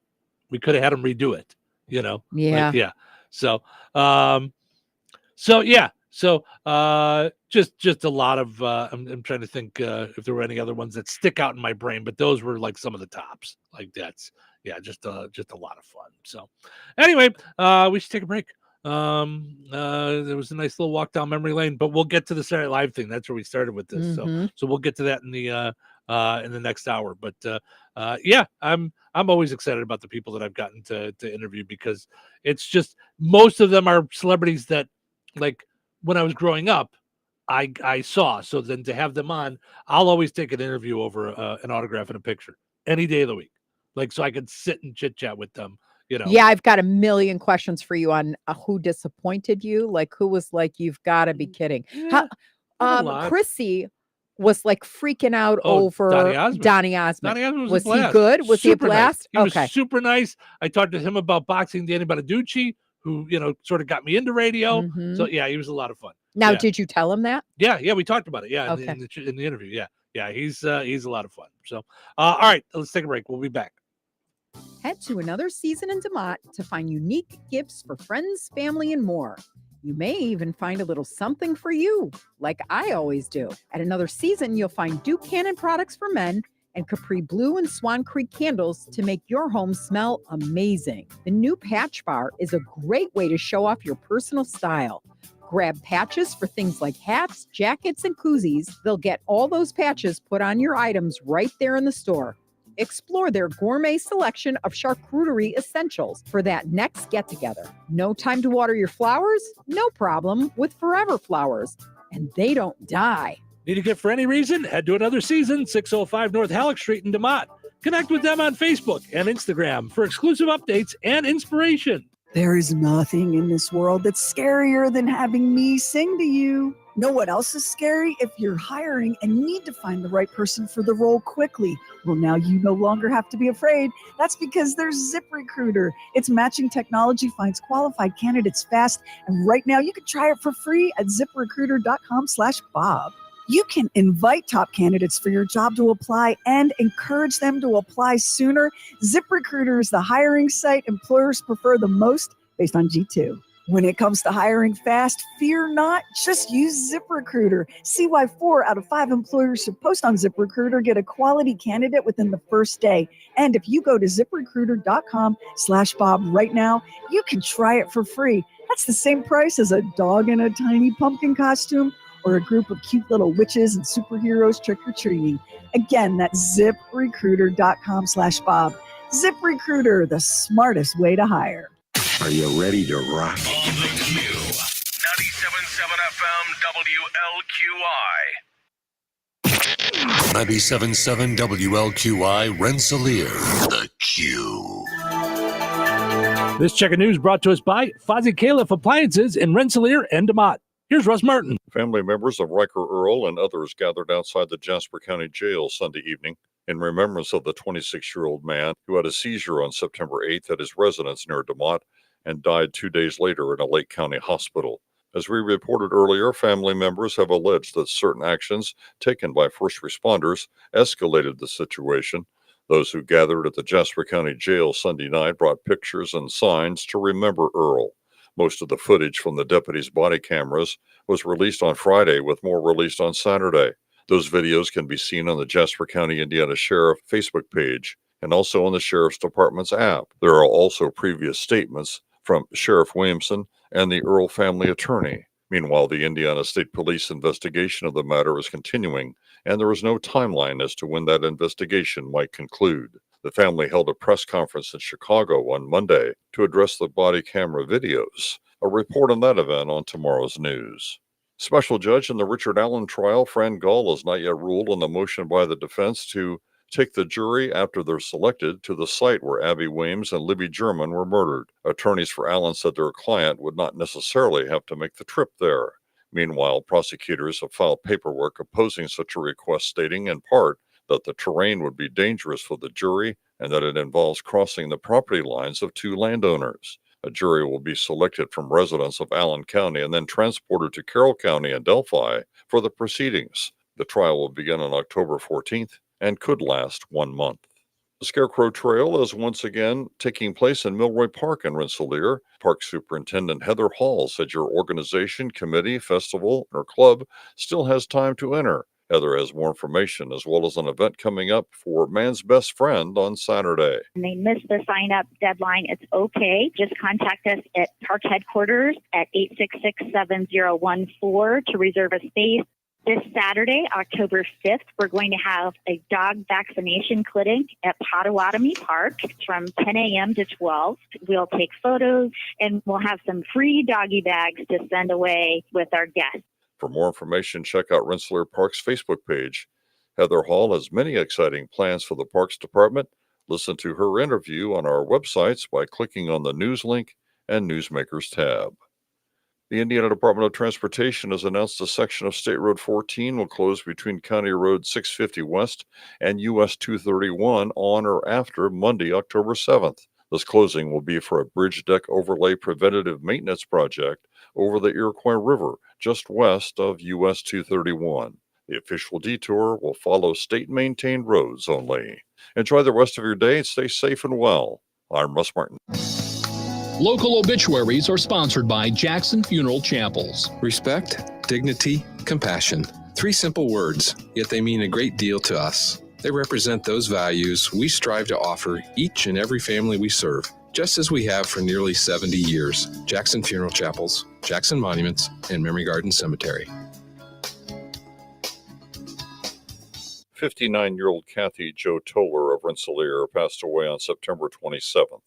we could have had him redo it, you know? Yeah. Like, yeah. So just a lot of I'm trying to think if there were any other ones that stick out in my brain, but those were like some of the tops. Like just a lot of fun. So anyway, we should take a break. There was a nice little walk down memory lane, but we'll get to the Saturday Night Live thing. That's where we started with this. So we'll get to that in the next hour. But I'm always excited about the people that I've gotten to interview, because it's just, most of them are celebrities that, like, when I was growing up, I saw. So then to have them on, I'll always take an interview over an autograph and a picture any day of the week, like, so I could sit and chit chat with them. You know. Yeah, I've got a million questions for you on who disappointed you. Like, who was like, you've got to be kidding. Chrissy was like freaking out over Donny Osmond. Was he good? Was he a blast? Nice. He was super nice. I talked to him about boxing, Danny Bonaducci, who, you know, sort of got me into radio. So yeah, he was a lot of fun. Now, did you tell him that? Yeah, we talked about it. Yeah, in the interview. Yeah, he's a lot of fun. So all right, let's take a break. We'll be back. Head to Another Season in DeMott to find unique gifts for friends, family, and more. You may even find a little something for you, like I always do. At Another Season, you'll find Duke Cannon products for men and Capri Blue and Swan Creek candles to make your home smell amazing. The new patch bar is a great way to show off your personal style. Grab patches for things like hats, jackets, and koozies. They'll get all those patches put on your items right there in the store. Explore their gourmet selection of charcuterie essentials for that next get-together. No time to water your flowers? No problem with Forever Flowers. And they don't die. Need a gift for any reason? Head to Another Season, 605 North Halleck Street in DeMott. Connect with them on Facebook and Instagram for exclusive updates and inspiration. There is nothing in this world that's scarier than having me sing to you. Know what else is scary? If you're hiring and need to find the right person for the role quickly. Well, now you no longer have to be afraid. That's because there's ZipRecruiter. Its matching technology finds qualified candidates fast. And right now you can try it for free at ZipRecruiter.com/Bob. You can invite top candidates for your job to apply and encourage them to apply sooner. ZipRecruiter is the hiring site employers prefer the most based on G2. When it comes to hiring fast, fear not, just use ZipRecruiter. See why 4 out of 5 employers who post on ZipRecruiter get a quality candidate within the first day. And if you go to ZipRecruiter.com/Bob right now, you can try it for free. That's the same price as a dog in a tiny pumpkin costume or a group of cute little witches and superheroes trick-or-treating. Again, that's ZipRecruiter.com/Bob. ZipRecruiter, the smartest way to hire. Are you ready to rock? On the Q. 97.7 FM WLQI. 97.7 WLQI Rensselaer. The Q. This check of news brought to us by Fozzie Califf Appliances in Rensselaer and DeMott. Here's Russ Martin. Family members of Riker Earl and others gathered outside the Jasper County Jail Sunday evening in remembrance of the 26-year-old man who had a seizure on September 8th at his residence near DeMott and died 2 days later in a Lake County hospital. As we reported earlier, family members have alleged that certain actions taken by first responders escalated the situation. Those who gathered at the Jasper County Jail Sunday night brought pictures and signs to remember Earl. Most of the footage from the deputies' body cameras was released on Friday, with more released on Saturday. Those videos can be seen on the Jasper County, Indiana Sheriff Facebook page and also on the Sheriff's Department's app. There are also previous statements from Sheriff Williamson and the Earl family attorney. Meanwhile, the Indiana State Police investigation of the matter is continuing, and there is no timeline as to when that investigation might conclude. The family held a press conference in Chicago on Monday to address the body camera videos. A report on that event on tomorrow's news. Special judge in the Richard Allen trial, Fran Gall, has not yet ruled on the motion by the defense to take the jury, after they're selected, to the site where Abby Weems and Libby German were murdered. Attorneys for Allen said their client would not necessarily have to make the trip there. Meanwhile, prosecutors have filed paperwork opposing such a request, stating in part that the terrain would be dangerous for the jury and that it involves crossing the property lines of two landowners. A jury will be selected from residents of Allen County and then transported to Carroll County and Delphi for the proceedings. The trial will begin on October 14th and could last 1 month. The Scarecrow Trail is once again taking place in Milroy Park in Rensselaer. Park Superintendent Heather Hall said your organization, committee, festival, or club still has time to enter. Heather has more information as well as an event coming up for Man's Best Friend on Saturday. And they missed the sign-up deadline. It's okay. Just contact us at park headquarters at 866-7014 to reserve a space. This Saturday, October 5th, we're going to have a dog vaccination clinic at Potawatomi Park from 10 a.m. to 12. We'll take photos, and we'll have some free doggy bags to send away with our guests. For more information, check out Rensselaer Park's Facebook page. Heather Hall has many exciting plans for the Parks Department. Listen to her interview on our websites by clicking on the News link and Newsmakers tab. The Indiana Department of Transportation has announced a section of State Road 14 will close between County Road 650 West and US 231 on or after Monday, October 7th. This closing will be for a bridge deck overlay preventative maintenance project over the Iroquois River, just west of US 231. The official detour will follow state-maintained roads only. Enjoy the rest of your day and stay safe and well. I'm Russ Martin. Local obituaries are sponsored by Jackson Funeral Chapels. Respect, dignity, compassion. 3 simple words, yet they mean a great deal to us. They represent those values we strive to offer each and every family we serve, just as we have for nearly 70 years. Jackson Funeral Chapels, Jackson Monuments, and Memory Garden Cemetery. 59-year-old Kathy Jo Toller of Rensselaer passed away on September 27th.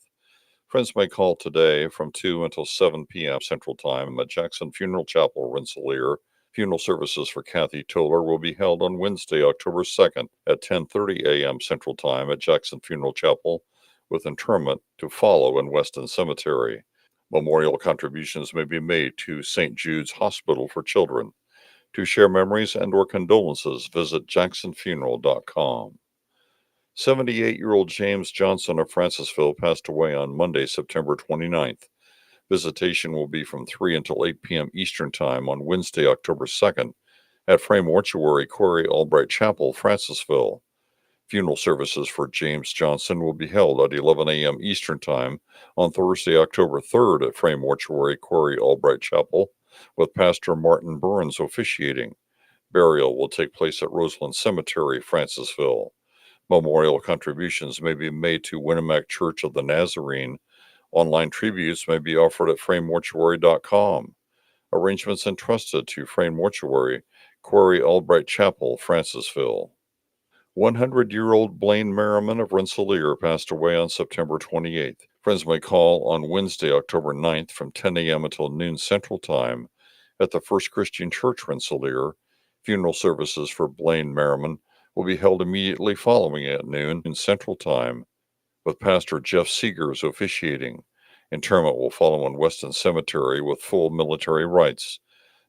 Friends may call today from 2 until 7 p.m. Central Time at Jackson Funeral Chapel, Rensselaer. Funeral services for Kathy Toller will be held on Wednesday, October 2nd at 10:30 a.m. Central Time at Jackson Funeral Chapel, with interment to follow in Weston Cemetery. Memorial contributions may be made to St. Jude's Hospital for Children. To share memories and or condolences, visit jacksonfuneral.com. 78-year-old James Johnson of Francisville passed away on Monday, September 29th. Visitation will be from 3 until 8 p.m. Eastern Time on Wednesday, October 2nd at Frame Mortuary, Quarry Albright Chapel, Francisville. Funeral services for James Johnson will be held at 11 a.m. Eastern Time on Thursday, October 3rd at Frame Mortuary, Quarry Albright Chapel, with Pastor Martin Burns officiating. Burial will take place at Roseland Cemetery, Francisville. Memorial contributions may be made to Winnemac Church of the Nazarene. Online tributes may be offered at framemortuary.com. Arrangements entrusted to Frame Mortuary, Quarry Albright Chapel, Francisville. 100-year-old Blaine Merriman of Rensselaer passed away on September 28th. Friends may call on Wednesday, October 9th from 10 a.m. until noon Central Time at the First Christian Church, Rensselaer. Funeral services for Blaine Merriman will be held immediately following at noon in Central Time, with Pastor Jeff Seegers officiating. Interment will follow in Weston Cemetery with full military rites.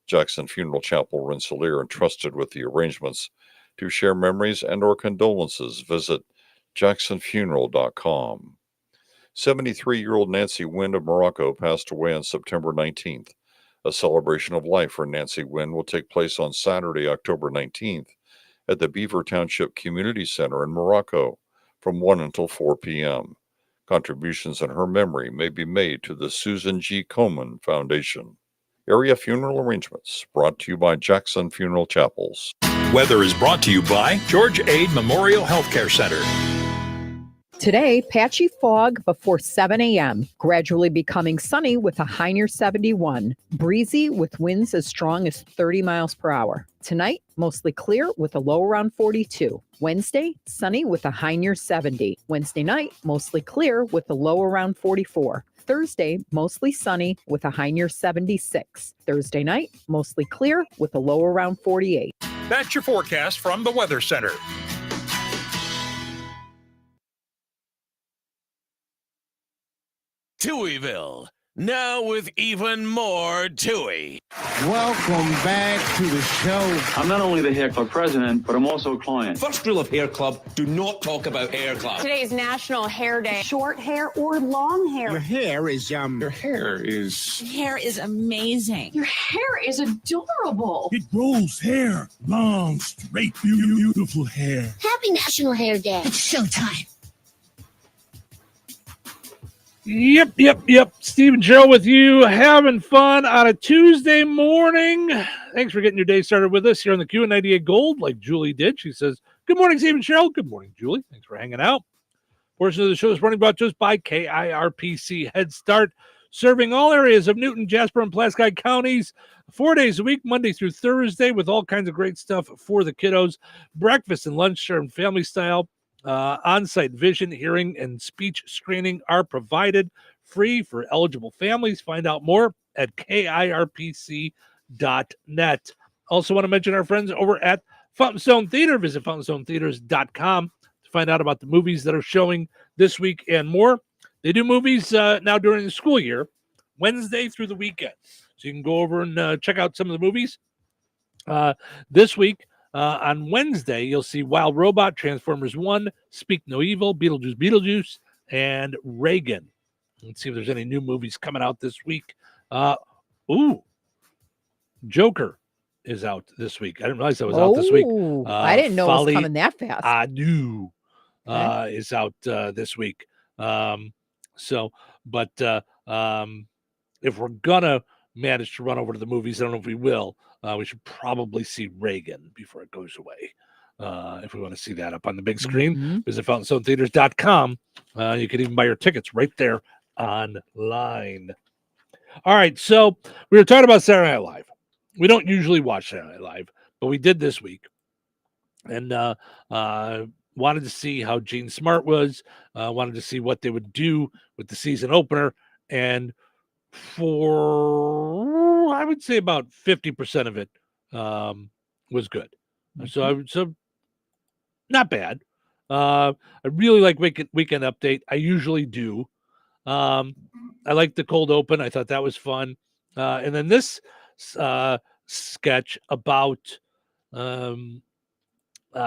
Jackson Funeral Chapel, Rensselaer, entrusted with the arrangements. To share memories and or condolences, visit jacksonfuneral.com. 73-year-old Nancy Wynn of Morocco passed away on September 19th. A celebration of life for Nancy Wynn will take place on Saturday, October 19th at the Beaver Township Community Center in Morocco from 1 until 4 p.m. Contributions in her memory may be made to the Susan G. Komen Foundation. Area funeral arrangements brought to you by Jackson Funeral Chapels. Weather is brought to you by George Aid Memorial Healthcare Center. Today, patchy fog before 7 a.m., gradually becoming sunny with a high near 71. Breezy with winds as strong as 30 miles per hour. Tonight, mostly clear with a low around 42. Wednesday, sunny with a high near 70. Wednesday night, mostly clear with a low around 44. Thursday, mostly sunny with a high near 76. Thursday night, mostly clear with a low around 48. That's your forecast from the Weather Center. Touhyville, now with even more Touhy. Welcome back to the show. I'm not only the hair club president, but I'm also a client. First rule of hair club, do not talk about hair club. Today is National Hair Day. Short hair or long hair? Your hair is Your hair is... Your hair is amazing. Your hair is adorable. It grows hair. Long, straight, beautiful hair. Happy National Hair Day. It's showtime. Yep. Steve and Cheryl with you, having fun on a Tuesday morning. Thanks for getting your day started with us here on the Q98 Gold, like Julie did. She says, good morning, Steve and Cheryl. Good morning, Julie. Thanks for hanging out. Portion of the show is running brought to us by KIRPC Head Start, serving all areas of Newton, Jasper, and Pulaski counties 4 days a week, Monday through Thursday, with all kinds of great stuff for the kiddos. Breakfast and lunch served family style. On-site vision, hearing, and speech screening are provided free for eligible families. Find out more at KIRPC.net. Also want to mention our friends over at Fountain Stone Theater. Visit FountainStoneTheaters.com to find out about the movies that are showing this week and more. They do movies now during the school year, Wednesday through the weekend. So you can go over and check out some of the movies. This week, on Wednesday, you'll see Wild Robot, Transformers 1, Speak No Evil, Beetlejuice, and Reagan. Let's see if there's any new movies coming out this week. Joker is out this week. I didn't realize that was out this week. I didn't know it was coming that fast. I do. Is out this week. If we're gonna manage to run over to the movies, I don't know if we will. We should probably see Reagan before it goes away. If we want to see that up on the big screen, visit FountainStoneTheaters.com. You can even buy your tickets right there online. All right, so we were talking about Saturday Night Live. We don't usually watch Saturday Night Live, but we did this week. And wanted to see how Gene Smart was, wanted to see what they would do with the season opener. And for, I would say about 50% of it was good. So not bad. I really like Weekend Update. I usually do. I like the cold open. I thought that was fun. And then this sketch about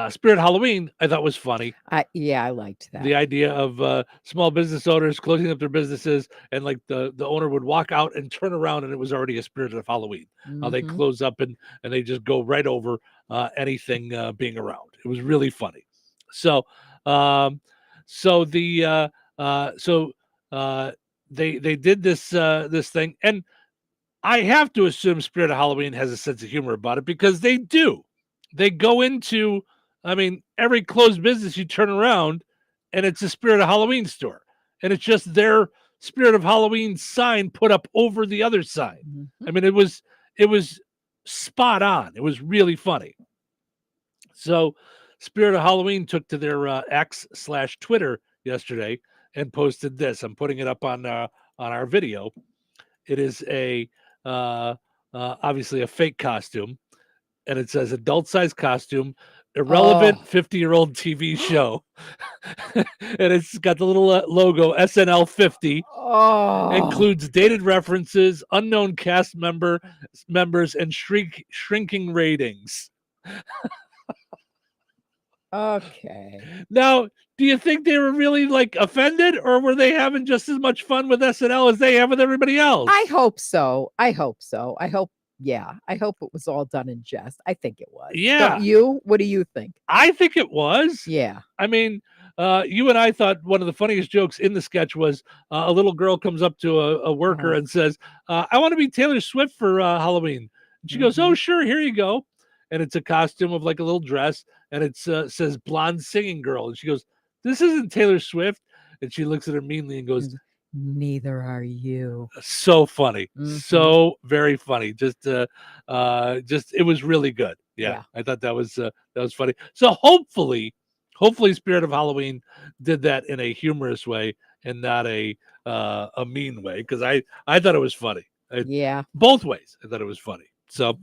Spirit Halloween, I thought was funny. I liked that. The idea of small business owners closing up their businesses, and like the owner would walk out and turn around and it was already a spirit of Halloween. How they close up and they just go right over anything being around. It was really funny. So, so the they did this this thing, and I have to assume Spirit of Halloween has a sense of humor about it because they do. They go into, I mean, every closed business you turn around, and it's a Spirit of Halloween store, and it's just their Spirit of Halloween sign put up over the other sign. I mean, it was spot on. It was really funny. So, Spirit of Halloween took to their X/Twitter yesterday and posted this. I'm putting it up on our video. It is a obviously a fake costume, and it says adult size costume, irrelevant 50-year-old TV show, and it's got the little logo SNL 50. Includes dated references, unknown cast members, and shrinking ratings. Okay. Now, do you think they were really like offended, or were they having just as much fun with SNL as they have with everybody else? I hope so. I hope it was all done in jest. I think it was. Yeah. Don't you? What do you think? I think it was. Yeah. I mean, you and I thought one of the funniest jokes in the sketch was a little girl comes up to a worker and says, I want to be Taylor Swift for Halloween. And she goes, oh, sure, here you go. And it's a costume of like a little dress, and it says blonde singing girl. And she goes, this isn't Taylor Swift. And she looks at her meanly and goes, neither are you. So funny. So very funny. Just it was really good. Yeah. I thought that was funny. So hopefully Spirit of Halloween did that in a humorous way and not a mean way, because I thought it was funny. Both ways. I thought it was funny. So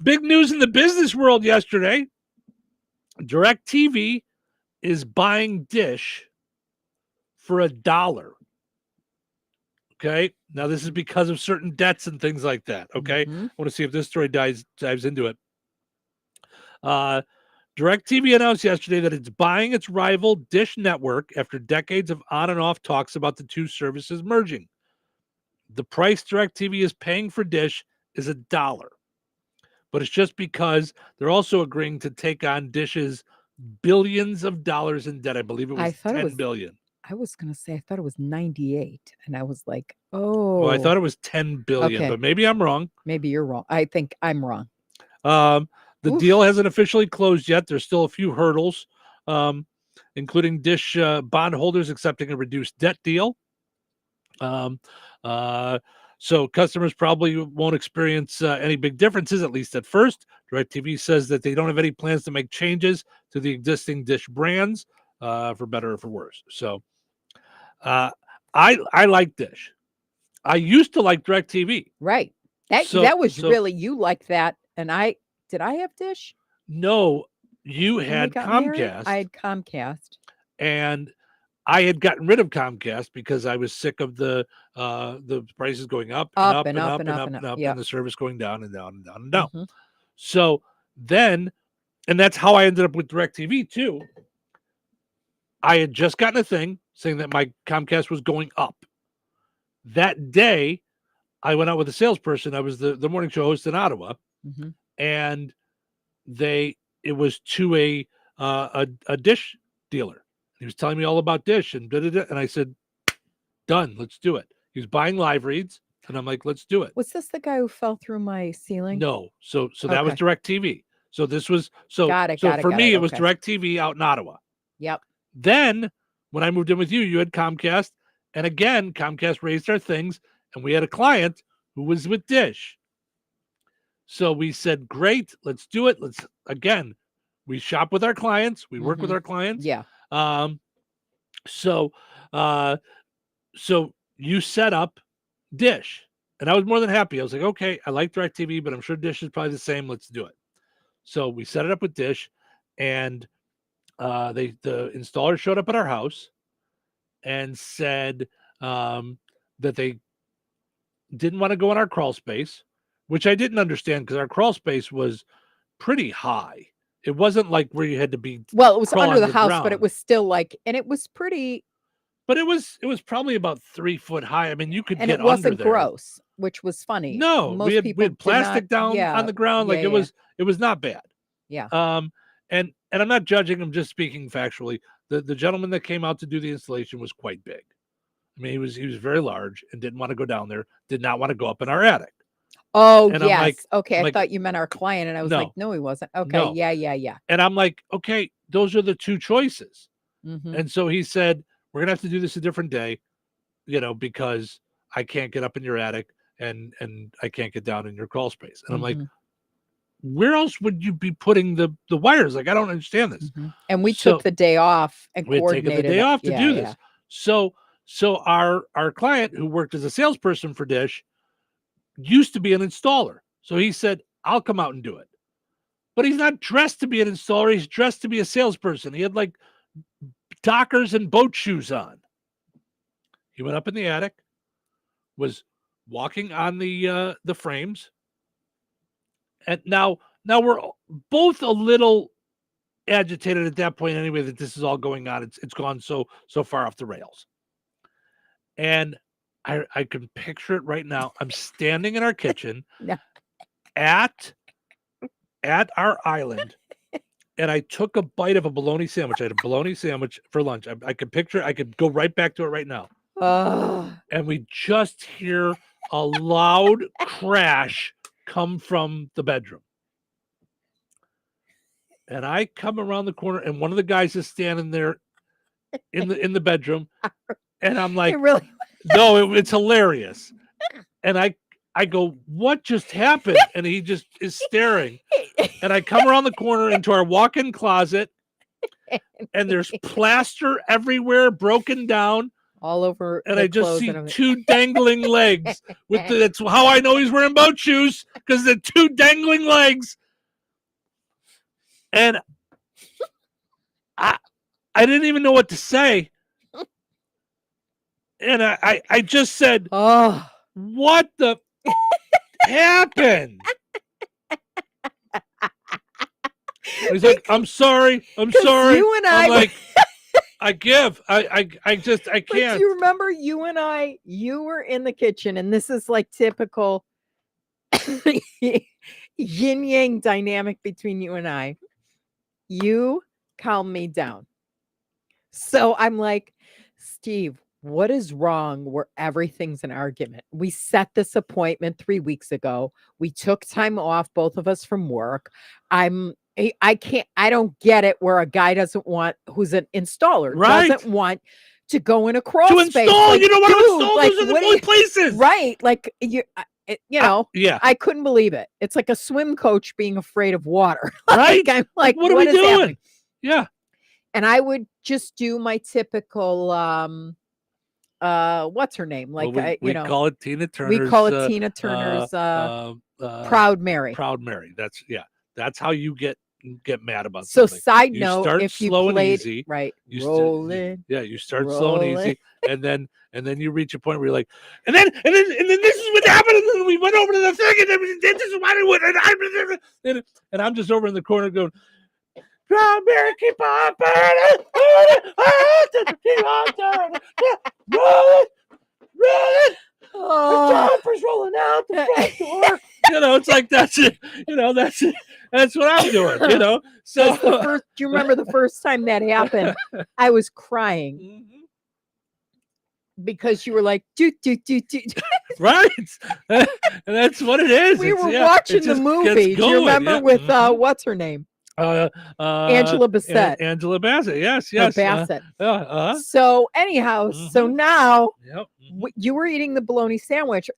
big news in the business world yesterday. DirecTV is buying Dish for $1. Okay. Now this is because of certain debts and things like that. Okay. I want to see if this story dives into it. DirecTV announced yesterday that it's buying its rival Dish Network after decades of on and off talks about the two services merging. The price DirecTV is paying for Dish is $1, but it's just because they're also agreeing to take on Dish's billions of dollars in debt. I believe it was $10 billion. I was going to say, I thought it was 98. And I was like, oh, I thought it was 10 billion, but maybe I'm wrong. Maybe you're wrong. I think I'm wrong. The deal hasn't officially closed yet. There's still a few hurdles, including Dish bondholders accepting a reduced debt deal. So customers probably won't experience any big differences, at least at first. DirecTV says that they don't have any plans to make changes to the existing Dish brands, for better or for worse. So I like Dish. I used to like DirecTV. Right. That was really, you liked that. And did I have Dish? No, you had Comcast. Married? I had Comcast. And I had gotten rid of Comcast because I was sick of the prices going up and up and up and up and up, and the service going down and down and down and down. So then, and that's how I ended up with DirecTV too. I had just gotten a thing saying that my Comcast was going up. That day, I went out with a salesperson. I was the morning show host in Ottawa, and it was to a Dish dealer. He was telling me all about Dish and and I said, done, let's do it. He was buying live reads, and I'm like, let's do it. Was this the guy who fell through my ceiling? No. So that was DirecTV. So this was for me, it was DirecTV out in Ottawa. Yep. Then when I moved in with you, you had Comcast, and again, Comcast raised our things, and we had a client who was with Dish. So we said, great, let's do it. We shop with our clients. We work with our clients. Yeah. So you set up Dish, and I was more than happy. I was like, okay, I like DirecTV, but I'm sure Dish is probably the same. Let's do it. So we set it up with Dish, and the installer showed up at our house and said that they didn't want to go in our crawl space, which I didn't understand because our crawl space was pretty high. It wasn't like where you had to be. Well, it was under the house, but it was still like, and it was pretty. But it was probably about 3 foot high. I mean, you could and get it wasn't under there. Gross, which was funny. No, we had plastic down on the ground. Like it was not bad. Yeah. And I'm not judging, I'm just speaking factually. The gentleman that came out to do the installation was quite big. I mean, he was very large and didn't want to go down there, did not want to go up in our attic. Oh, And yes. Okay. I'm I thought you meant our client. And I was No. like, no, he wasn't. Okay. No. Yeah. And I'm like, okay, those are the two choices. Mhm. And so he said, we're going to have to do this a different day, because I can't get up in your attic and I can't get down in your crawl space. And I'm like, Mhm. where else would you be putting the wires? Like, I don't understand this. And we So- took the day off and We had taken coordinated the day it. off to Yeah, do yeah. this. So our client, who worked as a salesperson for Dish, used to be an installer. So he said, I'll come out and do it. But he's not dressed to be an installer. He's dressed to be a salesperson. He had like dockers and boat shoes on. He went up in the attic, was walking on the frames. And now we're both a little agitated at that point anyway, that this is all going on. It's gone so far off the rails. And I can picture it right now. I'm standing in our kitchen No. at our island, and I took a bite of a bologna sandwich. I had a bologna sandwich for lunch. I could picture it. I could go right back to it right now. Oh, And we just hear a loud crash come from the bedroom. And I come around the corner, and one of the guys is standing there in the bedroom, and I'm like, it really. no, it's hilarious. And I go, what just happened? And he just is staring. And I come around the corner into our walk-in closet, and there's plaster everywhere, broken down. All over. And the I just clothes see and everything. two dangling legs. That's how I know he's wearing boat shoes, because the two dangling legs. And I didn't even know what to say. And I just said, oh, what the happened? He's like, I'm sorry. I'm sorry. you and I'm I- like, I can't. But you remember you and I, you were in the kitchen, and this is like typical yin yang dynamic between you and I. You calm me down. So I'm like, Steve, what is wrong where everything's an argument? We set this appointment 3 weeks ago. We took time off, both of us from work. I don't get it where a guy doesn't want, who's an installer, Right. doesn't want to go in a crawl To space. install, Like, you don't want to dude, install. like, Those are the what do only you- places. Right. Like you know, Yeah. I couldn't believe it. It's like a swim coach being afraid of water. Right. I'm like, What are we is doing? happening? Yeah. And I would just do my typical what's her name? Like Well, we call it Tina Turner's. we call it Tina Turner's Proud Mary. Proud Mary. That's how you get mad about So something. side You note, start if you slow and played easy, right, you rolling. you start slow and easy, rolling. and then you reach a point where you're like, and then this is what happened, and then we went over to the thing, and then this is what it would, and I'm just over in the corner going, Proud Mary, keep on burning, keep on turning, rolling. Oh. The jumper's rolling out the front door. It's like that's it. That's what I'm doing. So That's the first, do you remember the first time that happened? I was crying because you were like, do. right, and that's what it is. We It's- were yeah, watching it the just movie. gets Do you going, remember yeah. with what's her name? Angela Bassett. Angela Bassett. Yes. Bassett. Uh-huh. So anyhow, so now Yep. you were eating the bologna sandwich,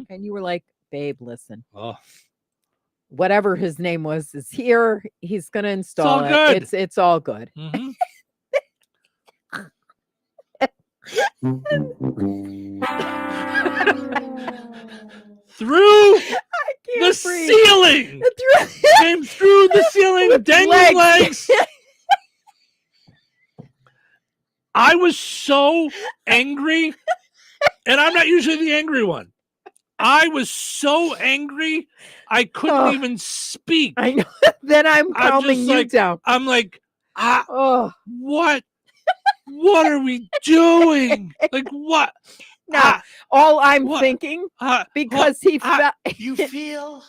and you were like, "Babe, listen, Oh. whatever his name was is here. He's gonna install all good. It's all good." Mhm. Through the breathe. ceiling. Came through the ceiling, dangling legs. I was so angry, and I'm not usually the angry one. I was so angry, I couldn't even speak. I know. Then I'm calming just you like- down. I'm like, Oh, what are we doing? Like, what? Now, all I'm thinking, because he felt. You feel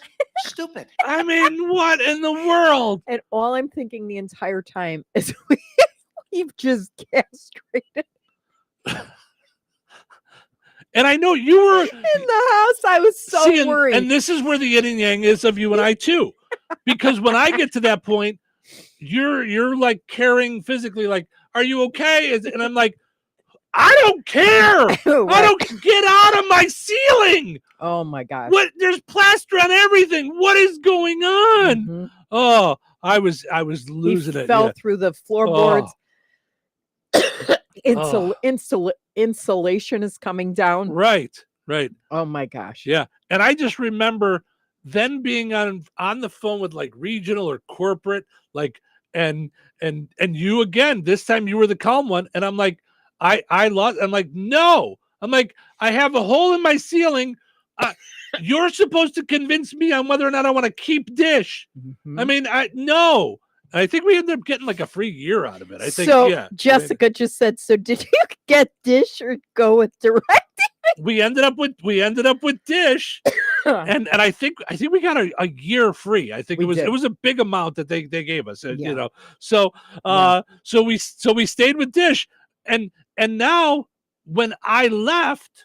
stupid. I mean, what in the world? And all I'm thinking the entire time is we've just castrated. And I know you were in the house. I was so worried. And this is where the yin and yang is of you and I too. Because when I get to that point, you're like caring physically, like, are you okay? And I'm like, I don't care. Right. I don't get out of my ceiling. Oh my gosh. What? There's plaster on everything. What is going on? Mm-hmm. Oh, I was losing it. Fell Yeah. through the floorboards. Insulation is coming down. Right. Oh my gosh. Yeah. And I just remember then being on the phone with like regional or corporate, like, and you again, this time you were the calm one. And I'm like, I lost. I'm like, no. I'm like, I have a hole in my ceiling. You're supposed to convince me on whether or not I want to keep Dish. Mm-hmm. I mean, no. I think we ended up getting like a free year out of it. I think. So Yeah. Jessica just said, so did you get Dish or go with directing? We ended up with Dish, and I think we got a year free. I think it was a big amount that they gave us. You know, so so we stayed with Dish, and now when I left,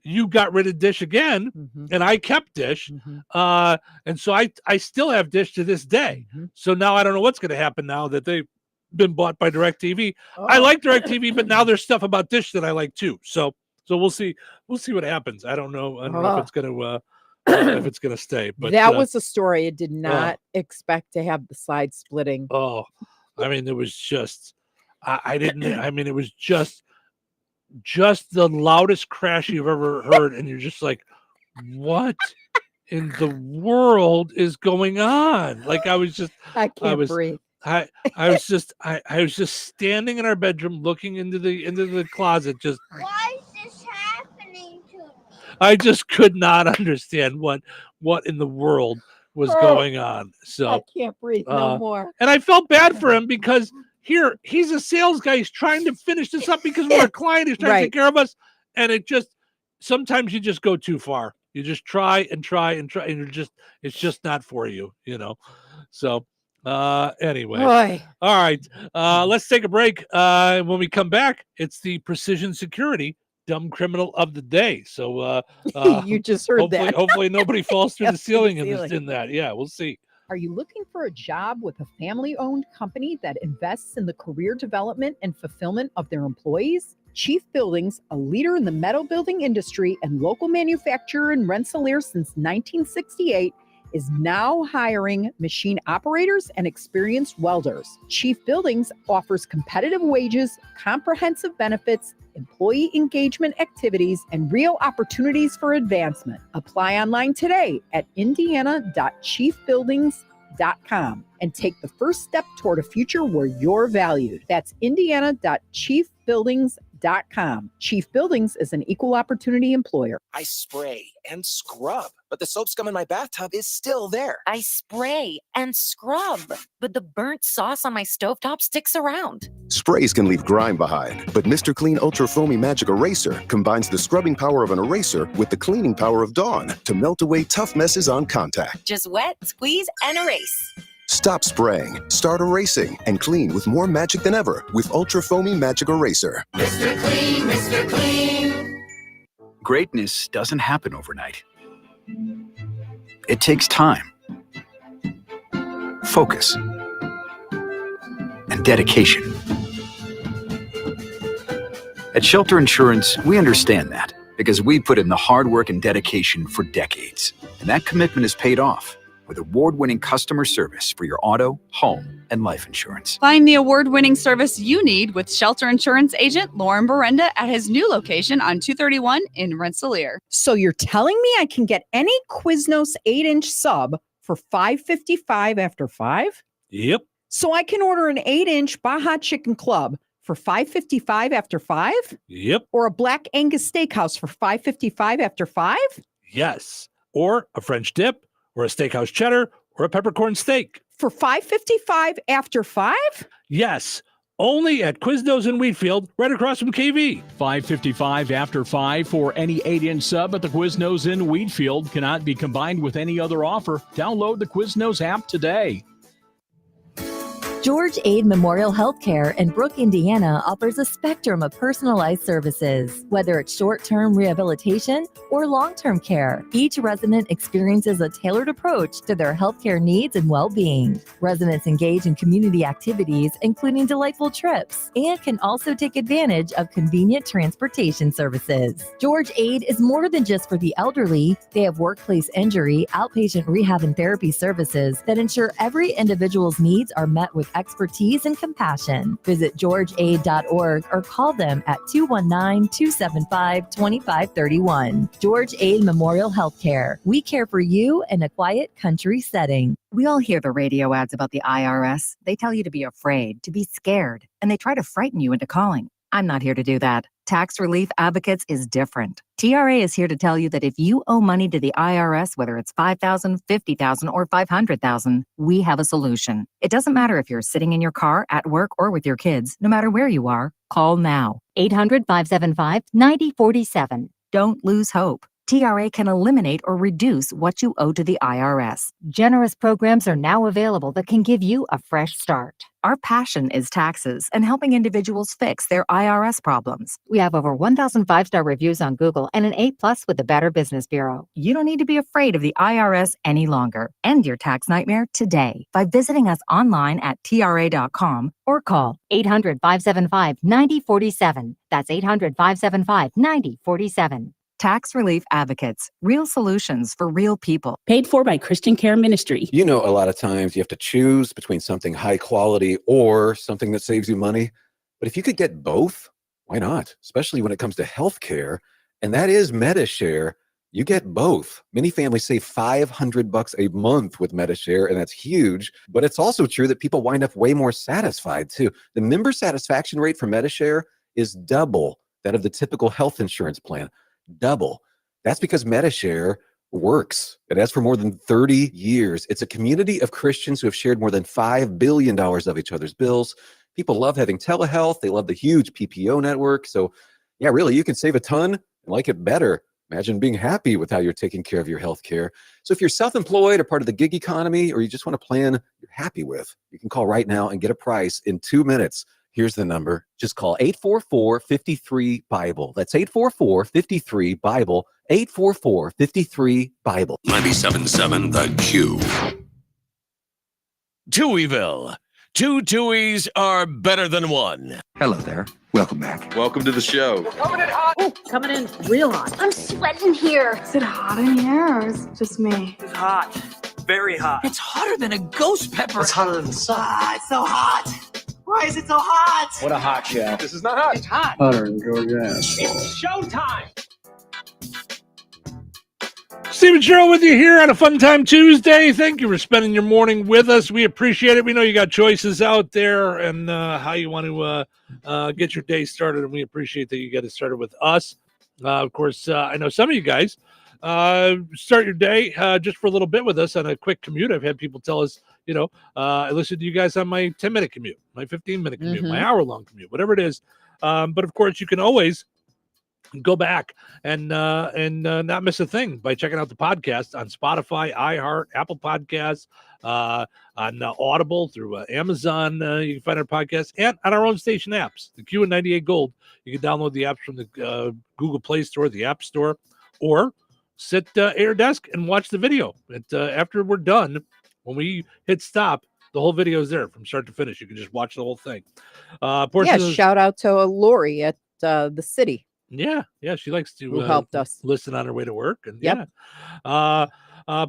you got rid of Dish again, and I kept Dish, and so I still have Dish to this day. So now I don't know what's going to happen now that they've been bought by DirecTV. I like DirecTV, but now there's stuff about Dish that I like too. So we'll see what happens. I don't know if it's gonna stay. But that was a story I did not expect to have the side splitting. Oh, I mean, it was just I didn't. I mean, it was just the loudest crash you've ever heard, and you're just like, what in the world is going on? Like I can't breathe. I was just standing in our bedroom looking into the closet, just Why is this happening to me? I just could not understand what in the world was going on. So I can't breathe no more. And I felt bad for him because here he's a sales guy. He's trying to finish this up because we're a client. He's trying to take care of us. And it just sometimes you just go too far. You just try and it's just not for you, you know. So anyway. Boy. All right. Let's take a break. When we come back, it's the Precision Security Dumb Criminal of the Day. So you just heard that. Hopefully nobody falls through the ceiling in that. Yeah, we'll see. Are you looking for a job with a family-owned company that invests in the career development and fulfillment of their employees? Chief Buildings, a leader in the metal building industry and local manufacturer in Rensselaer since 1968, is now hiring machine operators and experienced welders. Chief Buildings offers competitive wages, comprehensive benefits, employee engagement activities, and real opportunities for advancement. Apply online today at indiana.chiefbuildings.com and take the first step toward a future where you're valued. That's indiana.chiefbuildings.com. Chief Buildings is an equal opportunity employer. I spray and scrub, but the soap scum in my bathtub is still there. I spray and scrub, but the burnt sauce on my stovetop sticks around. Sprays can leave grime behind, but Mr. Clean Ultra Foamy Magic Eraser combines the scrubbing power of an eraser with the cleaning power of Dawn to melt away tough messes on contact. Just wet, squeeze, and erase. Stop spraying, start erasing, and clean with more magic than ever with Ultra Foamy Magic Eraser. Mr. Clean, Mr. Clean. Greatness doesn't happen overnight. It takes time, focus, and dedication. At Shelter Insurance, we understand that because we put in the hard work and dedication for decades. And that commitment is paid off with award-winning customer service for your auto, home, and life insurance. Find the award-winning service you need with Shelter Insurance agent Lauren Berenda at his new location on 231 in Rensselaer. So you're telling me I can get any Quiznos 8-inch sub for $5.55 after 5? Yep. So I can order an 8-inch Baja Chicken Club for $5.55 after 5? Yep. Or a Black Angus Steakhouse for $5.55 after 5? Yes. Or a French dip, or a steakhouse cheddar, or a peppercorn steak. For $5.55 after 5? Yes. Only at Quiznos in Wheatfield, right across from KV. 5:55 after 5 for any 8-inch sub at the Quiznos in Wheatfield. Cannot be combined with any other offer. Download the Quiznos app today. George Aid Memorial Healthcare in Brook, Indiana offers a spectrum of personalized services, whether it's short-term rehabilitation or long-term care. Each resident experiences a tailored approach to their healthcare needs and well-being. Residents engage in community activities, including delightful trips, and can also take advantage of convenient transportation services. George Aid is more than just for the elderly. They have workplace injury, outpatient rehab, and therapy services that ensure every individual's needs are met with expertise and compassion. Visit georgeaid.org or call them at 219-275-2531. George Aid Memorial Healthcare. We care for you in a quiet country setting. We all hear the radio ads about the IRS. They tell you to be afraid, to be scared, and they try to frighten you into calling. I'm not here to do that. Tax Relief Advocates is different. TRA is here to tell you that if you owe money to the IRS, whether it's $5,000, $50,000, or $500,000, we have a solution. It doesn't matter if you're sitting in your car, at work, or with your kids. No matter where you are, call now. 800-575-9047. Don't lose hope. TRA can eliminate or reduce what you owe to the IRS. Generous programs are now available that can give you a fresh start. Our passion is taxes and helping individuals fix their IRS problems. We have over 1,000 5-star reviews on Google and an A+ with the Better Business Bureau. You don't need to be afraid of the IRS any longer. End your tax nightmare today by visiting us online at TRA.com or call 800-575-9047. That's 800-575-9047. Tax Relief Advocates, real solutions for real people. Paid for by Christian Care Ministry. You know, a lot of times you have to choose between something high quality or something that saves you money. But if you could get both, why not? Especially when it comes to healthcare, and that is MediShare. You get both. Many families save $500 a month with MediShare, and that's huge. But it's also true that people wind up way more satisfied too. The member satisfaction rate for MediShare is double that of the typical health insurance plan. Double. That's because MediShare works. It has for more than 30 years. It's a community of Christians who have shared more than $5 billion of each other's bills. People love having telehealth. They love the huge PPO network. So yeah, really, you can save a ton and like it better. Imagine being happy with how you're taking care of your health care. So if you're self-employed or part of the gig economy, or you just want a plan you're happy with, you can call right now and get a price in 2 minutes. Here's the number. Just call 844-53-BIBLE. That's 844-53-BIBLE. 844-53-BIBLE. 97.7 The Q. Touhyville. Two Tuohys are better than one. Hello there. Welcome back. Welcome to the show. Coming in hot. Ooh, coming in real hot. I'm sweating here. Is it hot in here or is it just me? It's hot. Very hot. It's hotter than a ghost pepper. It's hotter than the sun. It's so hot. Why is it so hot? What a hot show. This is not hot. It's hot. Hotter than Georgia asphalt. It's showtime. Steve and Cheryl with you here on a Fun Time Tuesday. Thank you for spending your morning with us. We appreciate it. We know you got choices out there and how you want to get your day started, and we appreciate that you get it started with us. Of course, I know some of you guys start your day just for a little bit with us on a quick commute. I've had people tell us, I listen to you guys on my 10-minute commute, my 15-minute commute, my hour-long commute, whatever it is. But of course, you can always go back and not miss a thing by checking out the podcast on Spotify, iHeart, Apple Podcasts, on Audible, through Amazon. You can find our podcast, and on our own station apps, the Q and 98 Gold. You can download the apps from the Google Play Store, the App Store, or sit at your desk and watch the video. After we're done, when we hit stop, the whole video is there from start to finish. You can just watch the whole thing. Shout out to Lori at the city. Yeah, she likes to who helped us listen on her way to work. And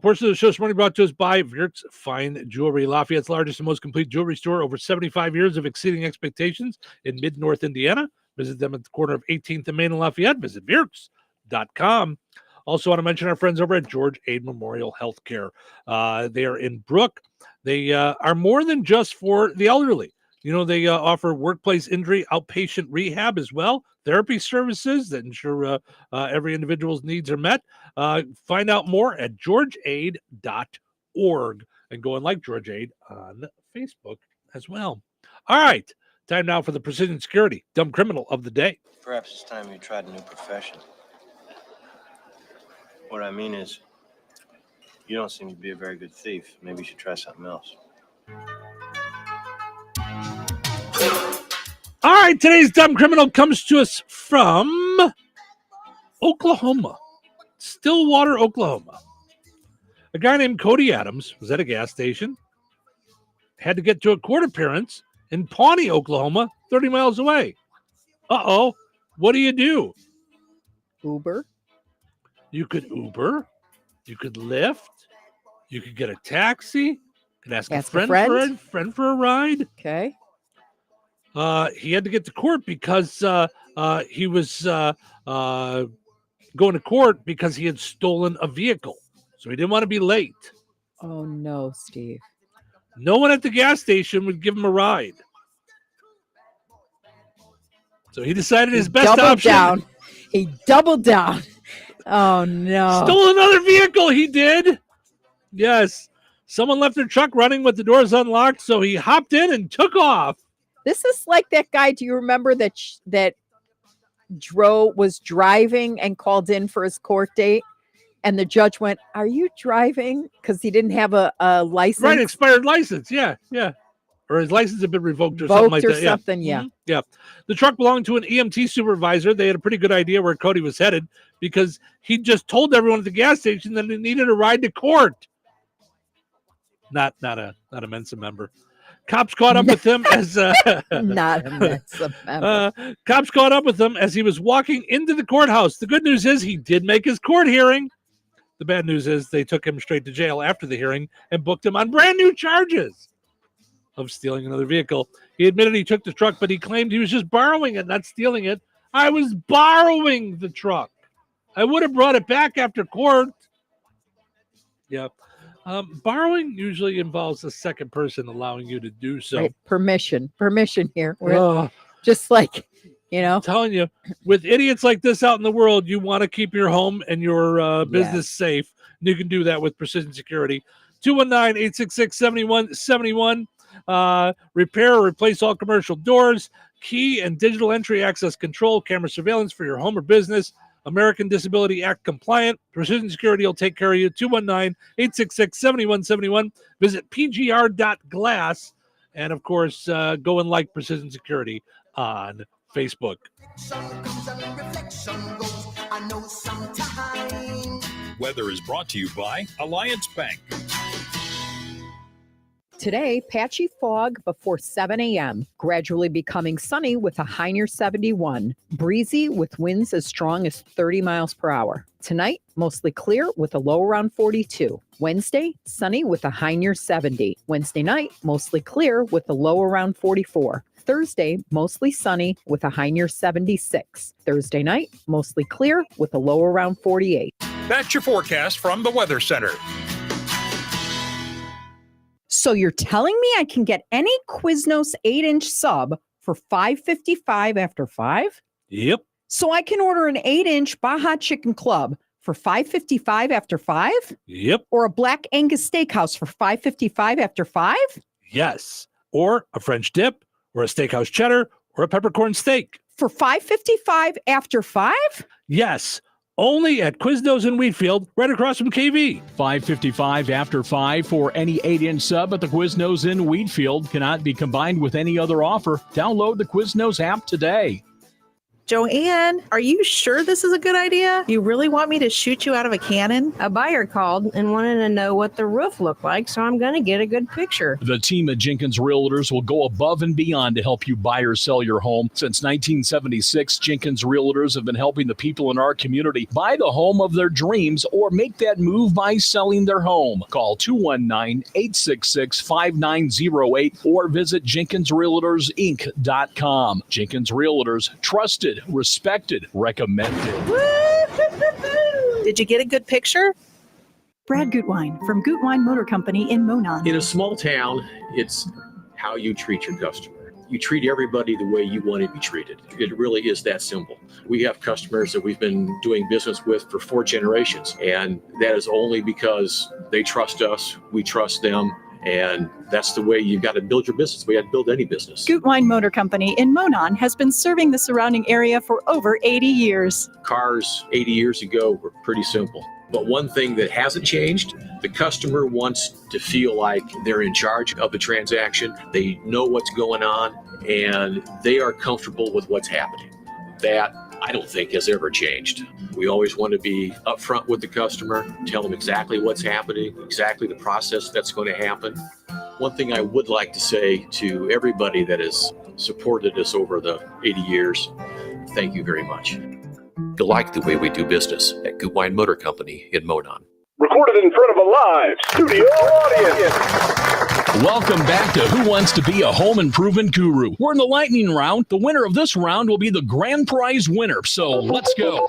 portion of the show this morning brought to us by Wirtz Fine Jewelry, Lafayette's largest and most complete jewelry store. Over 75 years of exceeding expectations in mid-north Indiana. Visit them at the corner of 18th and Main and Lafayette. Visit Wirtz.com. Also want to mention our friends over at George Aid Memorial Healthcare. They are in Brook. They are more than just for the elderly. They offer workplace injury, outpatient rehab as well, therapy services that ensure every individual's needs are met. Find out more at georgeaid.org and go and like George Aid on Facebook as well. All right. Time now for the Precision Security Dumb Criminal of the Day. Perhaps it's time you tried a new profession. What I mean is, you don't seem to be a very good thief. Maybe you should try something else. All right, today's Dumb Criminal comes to us from Oklahoma, Stillwater, Oklahoma. A guy named Cody Adams was at a gas station, had to get to a court appearance in Pawnee, Oklahoma, 30 miles away. Uh-oh, what do you do? Uber. You could Uber, you could Lyft, you could get a taxi, you could ask a friend for a ride. Okay. He had to get to court because he was going to court because he had stolen a vehicle. So he didn't want to be late. Oh, no, Steve. No one at the gas station would give him a ride. So he decided his best option. He doubled down. Oh, no. Stole another vehicle, he did. Yes. Someone left their truck running with the doors unlocked, so he hopped in and took off. This is like that guy. Do you remember that was driving and called in for his court date? And the judge went, "Are you driving?" Because he didn't have a license. Right, expired license. Yeah. Or his license had been revoked or something like that. Yeah. Mm-hmm. Yeah. The truck belonged to an EMT supervisor. They had a pretty good idea where Cody was headed because he just told everyone at the gas station that he needed a ride to court. Not a Mensa member. Cops caught up with him as not a Mensa member. Cops caught up with him as he was walking into the courthouse. The good news is he did make his court hearing. The bad news is they took him straight to jail after the hearing and booked him on brand new charges of stealing another vehicle. He admitted he took the truck, but he claimed he was just borrowing it, not stealing it. I was borrowing the truck. I would have brought it back after court. Yeah. Borrowing usually involves a second person allowing you to do so. Right. Permission here. We're just like, I'm telling you, with idiots like this out in the world, you want to keep your home and your business safe. And you can do that with Precision Security. 219-866-7171. Repair or replace all commercial doors, key and digital entry access control, camera surveillance for your home or business. American Disability Act compliant. Precision Security will take care of you. 219-866-7171. Visit pgr.glass. And, of course, go and like Precision Security on Facebook. Weather is brought to you by Alliance Bank. Today, patchy fog before 7 a.m., gradually becoming sunny with a high near 71. Breezy with winds as strong as 30 miles per hour. Tonight, mostly clear with a low around 42. Wednesday, sunny with a high near 70. Wednesday night, mostly clear with a low around 44. Thursday, mostly sunny with a high near 76. Thursday night, mostly clear with a low around 48. That's your forecast from the Weather Center. So you're telling me I can get any Quiznos 8-inch sub for $5.55 after 5? Yep. So I can order an 8-inch Baja Chicken Club for $5.55 after 5? Yep. Or a Black Angus Steakhouse for $5.55 after 5? Yes. Or a French dip, or a steakhouse cheddar, or a peppercorn steak. For $5.55 after 5? Yes. Only at Quiznos in Wheatfield, right across from KV. $5.55 after 5 for any 8-inch sub at the Quiznos in Wheatfield. Cannot be combined with any other offer. Download the Quiznos app today. Joanne, are you sure this is a good idea? You really want me to shoot you out of a cannon? A buyer called and wanted to know what the roof looked like, so I'm going to get a good picture. The team at Jenkins Realtors will go above and beyond to help you buy or sell your home. Since 1976, Jenkins Realtors have been helping the people in our community buy the home of their dreams or make that move by selling their home. Call 219-866-5908 or visit JenkinsRealtorsInc.com. Jenkins Realtors, trusted, respected, recommended. Did you get a good picture? Brad Gutwein from Gutwein Motor Company in Monon. In a small town, it's how you treat your customer. You treat everybody the way you want to be treated. It really is that simple. We have customers that we've been doing business with for 4 generations, and that is only because they trust us, we trust them, And that's the way you got to build your business. We had to build any business. Gutwein Motor Company in Monon has been serving the surrounding area for over 80 years. Cars 80 years ago were pretty simple. But one thing that hasn't changed, the customer wants to feel like they're in charge of the transaction. They know what's going on, and they are comfortable with what's happening. That, I don't think, has ever changed. We always want to be upfront with the customer, tell them exactly what's happening, exactly the process that's going to happen. One thing I would like to say to everybody that has supported us over the 80 years, thank you very much. You'll like the way we do business at Gutwein Motor Company in Monon. Recorded in front of a live studio audience. Welcome back to Who Wants to Be a Home Improvement Guru. We're in the lightning round. The winner of this round will be the grand prize winner. So let's go.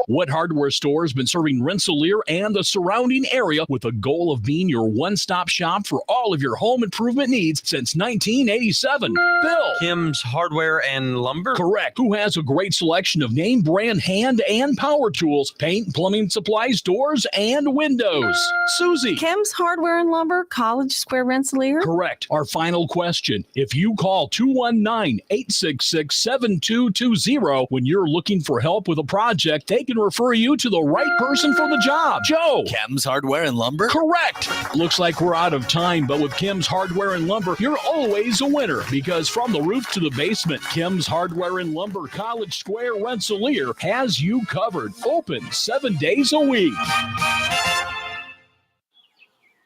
What hardware store has been serving Rensselaer and the surrounding area with a goal of being your one-stop shop for all of your home improvement needs since 1987? Bill. Kim's Hardware and Lumber? Correct. Who has a great selection of name brand hand and power tools, paint, plumbing supplies, doors, and windows? Susie. Kim's Hardware and Lumber, College Square, Rensselaer. Correct. Our final question. If you call 219-866-7220 when you're looking for help with a project, they can refer you to the right person for the job. Joe. Kim's Hardware and Lumber? Correct. Looks like we're out of time, but with Kim's Hardware and Lumber, you're always a winner because from the roof to the basement, Kim's Hardware and Lumber, College Square, Rensselaer has you covered. Open 7 days a week.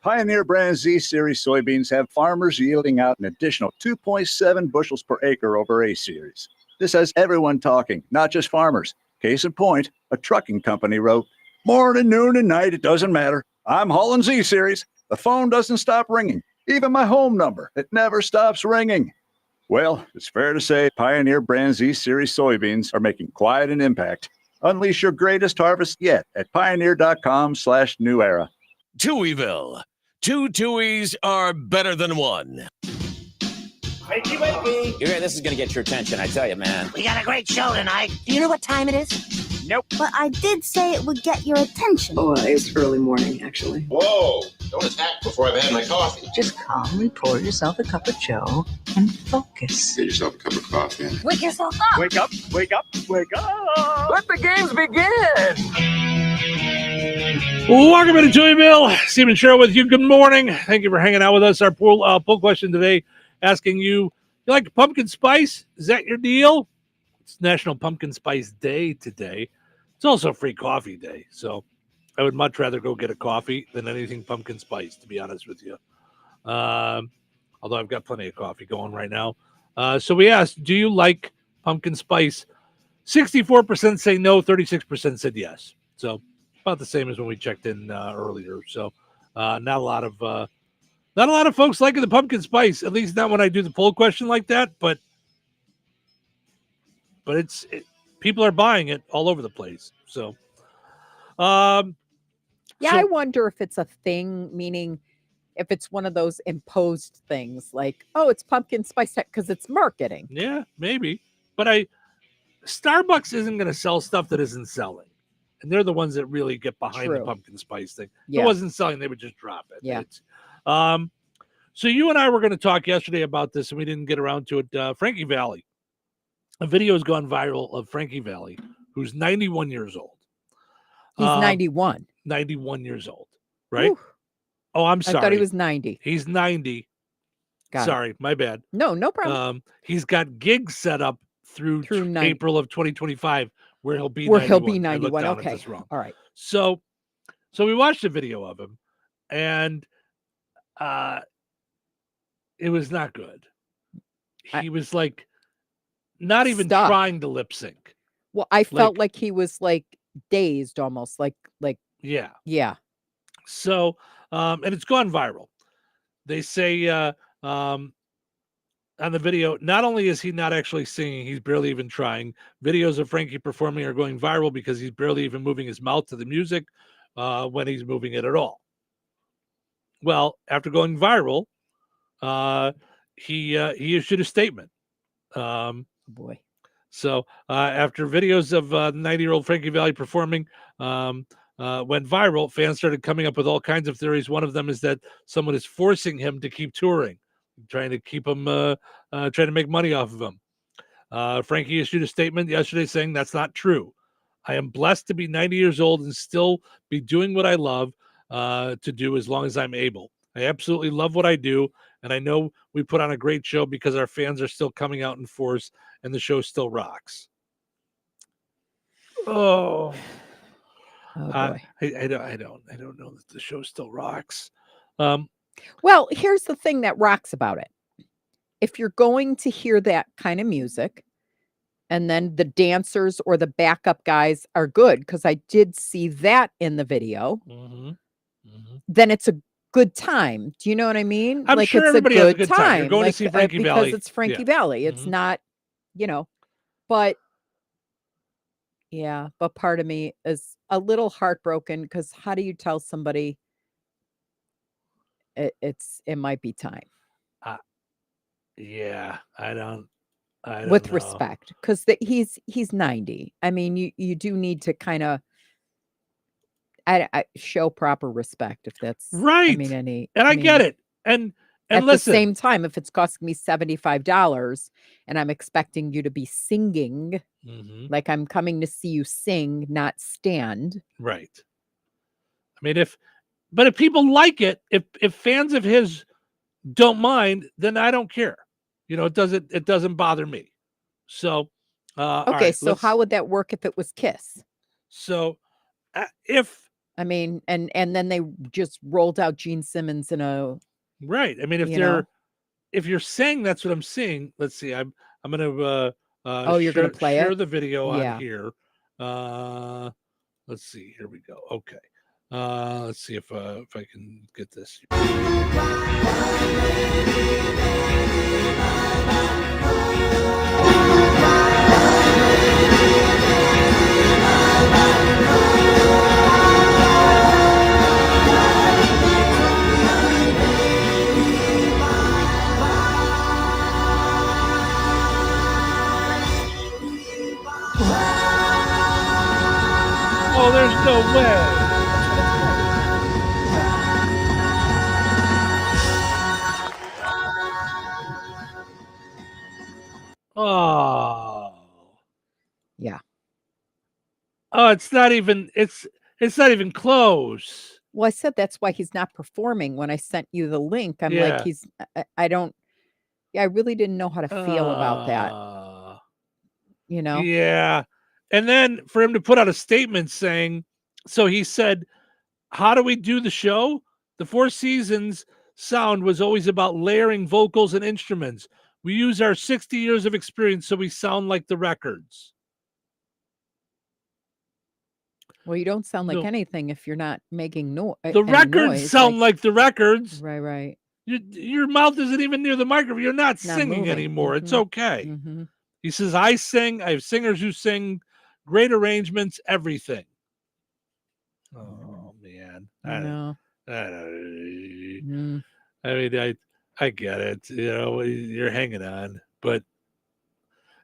Pioneer brand Z Series soybeans have farmers yielding out an additional 2.7 bushels per acre over A Series. This has everyone talking, not just farmers. Case in point, a trucking company wrote, "Morning, noon, and night, it doesn't matter. I'm hauling Z Series. The phone doesn't stop ringing. Even my home number, it never stops ringing." Well, it's fair to say Pioneer brand Z Series soybeans are making quite an impact. Unleash your greatest harvest yet at pioneer.com/new era. Touhyville. Two Tuohys are better than one. Wakey, wakey. You hear this is going to get your attention, I tell you, man. We got a great show tonight. Do you know what time it is? Nope. But I did say it would get your attention. Oh, it's early morning, actually. Whoa! Don't attack before I've had my coffee. Just calmly pour yourself a cup of joe and focus. Get yourself a cup of coffee. Wake yourself up. Wake up, wake up, wake up. Let the games begin. Welcome to Touhyville. Steve and Cheryl with you. Good morning. Thank you for hanging out with us. Our poll question today asking you like pumpkin spice? Is that your deal? It's National Pumpkin Spice Day today. It's also Free Coffee Day. So I would much rather go get a coffee than anything pumpkin spice, to be honest with you. Although I've got plenty of coffee going right now. So we asked, do you like pumpkin spice? 64% say no, 36% said yes. So about the same as when we checked in earlier. So not a lot of folks liking the pumpkin spice, at least not when I do the poll question like that, but people are buying it all over the place. So I wonder if it's a thing, meaning if it's one of those imposed things like, oh, it's pumpkin spice because it's marketing. Yeah, maybe. But Starbucks isn't going to sell stuff that isn't selling. And they're the ones that really get behind the pumpkin spice thing. If it wasn't selling, they would just drop it. Yeah. So you and I were going to talk yesterday about this, and we didn't get around to it. Frankie Valli. A video has gone viral of Frankie Valli, who's 91 years old. He's 91. 91 years old, right? Ooh. Oh, I'm sorry. I thought he was 90. He's 90. Sorry, my bad. No problem. He's got gigs set up through April of 2025 where he'll be 91. He'll be 91. Okay. All right. So we watched a video of him, and it was not good. He was like not even trying to lip sync. Well, I felt like he was like dazed almost, like yeah. So and it's gone viral. They say on the video, not only is he not actually singing, he's barely even trying. Videos of Frankie performing are going viral because he's barely even moving his mouth to the music when he's moving it at all. Well, after going viral, he issued a statement. Boy. So after videos of 90-year-old Frankie Valli performing went viral, fans started coming up with all kinds of theories. One of them is that someone is forcing him to keep touring, trying to keep him, trying to make money off of him. Frankie issued a statement yesterday saying that's not true. I am blessed to be 90 years old and still be doing what I love to do as long as I'm able. I absolutely love what I do, and I know we put on a great show because our fans are still coming out in force, and the show still rocks. Oh boy. I don't know that the show still rocks. Well, here's the thing that rocks about it. If you're going to hear that kind of music, and then the dancers or the backup guys are good, because I did see that in the video, then it's a good time. Do you know what I mean? I'm like sure it's everybody a has a good good time. You're time. going to like, see Frankie because Valli. it's Frankie Yeah. Valli. It's not, but yeah, but part of me is a little heartbroken, because how do you tell somebody it might be time? Yeah, I don't With know. respect, because he's 90. I mean, you do need to kind of I show proper respect, if that's right. I mean, I get it. And at listen, the same time, if it's costing me $75 and I'm expecting you to be singing, like I'm coming to see you sing, not stand. right. I mean, if people like it, if fans of his don't mind, then I don't care. It doesn't bother me. So, all Okay, right, so how would that work if it was Kiss? So, if I mean, and then they just rolled out Gene Simmons in a right. I mean, if you're saying that's what I'm seeing, let's see. I'm gonna you're gonna play share it? the video Yeah. on here. Let's see. Here we go. Okay. Let's see if I can get this. Oh, there's no way. Oh. Yeah. Oh, it's not even close. Well, I said that's why he's not performing. When I sent you the link, I'm Yeah. like, I really didn't know how to feel about that. Yeah. And then for him to put out a statement saying, so he said, how do we do the show? The Four Seasons sound was always about layering vocals and instruments. We use our 60 years of experience so we sound like the records. Well, you don't sound like anything if you're not making noise. The records sound like the records. Right. Your mouth isn't even near the microphone. You're not singing moving. anymore. It's okay. Mhm. He says, I sing. I have singers who sing, great arrangements, everything. Oh, man. I know. I mean, I get it. You're hanging on. And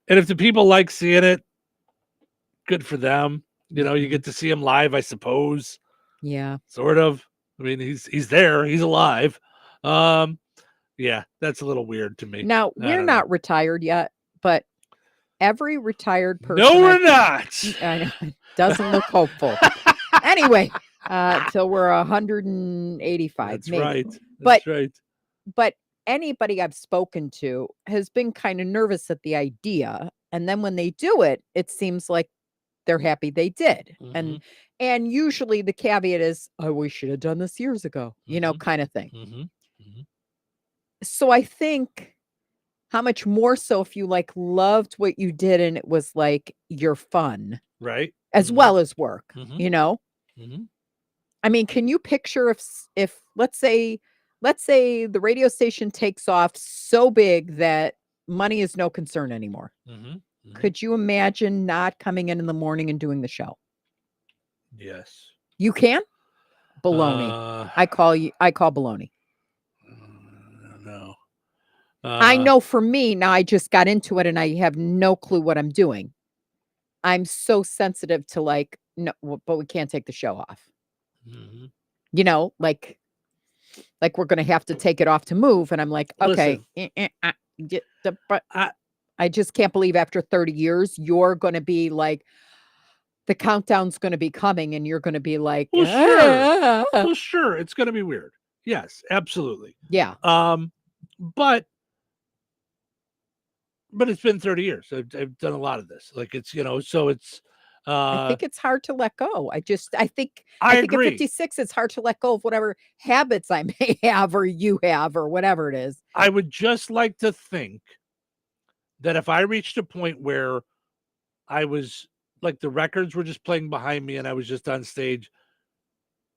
if the people like seeing it, good for them. You get to see him live, I suppose. Yeah. Sort of. I mean, he's there. He's alive. Yeah, that's a little weird to me. Now, we're not retired yet, but every retired person. No, we're not. I know. It doesn't look hopeful. Anyway, till we're 185. That's maybe. right. But, That's right. But anybody I've spoken to has been kind of nervous at the idea. And then when they do it, it seems like they're happy they did. And usually the caveat is, oh, we should have done this years ago, kind of thing. So I think how much more so if you loved what you did and it was like your fun, right, as well as work, I mean, can you picture if let's say the radio station takes off so big that money is no concern anymore? Could you imagine not coming in the morning and doing the show? Yes. You can? Baloney. I call baloney. No. I know for me, now I just got into it and I have no clue what I'm doing. I'm so sensitive to no, but we can't take the show off. Mm-hmm. You know, like we're going to have to take it off to move. And I'm like, okay, but I just can't believe after 30 years, you're going to be like, the countdown's going to be coming and you're going to be like, well, sure. Well, sure. It's going to be weird. Yes, absolutely. Yeah. But it's been 30 years. I've done a lot of this. Like it's, so it's, I think it's hard to let go. I think agree. At 56, it's hard to let go of whatever habits I may have or you have or whatever it is. I would just like to think that if I reached a point where I was like the records were just playing behind me and I was just on stage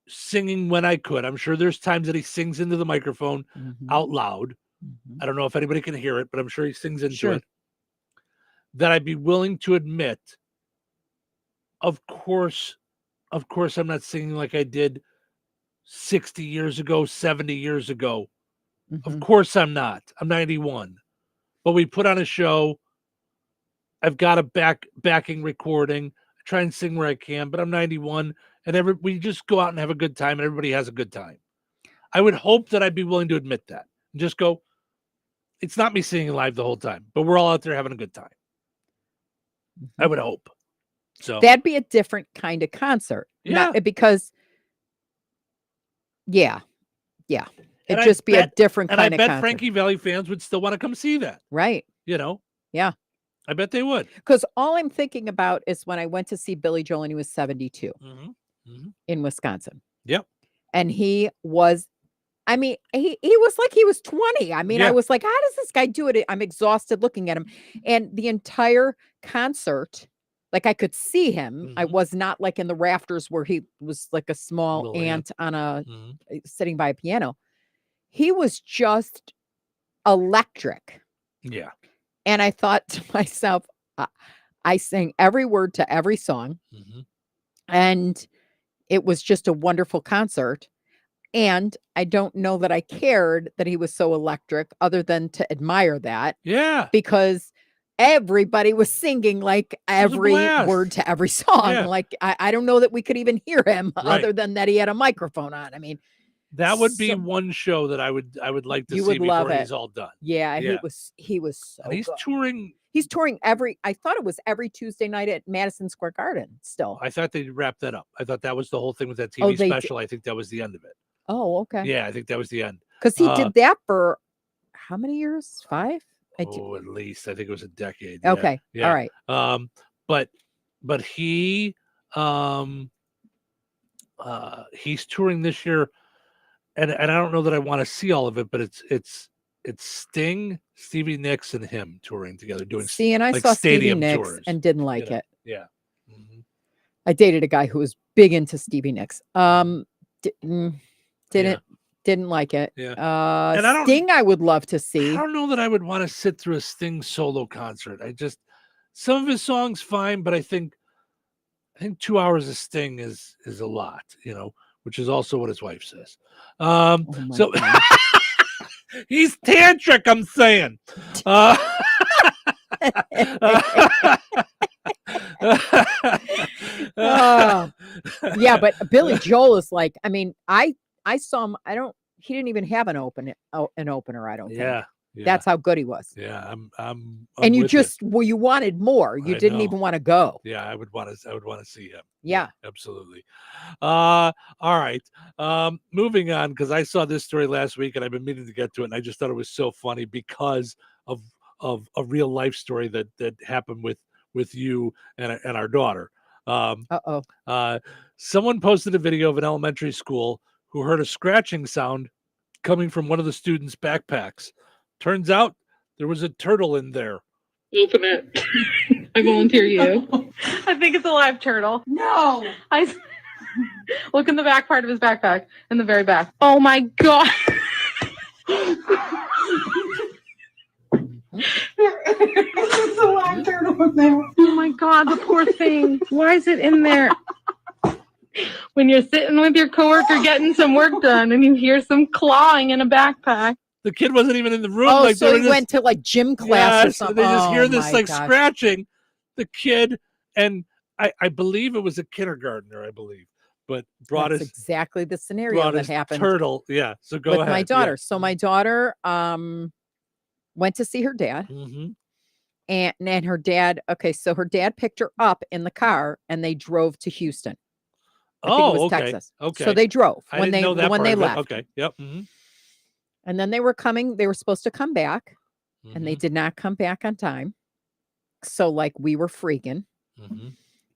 singing when I could. I'm sure there's times that he sings into the microphone out loud. I don't know if anybody can hear it, but I'm sure he sings into it. That I'd be willing to admit, of course, I'm not singing like I did 60 years ago, 70 years ago. Of course I'm not. I'm 91. But we put on a show. I've got a backing recording. I try and sing where I can, but I'm 91. And we just go out and have a good time, and everybody has a good time. I would hope that I'd be willing to admit that and just go, it's not me singing live the whole time, but we're all out there having a good time. I would hope. So that'd be a different kind of concert. Yeah. Because it'd And just be a different and kind of I bet concert. Frankie Valli fans would still want to come see that. Right. Yeah. I bet they would. Because all I'm thinking about is when I went to see Billy Joel and he was 72 in Wisconsin. Yep. And he was, he was like he was 20. I mean, I was like, how does this guy do it? I'm exhausted looking at him. And the entire concert, like I could see him. I was not like in the rafters where he was like a small Little ant on a sitting by a piano. He was just electric. Yeah. And I thought to myself, I sang every word to every song. And it was just a wonderful concert. And I don't know that I cared that he was so electric other than to admire that. Yeah. Because everybody was singing like every word to every song. Yeah. Like, I don't know that we could even hear him other than that he had a microphone on. I mean, that would be one show that I would like to see before he's all done. Yeah, he was so and he's good. touring. He's touring I thought it was every Tuesday night at Madison Square Garden still. I thought they'd wrap that up. I thought that was the whole thing with that TV special. I think that was the end of it. Oh, okay. Yeah, I think that was the end. Because he did that for how many years? 5? At least. I think it was a decade. Okay. Yeah. All right. But he he's touring this year. And I don't know that I want to see all of it, but it's Sting, Stevie Nicks, and him touring together, doing and I saw Stevie Nicks tours, and didn't like it. Yeah, I dated a guy who was big into Stevie Nicks. Didn't like it. Yeah, and Sting, I would love to see. I don't know that I would want to sit through a Sting solo concert. Some of his songs fine, but I think 2 hours of Sting is a lot, which is also what his wife says. So he's tantric, I'm saying. Yeah, but Billy Joel is like, I saw him. He didn't even have an opener, I don't think. Yeah. That's how good he was. Yeah, I'm and you just you wanted more. You didn't even want to go. Yeah, I would want to see him. Yeah, absolutely. All right. Moving on, because I saw this story last week and I've been meaning to get to it, and I just thought it was so funny because of a real life story that happened with you and our daughter. Someone posted a video of an elementary school who heard a scratching sound coming from one of the students' backpacks. Turns out there was a turtle in there. Open it. I volunteer you. I think it's a live turtle. No. Look in the back part of his backpack, in the very back. Oh my God. It's a live turtle in there. Oh my God, the poor thing. Why is it in there? When you're sitting with your coworker getting some work done and you hear some clawing in a backpack. The kid wasn't even in the room. Oh, so he went to like gym class or something. They just hear this scratching. The kid and I believe it was a kindergartner, I believe, but brought That's his exactly the scenario that happened turtle. Yeah. So go with ahead. my daughter. Yeah. So my daughter went to see her dad. Mm-hmm. And her dad, okay, so her dad picked her up in the car and they drove to Houston. I think it was okay. Texas. Okay. So they drove I when didn't they know that when part they of it. left. Okay. Yep. Mm-hmm. And then they were supposed to come back and they did not come back on time. So like we were freaking. Mm-hmm.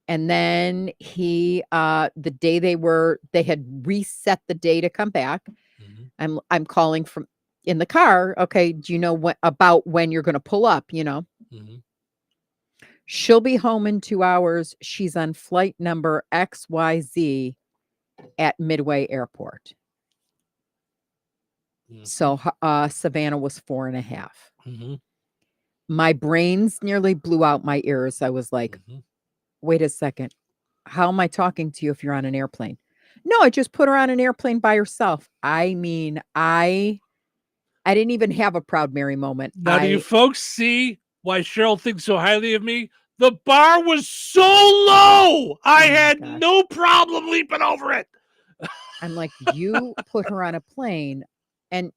And then the day they had reset the day to come back. Mm-hmm. I'm calling from in the car. Okay. Do you know about when you're going to pull up, Mm-hmm. She'll be home in 2 hours. She's on flight number XYZ at Midway Airport. Mm-hmm. So Savannah was 4.5. Mm-hmm. My brains nearly blew out my ears. I was like, wait a second. How am I talking to you if you're on an airplane? No, I just put her on an airplane by herself. I mean, I didn't even have a Proud Mary moment. Now, do you folks see why Cheryl thinks so highly of me? The bar was so low. I had no problem leaping over it. I'm like, you put her on a plane and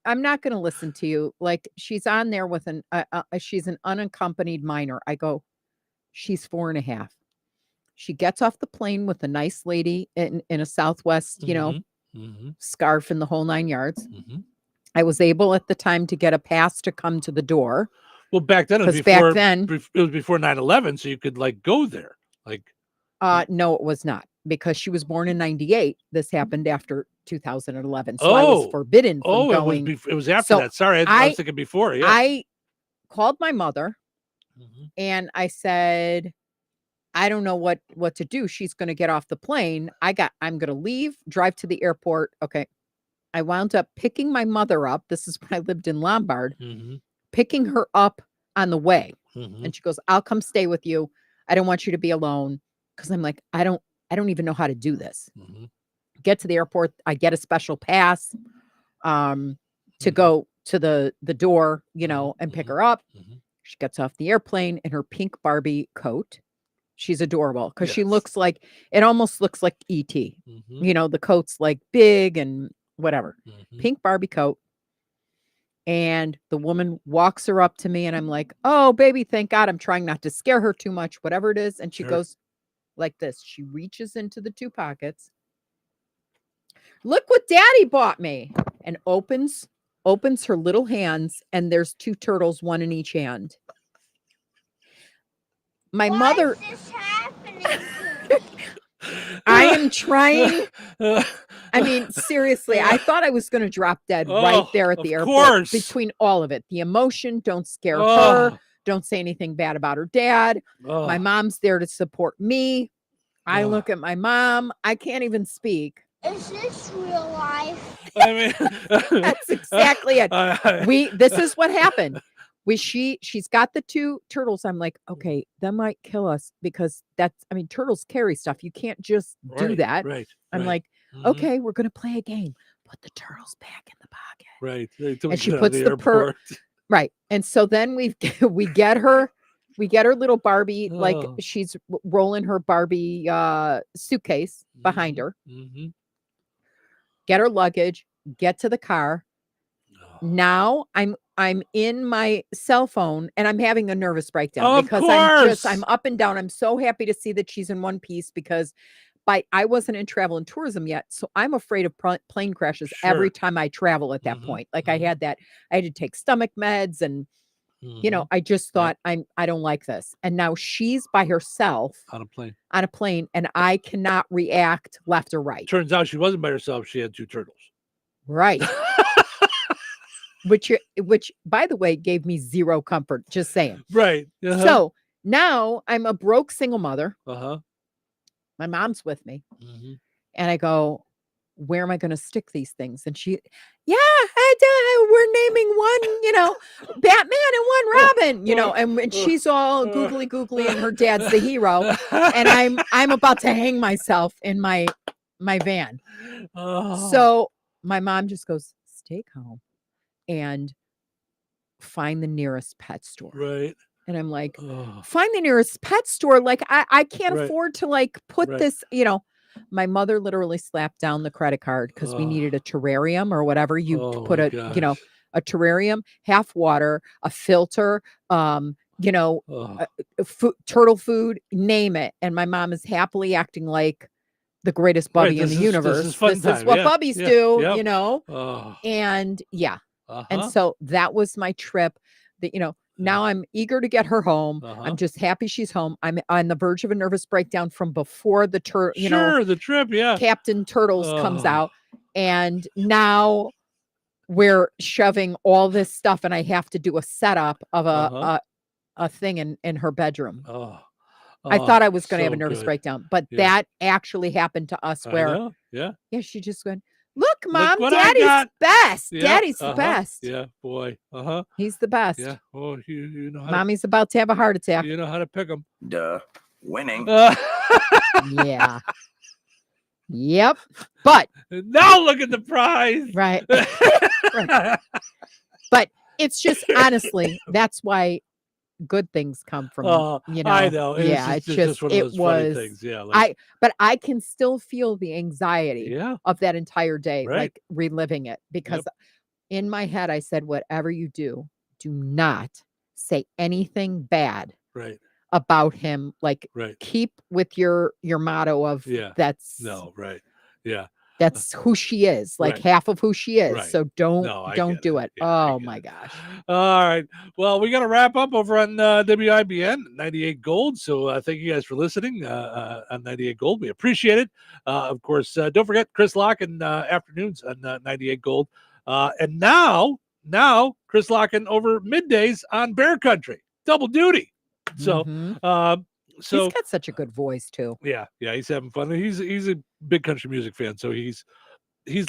I'm not going to listen to you. Like she's on there with she's an unaccompanied minor. I go, she's 4.5. She gets off the plane with a nice lady in a Southwest, scarf and the whole 9 yards. Mm-hmm. I was able at the time to get a pass to come to the door. Well, back then, it was before 9/11, so you could like go there. Like, no, it was not because she was born in 98. This happened after 2011, so I was forbidden from going. It was after that. Sorry, I was thinking before. Yeah, I called my mother and I said, I don't know what to do. She's going to get off the plane. I'm going to leave, drive to the airport. Okay. I wound up picking my mother up. This is when I lived in Lombard, picking her up on the way. And she goes, I'll come stay with you. I don't want you to be alone. Cause I'm like, I don't even know how to do this. Get to the airport. I get a special pass, to go to the door, and pick her up. She gets off the airplane in her pink Barbie coat. She's adorable because she looks like, it almost looks like E.T. The coat's like big and whatever. Pink Barbie coat. And the woman walks her up to me and I'm like, oh, baby, thank God. I'm trying not to scare her too much, whatever it is. And she goes like this. She reaches into the 2 pockets. Look what daddy bought me. And opens her little hands. And there's 2 turtles, one in each hand. My mother. Is this happening? I am trying. I mean, seriously, I thought I was going to drop dead right there at the airport. Between all of it, the emotion, don't scare her. Don't say anything bad about her dad. My mom's there to support me. I look at my mom. I can't even speak. Is this real life? I mean, that's exactly it. This is what happened. She's got the 2 turtles. I'm like, okay, that might kill us because turtles carry stuff. You can't just do that. Right. I'm like, okay, we're going to play a game. Put the turtles back in the pocket. Right. And she puts the right. And so then we get her little Barbie, like she's rolling her Barbie suitcase behind her. Get her luggage, get to the car. Now I'm in my cell phone and I'm having a nervous breakdown because I'm up and down. I'm so happy to see that she's in one piece because I wasn't in travel and tourism yet. So I'm afraid of plane crashes every time I travel at that point. Like I had to take stomach meds and, I just thought I don't like this. And now she's by herself on a plane and I cannot react left or right. Turns out she wasn't by herself. She had 2 turtles. Right. Which by the way, gave me zero comfort. Just saying. Right. So now I'm a broke single mother. My mom's with me. And I go, where am I going to stick these things? And she, we're naming one, Batman and one Robin, and she's all googly and her dad's the hero. And I'm about to hang myself in my van. So my mom just goes, stay calm and find the nearest pet store. Right. And I'm like, find the nearest pet store. Like, I can't Right. afford to like put Right. this, my mother literally slapped down the credit card because we needed a terrarium or whatever. You put my a terrarium, half water, a filter, turtle food, name it. And my mom is happily acting like the greatest Bubby in the universe. This is fun This is time. what Yeah, Bubbies yeah, do, yep. And yeah. And Uh-huh. so that was my trip that, now I'm eager to get her home. Uh-huh. I'm just happy she's home. I'm on the verge of a nervous breakdown from before the the trip, yeah. Captain Turtles comes out. And now we're shoving all this stuff and I have to do a setup of a thing in her bedroom. I thought I was going to have a nervous breakdown, but that actually happened to us where yeah, she just went, look, Mom, what Daddy's I got." best. Yeah, Daddy's the best. Yeah, boy. He's the best. Yeah. Oh, you know how Mommy's about to have a heart attack. you know how to pick them. Duh. Winning. Yeah. Yep. But now look at the prize. Right. Right. But it's just honestly, that's why good things come from, I know. It's just one of those funny things. Yeah. But I can still feel the anxiety of that entire day, Right. like reliving it, because in my head, I said, whatever you do not say anything bad Right. about him. Like Right. keep with your motto of that's who she is, like Right. half of who she is. Right. So don't do it. Oh my gosh. All right. Well, we got to wrap up over on WIBN 98 Gold. So thank you guys for listening on 98 Gold. We appreciate it. Of course, don't forget Chris Locken afternoons on 98 Gold. And now Chris Locken over middays on Bear Country. Double duty. So So he's got such a good voice too. Yeah, he's having fun. He's a big country music fan, so he's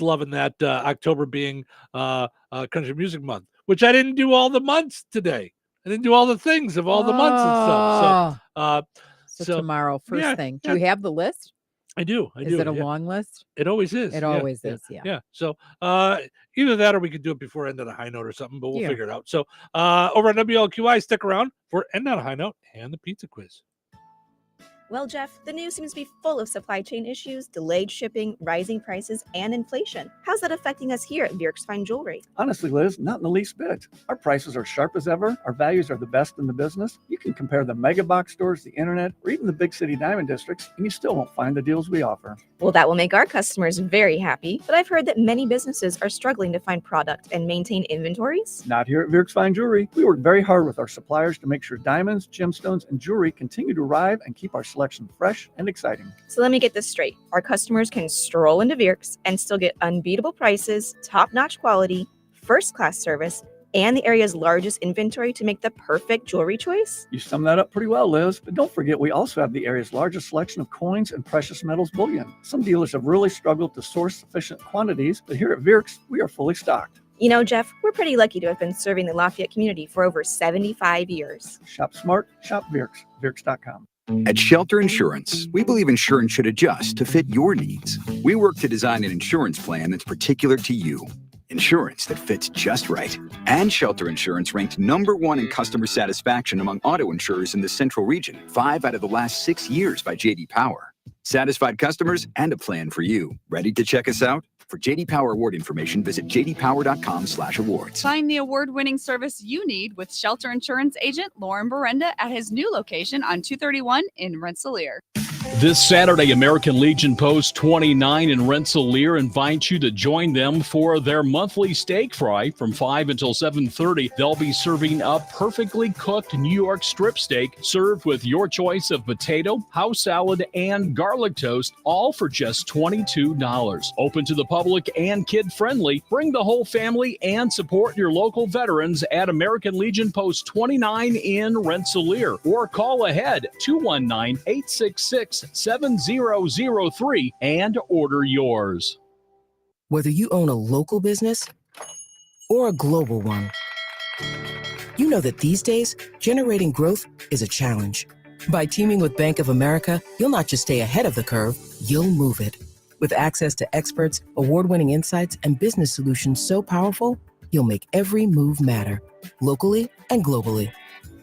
loving that October being country music month, which I didn't do all the months today. I didn't do all the things of all the months and stuff. So tomorrow, first thing. Do you have the list? I do. Is it a long list? It always is. It always is. Yeah. Yeah. So either that or we could do it before End on a High Note or something, but we'll figure it out. So over at WLQI, stick around for End on a High Note and the pizza quiz. Well, Jeff, the news seems to be full of supply chain issues, delayed shipping, rising prices, and inflation. How's that affecting us here at Bjerk's Fine Jewelry? Honestly, Liz, not in the least bit. Our prices are sharp as ever. Our values are the best in the business. You can compare the mega box stores, the internet, or even the big city diamond districts, and you still won't find the deals we offer. Well, that will make our customers very happy, but I've heard that many businesses are struggling to find product and maintain inventories. Not here at Bjerk's Fine Jewelry. We work very hard with our suppliers to make sure diamonds, gemstones, and jewelry continue to arrive and keep our selection fresh and exciting. So let me get this straight. Our customers can stroll into Bjerk's and still get unbeatable prices, top-notch quality, first-class service, and the area's largest inventory to make the perfect jewelry choice? You summed that up pretty well, Liz. But don't forget, we also have the area's largest selection of coins and precious metals bullion. Some dealers have really struggled to source sufficient quantities, but here at Bjerk's, we are fully stocked. You know, Jeff, we're pretty lucky to have been serving the Lafayette community for over 75 years. Shop smart, shop Bjerk's, Bjerk's.com. At Shelter Insurance, we believe insurance should adjust to fit your needs. We work to design an insurance plan that's particular to you. Insurance that fits just right. And Shelter Insurance ranked #1 in customer satisfaction among auto insurers in the Central Region, 5 out of the last 6 years by J.D. Power. Satisfied customers and a plan for you. Ready to check us out? For J.D. Power award information, visit jdpower.com/awards. Find the award-winning service you need with Shelter Insurance agent Lauren Berenda at his new location on 231 in Rensselaer. This Saturday, American Legion Post 29 in Rensselaer invites you to join them for their monthly steak fry from 5 until 7:30. They'll be serving up perfectly cooked New York strip steak served with your choice of potato, house salad, and garlic toast, all for just $22. Open to the public and kid-friendly. Bring the whole family and support your local veterans at American Legion Post 29 in Rensselaer. Or call ahead 219-866-7003 and order yours. Whether you own a local business or a global one, you know that these days, generating growth is a challenge. By teaming with Bank of America, you'll not just stay ahead of the curve, you'll move it. With access to experts, award-winning insights, and business solutions so powerful, you'll make every move matter, locally and globally.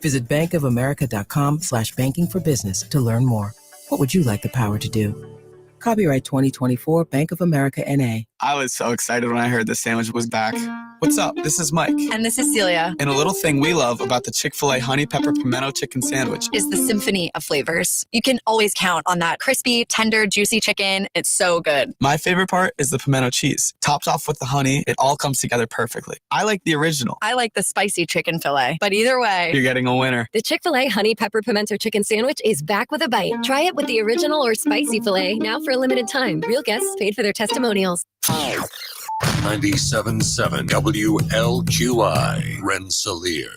Visit bankofamerica.com/banking for business to learn more. What would you like the power to do? Copyright 2024 Bank of America NA. I was so excited when I heard the sandwich was back. What's up? This is Mike. And this is Celia. And a little thing we love about the Chick-fil-A Honey Pepper Pimento Chicken Sandwich is the symphony of flavors. You can always count on that crispy, tender, juicy chicken. It's so good. My favorite part is the pimento cheese. Topped off with the honey, it all comes together perfectly. I like the original. I like the spicy chicken fillet. But either way, you're getting a winner. The Chick-fil-A Honey Pepper Pimento Chicken Sandwich is back with a bite. Try it with the original or spicy filet now for a limited time. Real guests paid for their testimonials. 97.7 WLQI, Rensselaer.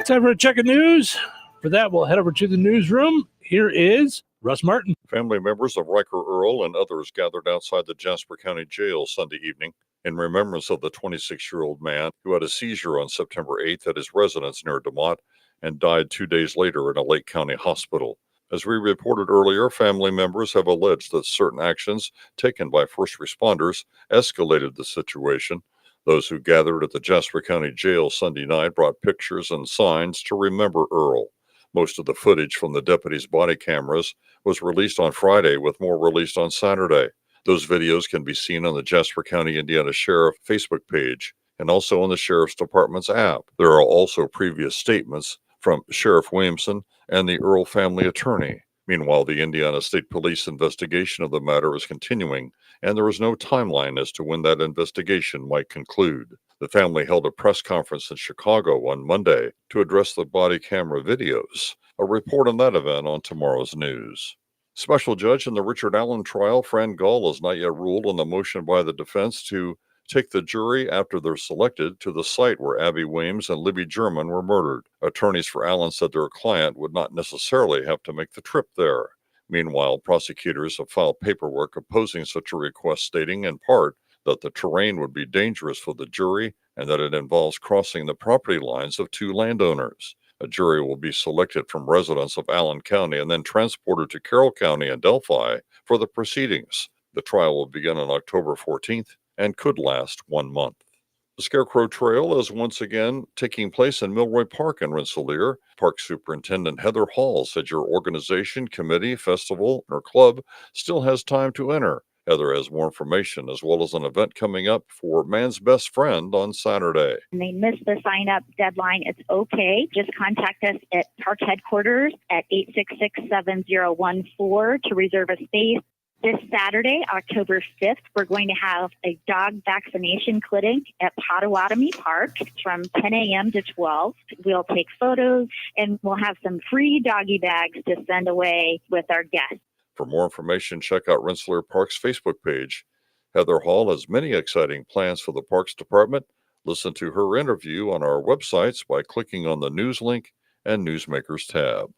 Time for a check of news. For that, we'll head over to the newsroom. Here is Russ Martin. Family members of Riker Earl and others gathered outside the Jasper County Jail Sunday evening in remembrance of the 26-year-old man who had a seizure on September 8th at his residence near DeMott and died 2 days later in a Lake County hospital. As we reported earlier, family members have alleged that certain actions taken by first responders escalated the situation. Those who gathered at the Jasper County Jail Sunday night brought pictures and signs to remember Earl. Most of the footage from the deputies' body cameras was released on Friday, with more released on Saturday. Those videos can be seen on the Jasper County, Indiana Sheriff Facebook page and also on the Sheriff's Department's app. There are also previous statements from Sheriff Williamson and the Earl family attorney. Meanwhile, the Indiana State Police investigation of the matter is continuing, and there is no timeline as to when that investigation might conclude. The family held a press conference in Chicago on Monday to address the body camera videos. A report on that event on tomorrow's news. Special judge in the Richard Allen trial, Fran Gull, has not yet ruled on the motion by the defense to take the jury after they're selected to the site where Abby Weems and Libby German were murdered. Attorneys for Allen said their client would not necessarily have to make the trip there. Meanwhile, prosecutors have filed paperwork opposing such a request, stating in part that the terrain would be dangerous for the jury and that it involves crossing the property lines of two landowners. A jury will be selected from residents of Allen County and then transported to Carroll County and Delphi for the proceedings. The trial will begin on October 14th and could last 1 month. The Scarecrow Trail is once again taking place in Milroy Park in Rensselaer. Park Superintendent Heather Hall said your organization, committee, festival, or club still has time to enter. Heather has more information as well as an event coming up for Man's Best Friend on Saturday. And they missed the sign-up deadline. It's okay. Just contact us at park headquarters at 866-7014 to reserve a space. This Saturday, October 5th, we're going to have a dog vaccination clinic at Potawatomi Park from 10 a.m. to 12. We'll take photos and we'll have some free doggy bags to send away with our guests. For more information, check out Rensselaer Park's Facebook page. Heather Hall has many exciting plans for the Parks Department. Listen to her interview on our websites by clicking on the News link and Newsmakers tab.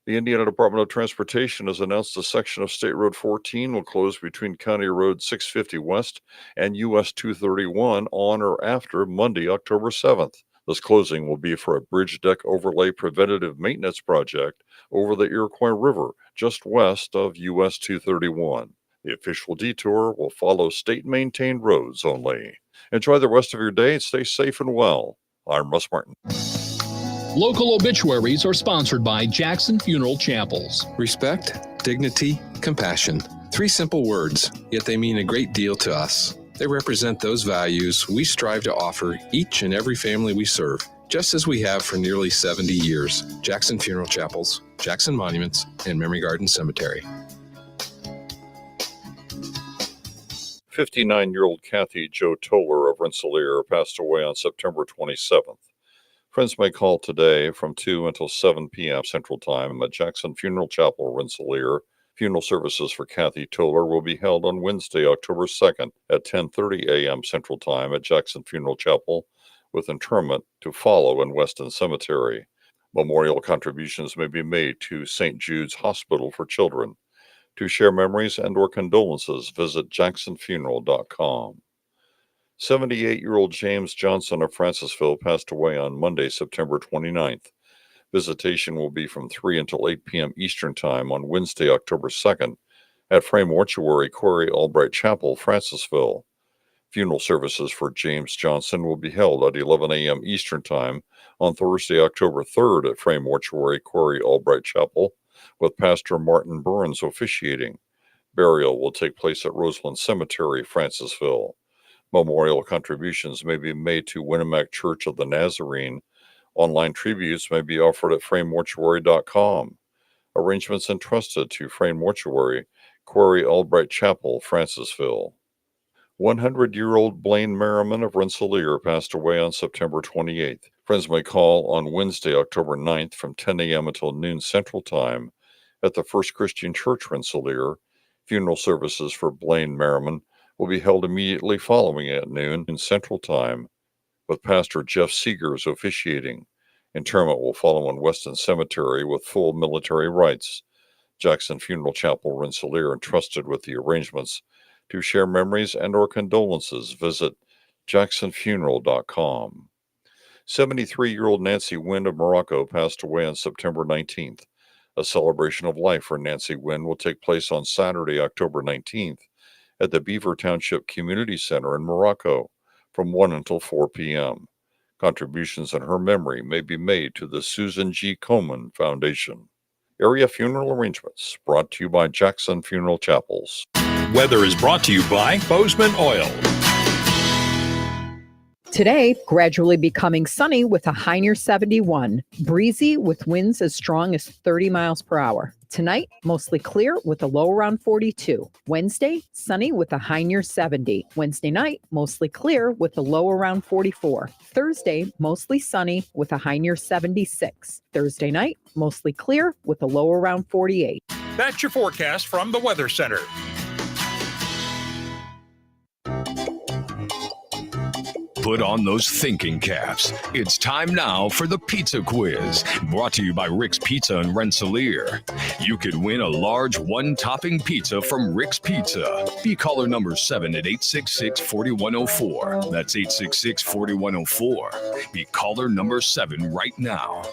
The Indiana Department of Transportation has announced a section of State Road 14 will close between County Road 650 West and US 231 on or after Monday, October 7th. This closing will be for a bridge deck overlay preventative maintenance project over the Iroquois River, just west of US 231. The official detour will follow state-maintained roads only. Enjoy the rest of your day and stay safe and well. I'm Russ Martin. Local obituaries are sponsored by Jackson Funeral Chapels. Respect, dignity, compassion. 3 simple words, yet they mean a great deal to us. They represent those values we strive to offer each and every family we serve, just as we have for nearly 70 years. Jackson Funeral Chapels, Jackson Monuments, and Memory Garden Cemetery. 59-year-old Kathy Jo Toller of Rensselaer passed away on September 27th. Friends may call today from 2 until 7 p.m. Central Time at Jackson Funeral Chapel, Rensselaer. Funeral services for Kathy Toller will be held on Wednesday, October 2nd at 10:30 a.m. Central Time at Jackson Funeral Chapel, with interment to follow in Weston Cemetery. Memorial contributions may be made to St. Jude's Hospital for Children. To share memories and or condolences, visit jacksonfuneral.com. 78-year-old James Johnson of Francisville passed away on Monday, September 29th. Visitation will be from 3 until 8 p.m. Eastern Time on Wednesday, October 2nd at Frame Mortuary, Quarry Albright Chapel, Francisville. Funeral services for James Johnson will be held at 11 a.m. Eastern Time on Thursday, October 3rd at Frame Mortuary, Quarry Albright Chapel, with Pastor Martin Burns officiating. Burial will take place at Roseland Cemetery, Francisville. Memorial contributions may be made to Winnemac Church of the Nazarene. Online tributes may be offered at framemortuary.com. Arrangements entrusted to Frame Mortuary, Quarry Albright Chapel, Francisville. 100-year-old Blaine Merriman of Rensselaer passed away on September 28th. Friends may call on Wednesday, October 9th from 10 a.m. until noon Central Time at the First Christian Church, Rensselaer. Funeral services for Blaine Merriman will be held immediately following at noon in Central Time, with Pastor Jeff Seegers officiating. Interment will follow in Weston Cemetery with full military rites. Jackson Funeral Chapel, Rensselaer, entrusted with the arrangements. To share memories and or condolences, visit jacksonfuneral.com. 73-year-old Nancy Wynn of Morocco passed away on September 19th. A celebration of life for Nancy Wynn will take place on Saturday, October 19th at the Beaver Township Community Center in Morocco from 1 until 4 p.m. Contributions in her memory may be made to the Susan G. Komen Foundation. Area funeral arrangements brought to you by Jackson Funeral Chapels. Weather is brought to you by Bozeman Oil. Today, gradually becoming sunny with a high near 71. Breezy with winds as strong as 30 miles per hour. Tonight, mostly clear with a low around 42. Wednesday, sunny with a high near 70. Wednesday night, mostly clear with a low around 44. Thursday, mostly sunny with a high near 76. Thursday night, mostly clear with a low around 48. That's your forecast from the Weather Center. Put on those thinking caps. It's time now for the Pizza Quiz, brought to you by Rick's Pizza in Rensselaer. You could win a large one-topping pizza from Rick's Pizza. Be caller number 7 at 866-4104. That's 866-4104. Be caller number 7 right now.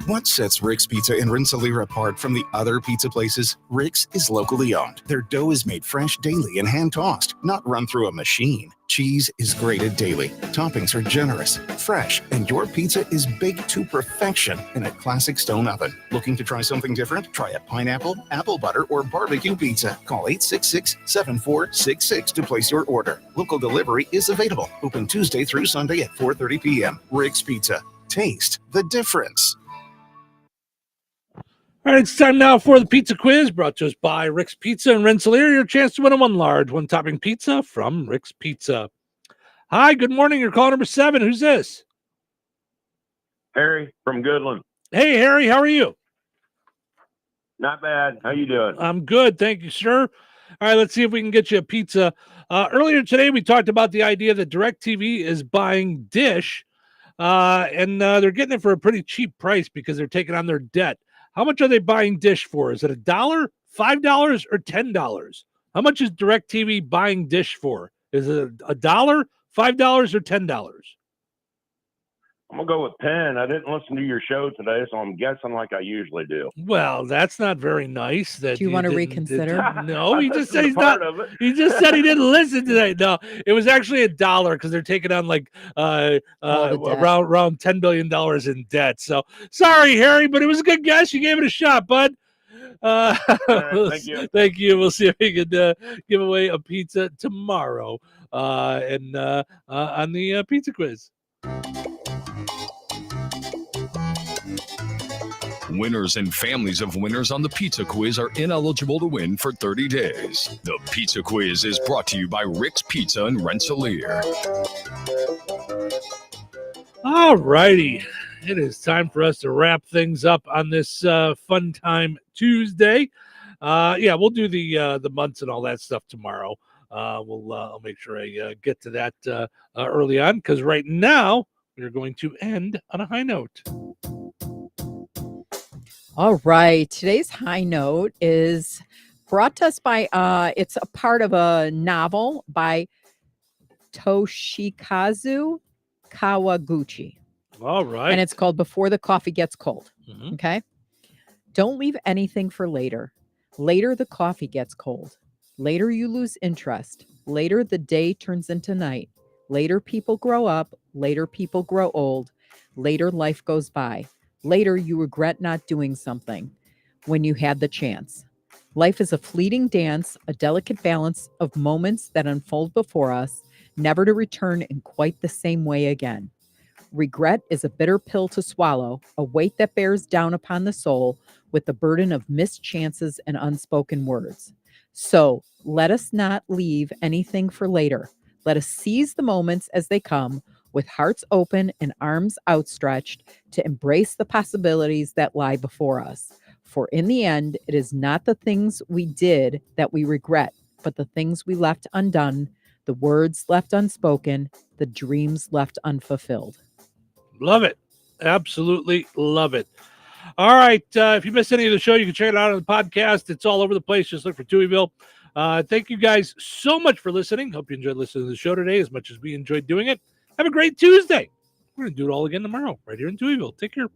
What sets Rick's Pizza in Rensselaer apart from the other pizza places? Rick's is locally owned. Their dough is made fresh daily and hand-tossed, not run through a machine. Cheese is grated daily. Toppings are generous, fresh, and your pizza is baked to perfection in a classic stone oven. Looking to try something different? Try a pineapple, apple butter, or barbecue pizza. Call 866-7466 to place your order. Local delivery is available. Open Tuesday through Sunday at 4:30 p.m. Rick's Pizza. Taste the difference. All right, it's time now for the Pizza Quiz, brought to us by Rick's Pizza in Rensselaer. Your chance to win a one large, one-topping pizza from Rick's Pizza. Hi, good morning. You're calling number 7. Who's this? Harry from Goodland. Hey, Harry, how are you? Not bad. How you doing? I'm good, thank you, sir. All right, let's see if we can get you a pizza. Earlier today, we talked about the idea that DirecTV is buying Dish, and they're getting it for a pretty cheap price because they're taking on their debt. How much are they buying Dish for? Is it $1, $5, or $10? How much is DirecTV buying Dish for? Is it $1, $5, or $10? I'm going to go with 10. I didn't listen to your show today, so I'm guessing like I usually do. Well, that's not very nice. That Do you want to reconsider? No, he just said he's not. He just said he didn't listen today. No, it was actually $1 because they're taking on like around $10 billion in debt. So sorry, Harry, but it was a good guess. You gave it a shot, bud. Thank you. Thank you. We'll see if we can give away a pizza tomorrow on the Pizza Quiz. Winners and families of winners on the Pizza Quiz are ineligible to win for 30 days. The Pizza Quiz is brought to you by Rick's Pizza in Rensselaer. All righty. It is time for us to wrap things up on this Fun Time Tuesday. We'll do the months and all that stuff tomorrow. I'll make sure I get to that early on, because right now we're going to end on a high note. All right. Today's high note is brought to us by, it's a part of a novel by Toshikazu Kawaguchi. All right. And it's called Before the Coffee Gets Cold. Mm-hmm. Okay. Don't leave anything for later. Later, the coffee gets cold. Later, you lose interest. Later, the day turns into night. Later, people grow up. Later, people grow old. Later, life goes by. Later, you regret not doing something when you had the chance. Life is a fleeting dance, a delicate balance of moments that unfold before us, never to return in quite the same way again. Regret is a bitter pill to swallow, a weight that bears down upon the soul with the burden of missed chances and unspoken words. So let us not leave anything for later. Let us seize the moments as they come, with hearts open and arms outstretched to embrace the possibilities that lie before us. For in the end, it is not the things we did that we regret, but the things we left undone, the words left unspoken, the dreams left unfulfilled. Love it. Absolutely love it. All right. If you missed any of the show, you can check it out on the podcast. It's all over the place. Just look for Touhyville. Thank you guys so much for listening. Hope you enjoyed listening to the show today as much as we enjoyed doing it. Have a great Tuesday. We're going to do it all again tomorrow right here in Touhyville. Take care.